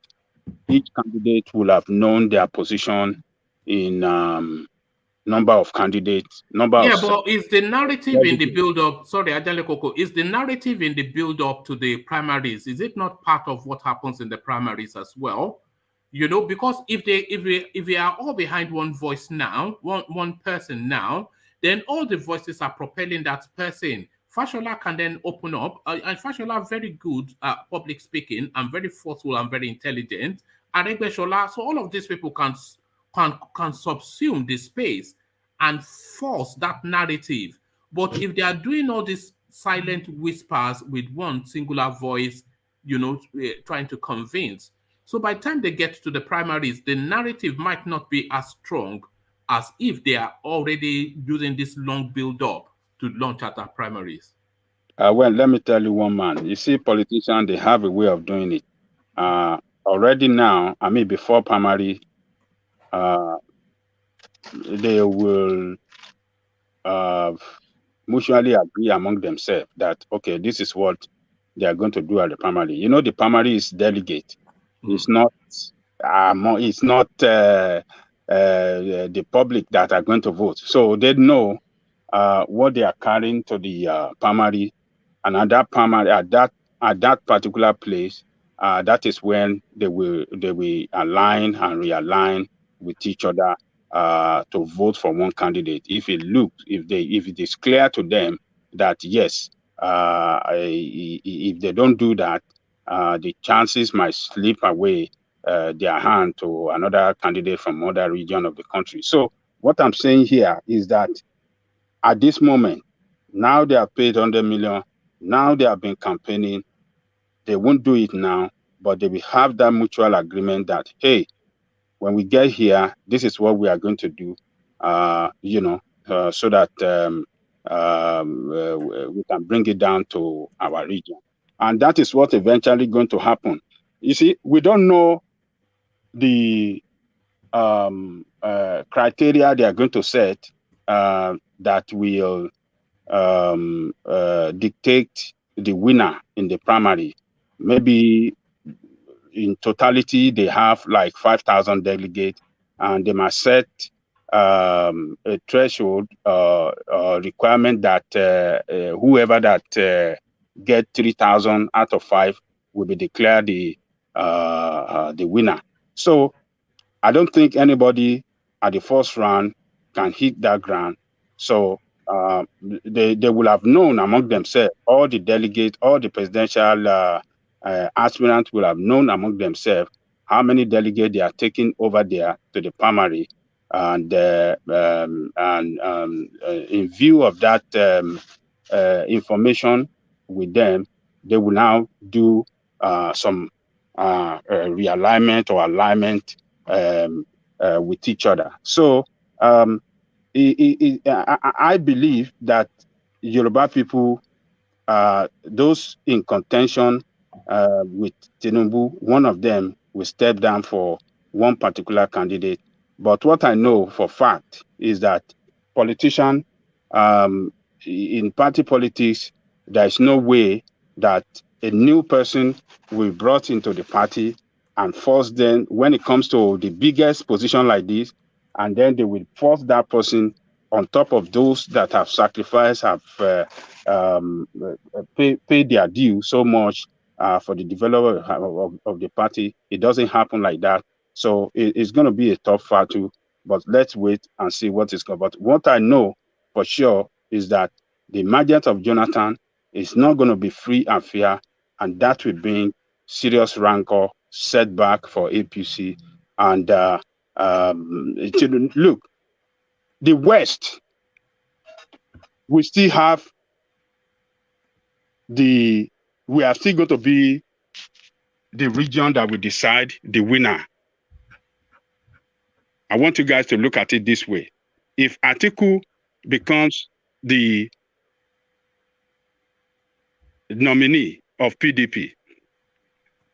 each candidate will have known their position in number of candidates, But is the narrative in the build-up, sorry, Ajale Koko, is the narrative in the build-up to the primaries, is it not part of what happens in the primaries as well? Because if they are all behind one voice now, one person now, then all the voices are propelling that person. Fashola can then open up, and Fashola very good at public speaking and very forceful and very intelligent. Aregbesola, so all of these people can subsume the space and force that narrative. But if they are doing all these silent whispers with one singular voice, trying to convince, so by the time they get to the primaries, the narrative might not be as strong as if they are already using this long build-up to launch at our primaries. Well, let me tell you, one man. You see, politicians, they have a way of doing it. Already now, before primary, they will mutually agree among themselves that, okay, this is what they are going to do at the primary. The primary is delegate. It's not the public that are going to vote. So they know what they are carrying to the primary, and at that primary, at that particular place, that is when they will align and realign with each other to vote for one candidate. If it is clear to them that yes, if they don't do that, the chances might slip away their hand to another candidate from other region of the country. So what I'm saying here is that at this moment, now they are paid 100 million. Now they have been campaigning. They won't do it now, but they will have that mutual agreement that, hey, when we get here, this is what we are going to do, so that we can bring it down to our region. And that is what eventually going to happen. You see, we don't know the criteria they are going to set that will dictate the winner in the primary. Maybe in totality, they have like 5,000 delegates, and they must set a threshold requirement that whoever that get 3,000 out of 5 will be declared the winner. So I don't think anybody at the first round can hit that ground. So they will have known among themselves, all the delegates, all the presidential aspirants will have known among themselves how many delegates they are taking over there to the primary, and in view of that information with them, they will now do some realignment or alignment with each other. So I believe that Yoruba people, those in contention with Tinubu, one of them will step down for one particular candidate. But what I know for fact is that politicians in party politics, there is no way that a new person will be brought into the party and force them when it comes to the biggest position like this, and then they will force that person on top of those that have sacrificed, have paid their due so much for the development of the party. It doesn't happen like that. So it's going to be a tough battle, but let's wait and see what is going on. But what I know for sure is that the emergence of Jonathan is not going to be free and fair, and that will bring serious rancor, setback for APC. And look, the West, we still have we are still going to be the region that will decide the winner. I want you guys to look at it this way. If Atiku becomes the nominee of PDP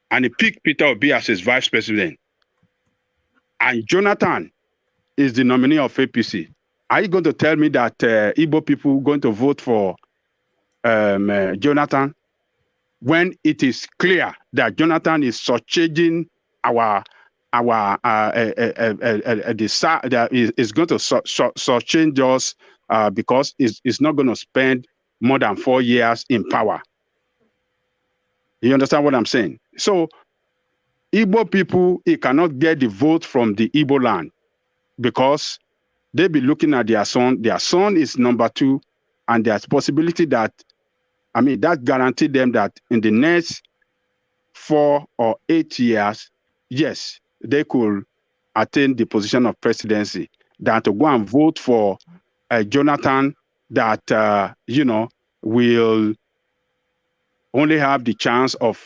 and he picked Peter Obi as his vice president, and Jonathan is the nominee of APC, are you going to tell me that Igbo people are going to vote for Jonathan when it is clear that Jonathan is surcharging is going to surchange us because it's not going to spend more than 4 years in power? You understand what I'm saying? So Igbo people, it cannot get the vote from the Igbo land because they be looking at their son. Their son is number 2, and there's possibility that, that guaranteed them that in the next 4 or 8 years, yes, they could attain the position of presidency, than to go and vote for Jonathan that, will only have the chance of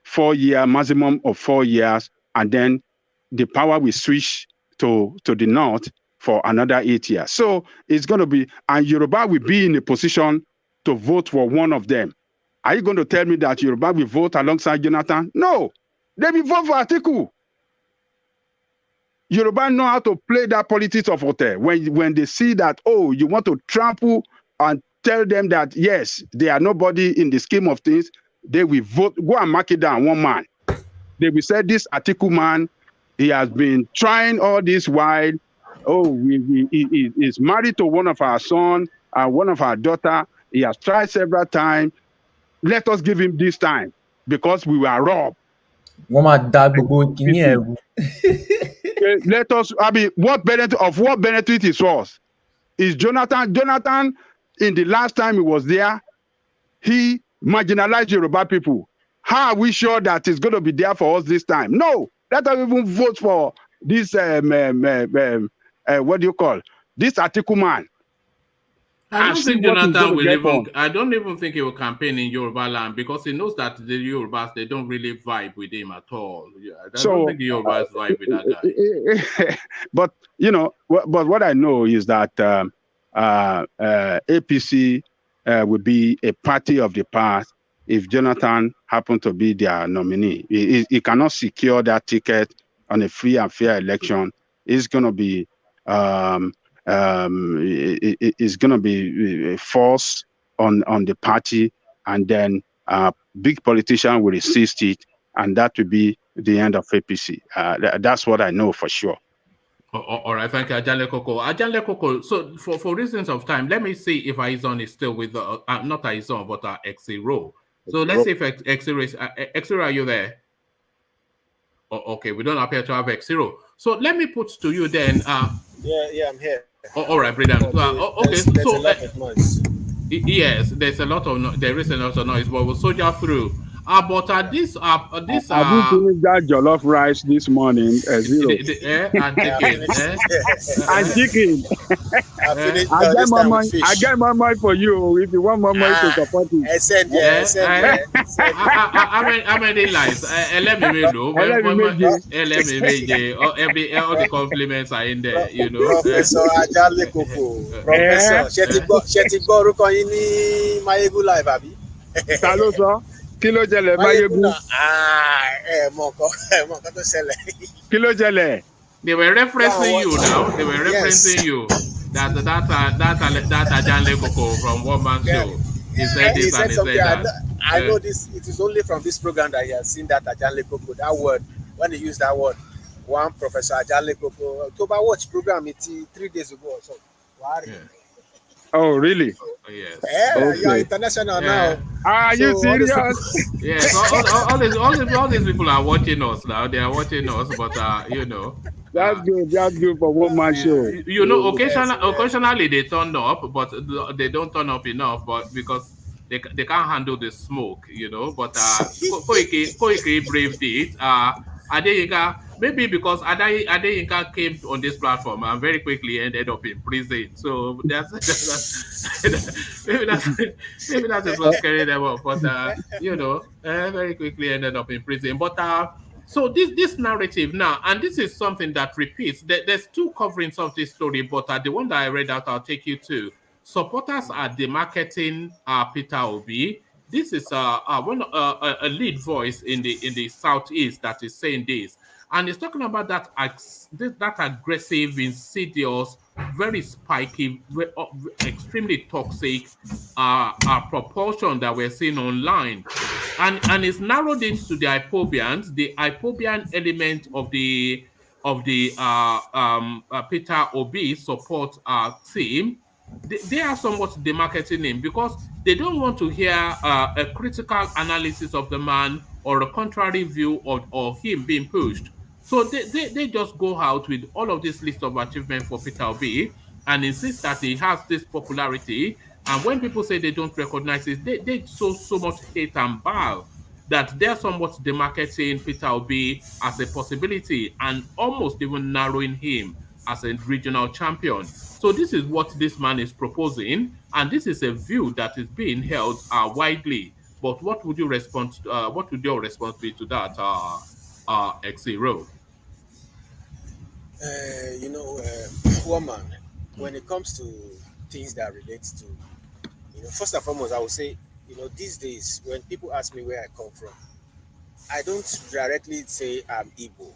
4 years, maximum of 4 years, and then the power will switch to the north for another 8 years. So it's going to be, and Yoruba will be in a position to vote for one of them. Are you going to tell me that Yoruba will vote alongside Jonathan? No, they will vote for Atiku. Yoruba know how to play that politics of hotel. When they see that, oh, you want to trample and tell them that, yes, they are nobody in the scheme of things, they will vote, go and mark it down, one man. They will say, this Atiku man, he has been trying all this while. Oh, he is married to one of our sons and one of our daughter. He has tried several times. Let us give him this time because we were robbed. Let us, what benefit is us? Is Jonathan, in the last time he was there, he marginalized Yoruba people. How are we sure that it's going to be there for us this time? No, let us even vote for this, what do you call, this article man. I don't think Jonathan will even. I don't even think he will campaign in Yoruba land because he knows that the Yorubas, they don't really vibe with him at all. Yeah, I don't think the Yorubas vibe with that guy. But but what I know is that APC would be a party of the past if Jonathan happened to be their nominee. He cannot secure that ticket on a free and fair election. It's going to be is going to be force on the party, and then big politician will resist it, and that will be the end of APC. That's what I know for sure. All right, thank you, Ajale Koko. Ajale Koko, so for reasons of time, let me see if Aizon is still with, not Aizon, but Xero. So let's see if Xero is, Xero, are you there? Okay, we don't appear to have Xero. So let me put to you then. Yeah, I'm here. All right, brilliant. Okay, there's a lot of noise. Yes, there is a lot of noise, but we'll soldier through. But this Have you finished that jollof rice this morning? Zero. And chicken. And chicken. I get my mind for you. If you want more money to support it. How many lives? Let me know. All the compliments are in there, you know. Professor Ajale Koko. Professor, Shetibo orúkọ yín ní Mayegun Live àbí? Ta ló sọ? Kí ló jẹlẹ̀ Mayegun? Mọ nǹkan tó ṣẹlẹ̀. Kí ló jẹlẹ̀? They were referencing you now. They were referencing you. That Ajale Koko from One Man Show. He said this and he said that. I know this. It is only from this program that he has seen that Ajale Koko. That word, when he used that word, one Professor Ajale Koko. October Watch program 3 days ago or so. Yeah. Oh, really? Oh, yes. Okay. You're international now. Are you serious? Yes. All these people are watching us now. They are watching us, but you know. That's good. That's good for One Man Show. You know, occasionally they turn up, but they don't turn up enough. But because they can't handle the smoke, you know. But Koike braved it. Adeyinka, maybe because Adeyinka came on this platform and very quickly ended up in prison. So maybe that's what's carrying them up. But you know, very quickly ended up in prison. But so this narrative now, and this is something that repeats. There's two coverings of this story, but the one that I read out, I'll take you to. Supporters are demarketing Peter Obi. This is a lead voice in the southeast that is saying this, and it's talking about that aggressive, insidious, very spiky, extremely toxic proportion that we're seeing online, and it's narrowed it to the Ipobians, the Ipobian element of the Peter Obi support team. They are somewhat demarketing him because they don't want to hear a critical analysis of the man or a contrary view of him being pushed. So they just go out with all of this list of achievements for Peter Obi and insist that he has this popularity. And when people say they don't recognize it, they so much hate and bile that they're somewhat demarketing Peter Obi as a possibility and almost even narrowing him as a regional champion. So this is what this man is proposing, and this is a view that is being held widely. But what would you respond? What would your response be to that, Xero? Woman, when it comes to things that relates to, first and foremost, I would say, these days when people ask me where I come from, I don't directly say I'm Igbo,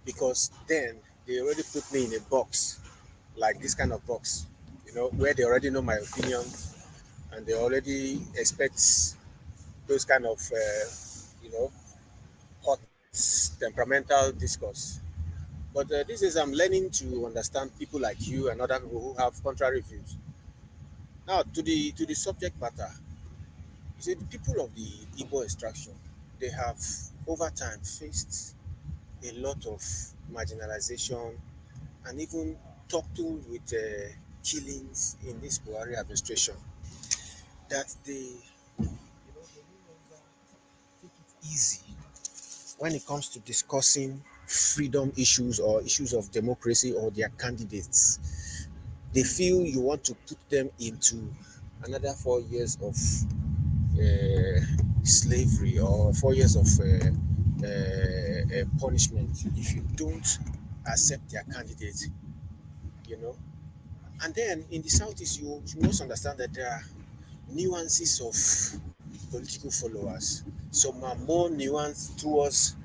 because then they already put me in a box, like this kind of box, where they already know my opinion and they already expect those kind of, hot, temperamental discourse. But these days I'm learning to understand people like you and other people who have contrary views. Now, to the subject matter, you see, the people of the Igbo extraction, they have over time faced a lot of marginalization and even toppled with killings in this Buhari administration, that they no longer take easy when it comes to discussing freedom issues or issues of democracy or their candidates. They feel you want to put them into another 4 years of slavery or 4 years of punishment if you don't accept their candidate, you know. And then in the southeast, you must understand that there are nuances of political followers. Some are more nuanced towards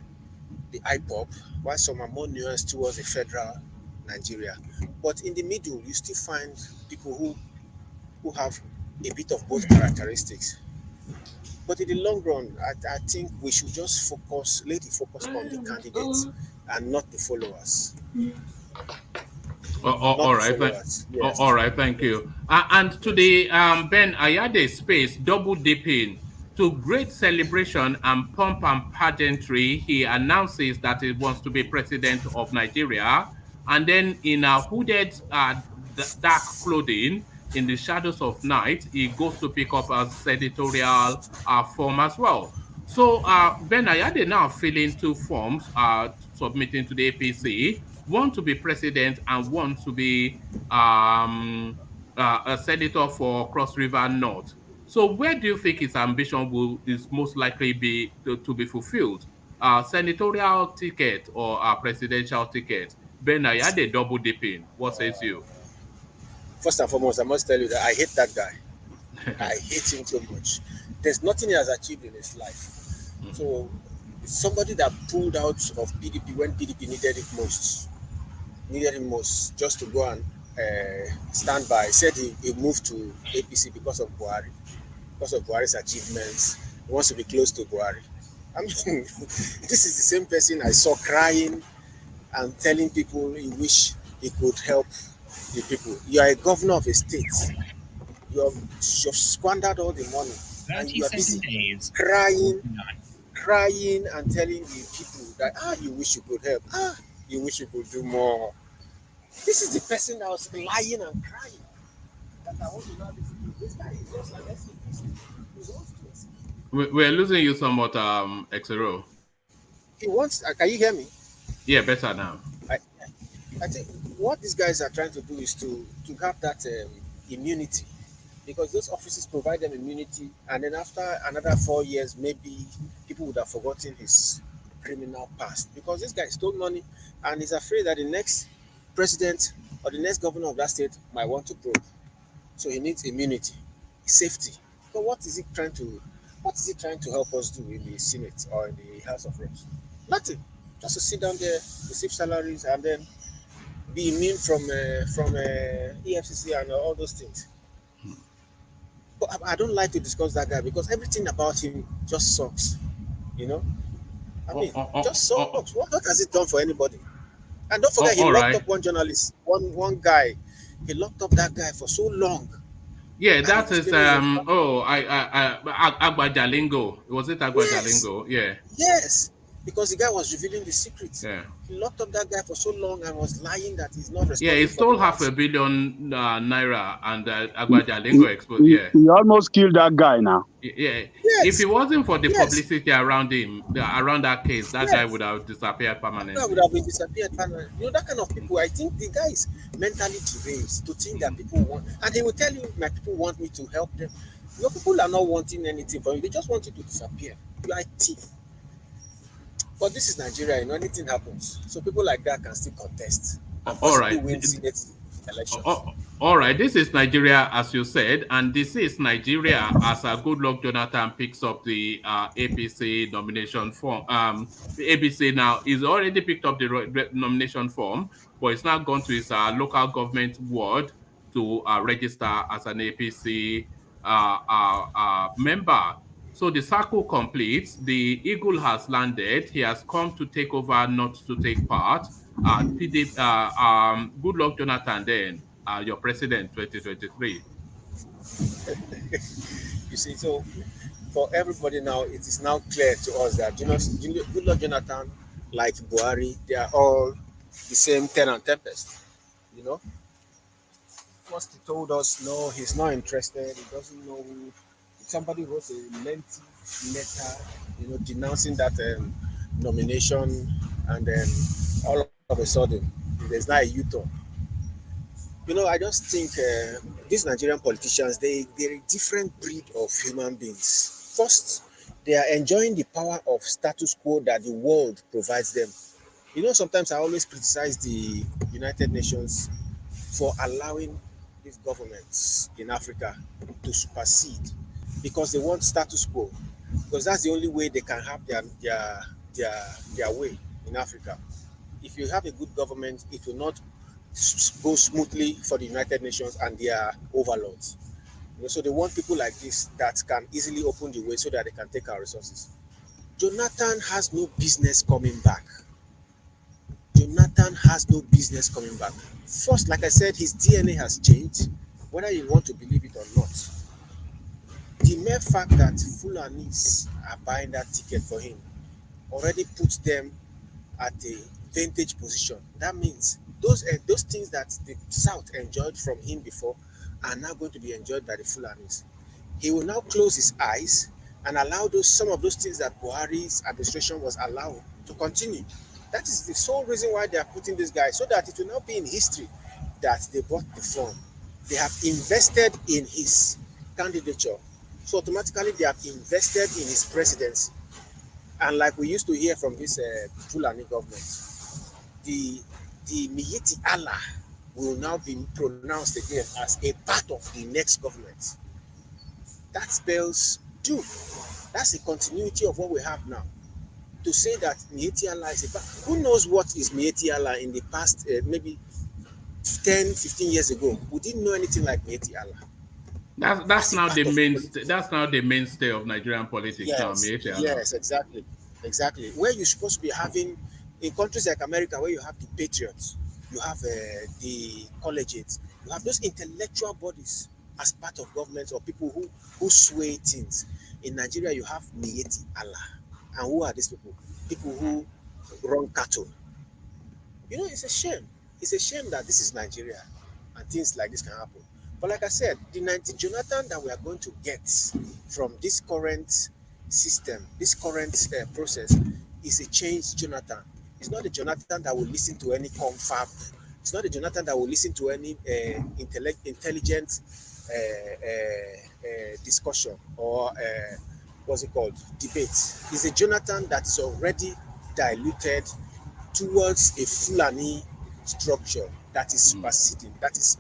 the IPOP, while some are more nuanced towards the federal Nigeria. But in the middle, you still find people who have a bit of both characteristics. But in the long run, I think we should just lay the focus on the candidates and not the followers. Not All the right, followers. all Yes. right, thank you. And to the Ben Ayade space, double dipping. To great celebration and pomp and pageantry, he announces that he wants to be president of Nigeria. And then in a hooded dark clothing, in the shadows of night, he goes to pick up a senatorial form as well. So Ben Ayade now filling two forms, submitting to the APC, one to be president and one to be a senator for Cross River North. So where do you think his ambition is most likely to be fulfilled? Senatorial ticket or a presidential ticket? Ben Ayade double dipping. What says you? First and foremost, I must tell you that I hate that guy. I hate him so much. There's nothing he has achieved in his life. So it's somebody that pulled out of PDP when PDP needed him most, just to go and stand by. He said he moved to APC because of Buhari, because of Buhari's achievements. He wants to be close to Buhari. I mean, this is the same person I saw crying and telling people he wish he could help the people. You are a governor of a state. You've squandered all the money, and you are busy crying and telling the people that you wish you could help. You wish you could do more. This is the person that was lying and crying. That I want to now listen to. This guy is just like We're losing you somewhat, Xero. He wants. Can you hear me? Yeah, better now. I think what these guys are trying to do is to have that immunity, because those offices provide them immunity, and then after another 4 years, maybe people would have forgotten his criminal past, because this guy stole money and is afraid that the next president or the next governor of that state might want to probe. So he needs immunity, safety. So what is he trying to help us do in the Senate or in the House of Reps? Nothing. Just to sit down there, receive salaries, and then be immune from EFCC and all those things. But I don't like to discuss that guy because everything about him just sucks. You know, I mean, just sucks. What has it done for anybody? And don't forget, he locked up one journalist, one guy. He locked up that guy for so long. Yeah, that is Agbajalingo. Was it Agbajalingo? Yes. Yes, because the guy was revealing the secrets. Yeah. He locked up that guy for so long and was lying that he's not responsible. Yeah, he stole $500 million naira, and Agbajalingo exposed. Yeah, he almost killed that guy now. Yeah, yes. If it wasn't for the publicity around him, around that case, that guy would have disappeared permanently. That would have been disappeared permanently. You know, that kind of people, I think the guy is mentally deranged to think that people want, and he will tell you, my people want me to help them. Your people are not wanting anything from you, they just want you to disappear. You are a thief. But this is Nigeria, you know, anything happens. So people like that can still contest and possibly win Senate elections. All right, this is Nigeria, as you said, and this is Nigeria as Goodluck Jonathan picks up the APC nomination form. The APC now is already picked up the nomination form, but it's now gone to his local government ward to register as an APC member. So the circle completes. The eagle has landed. He has come to take over, not to take part. Goodluck Jonathan, then your president 2023. You see, so for everybody now, it is now clear to us that Goodluck Jonathan, like Buhari, they are all the same 10 and tempest. You know, first he told us no, he's not interested. He doesn't know who. Somebody wrote a lengthy letter, denouncing that nomination, and then all of a sudden there's now a U-turn. I just think these Nigerian politicians, they're a different breed of human beings. First, they are enjoying the power of status quo that the world provides them. Sometimes I always criticize the United Nations for allowing these governments in Africa to supersede because they want status quo. Because that's the only way they can have their way in Africa. If you have a good government, it will not go smoothly for the United Nations and their overlords. So they want people like this that can easily open the way so that they can take our resources. Jonathan has no business coming back. Jonathan has no business coming back. First, like I said, his DNA has changed, whether you want to believe it or not. The mere fact that Fulanis are buying that ticket for him already puts them at a vantage position. That means those things that the South enjoyed from him before are now going to be enjoyed by the Fulanis. He will now close his eyes and allow some of those things that Buhari's administration was allowing to continue. That is the sole reason why they are putting this guy, so that it will not be in history that they bought the form. They have invested in his candidature. So automatically they have invested in his presidency. And like we used to hear from this Fulani government, the Miyetti Allah will now be pronounced again as a part of the next government. That spells doom. That's a continuity of what we have now. To say that Miyetti Allah is a part, who knows what is Miyetti Allah in the past, maybe 10, 15 years ago? We didn't know anything like Miyetti Allah. That's now the mainstay of Nigerian politics now, Miyetti Allah. Yes, exactly. Where you're supposed to be having, in countries like America, where you have the patriots, you have the collegiates, you have those intellectual bodies as part of government or people who sway things. In Nigeria, you have Miyetti Allah. And who are these people? People who run cattle. It's a shame. It's a shame that this is Nigeria and things like this can happen. But like I said, the Jonathan that we are going to get from this current system, this current process, is a changed Jonathan. It's not a Jonathan that will listen to any confab. It's not a Jonathan that will listen to any intelligent discussion or what's it called, debate. It's a Jonathan that is already diluted towards a Fulani structure that is superseding, that is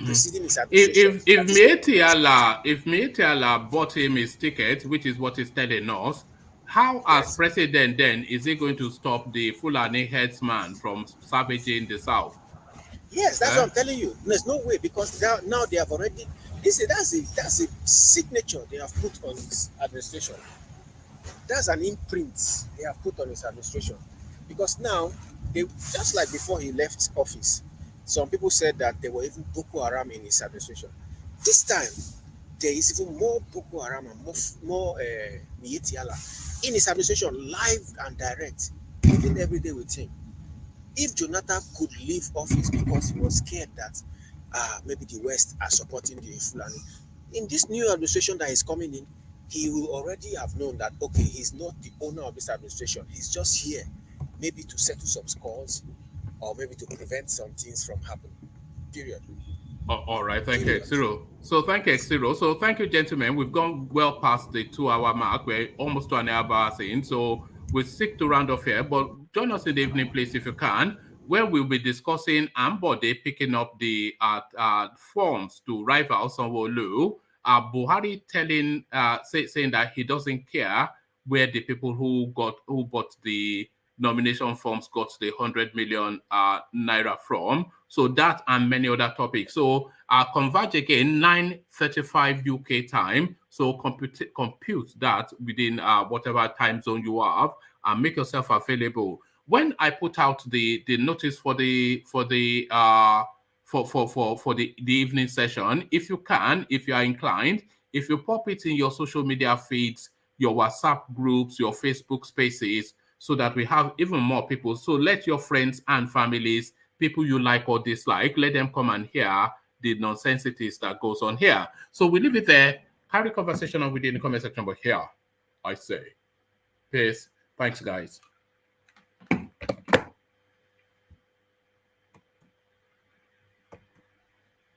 preceding his administration. If Miyetti Allah bought him his ticket, which is what he's telling us, how, as president, then is he going to stop the Fulani headsman from savaging the South? Yes, that's what I'm telling you. There's no way, because now they have already. That's a signature they have put on his administration. That's an imprint they have put on his administration. Because now, just like before he left office, some people said that there were even Boko Haram in his administration. This time, there is even more Boko Haram and more Miyetti Allah in his administration, live and direct, living every day with him. If Jonathan could leave office because he was scared that maybe the West are supporting the Fulani, in this new administration that is coming in, he will already have known that, okay, he's not the owner of this administration. He's just here maybe to settle some scores or maybe to prevent some things from happening. Period. All right, thank you, Xero. So thank you, Xero. So thank you, gentlemen. We've gone well past the 2-hour mark. We're almost 2.5 hours in. So we'll seek to round off here. But join us in the evening, please, if you can, where we'll be discussing Ambode picking up the forms to rival Sanwo-Olu. Buhari saying that he doesn't care where the people who bought the nomination forms got the 100 million naira from. So that and many other topics. So converge again 9:35 UK time. So compute that within whatever time zone you have and make yourself available. When I put out the notice for the evening session, if you can, if you are inclined, if you pop it in your social media feeds, your WhatsApp groups, your Facebook spaces, so that we have even more people. So let your friends and families, people you like or dislike, let them come and hear the nonsensities that goes on here. So we leave it there. Carry conversation on within the comment section, but here I say peace. Thanks, guys.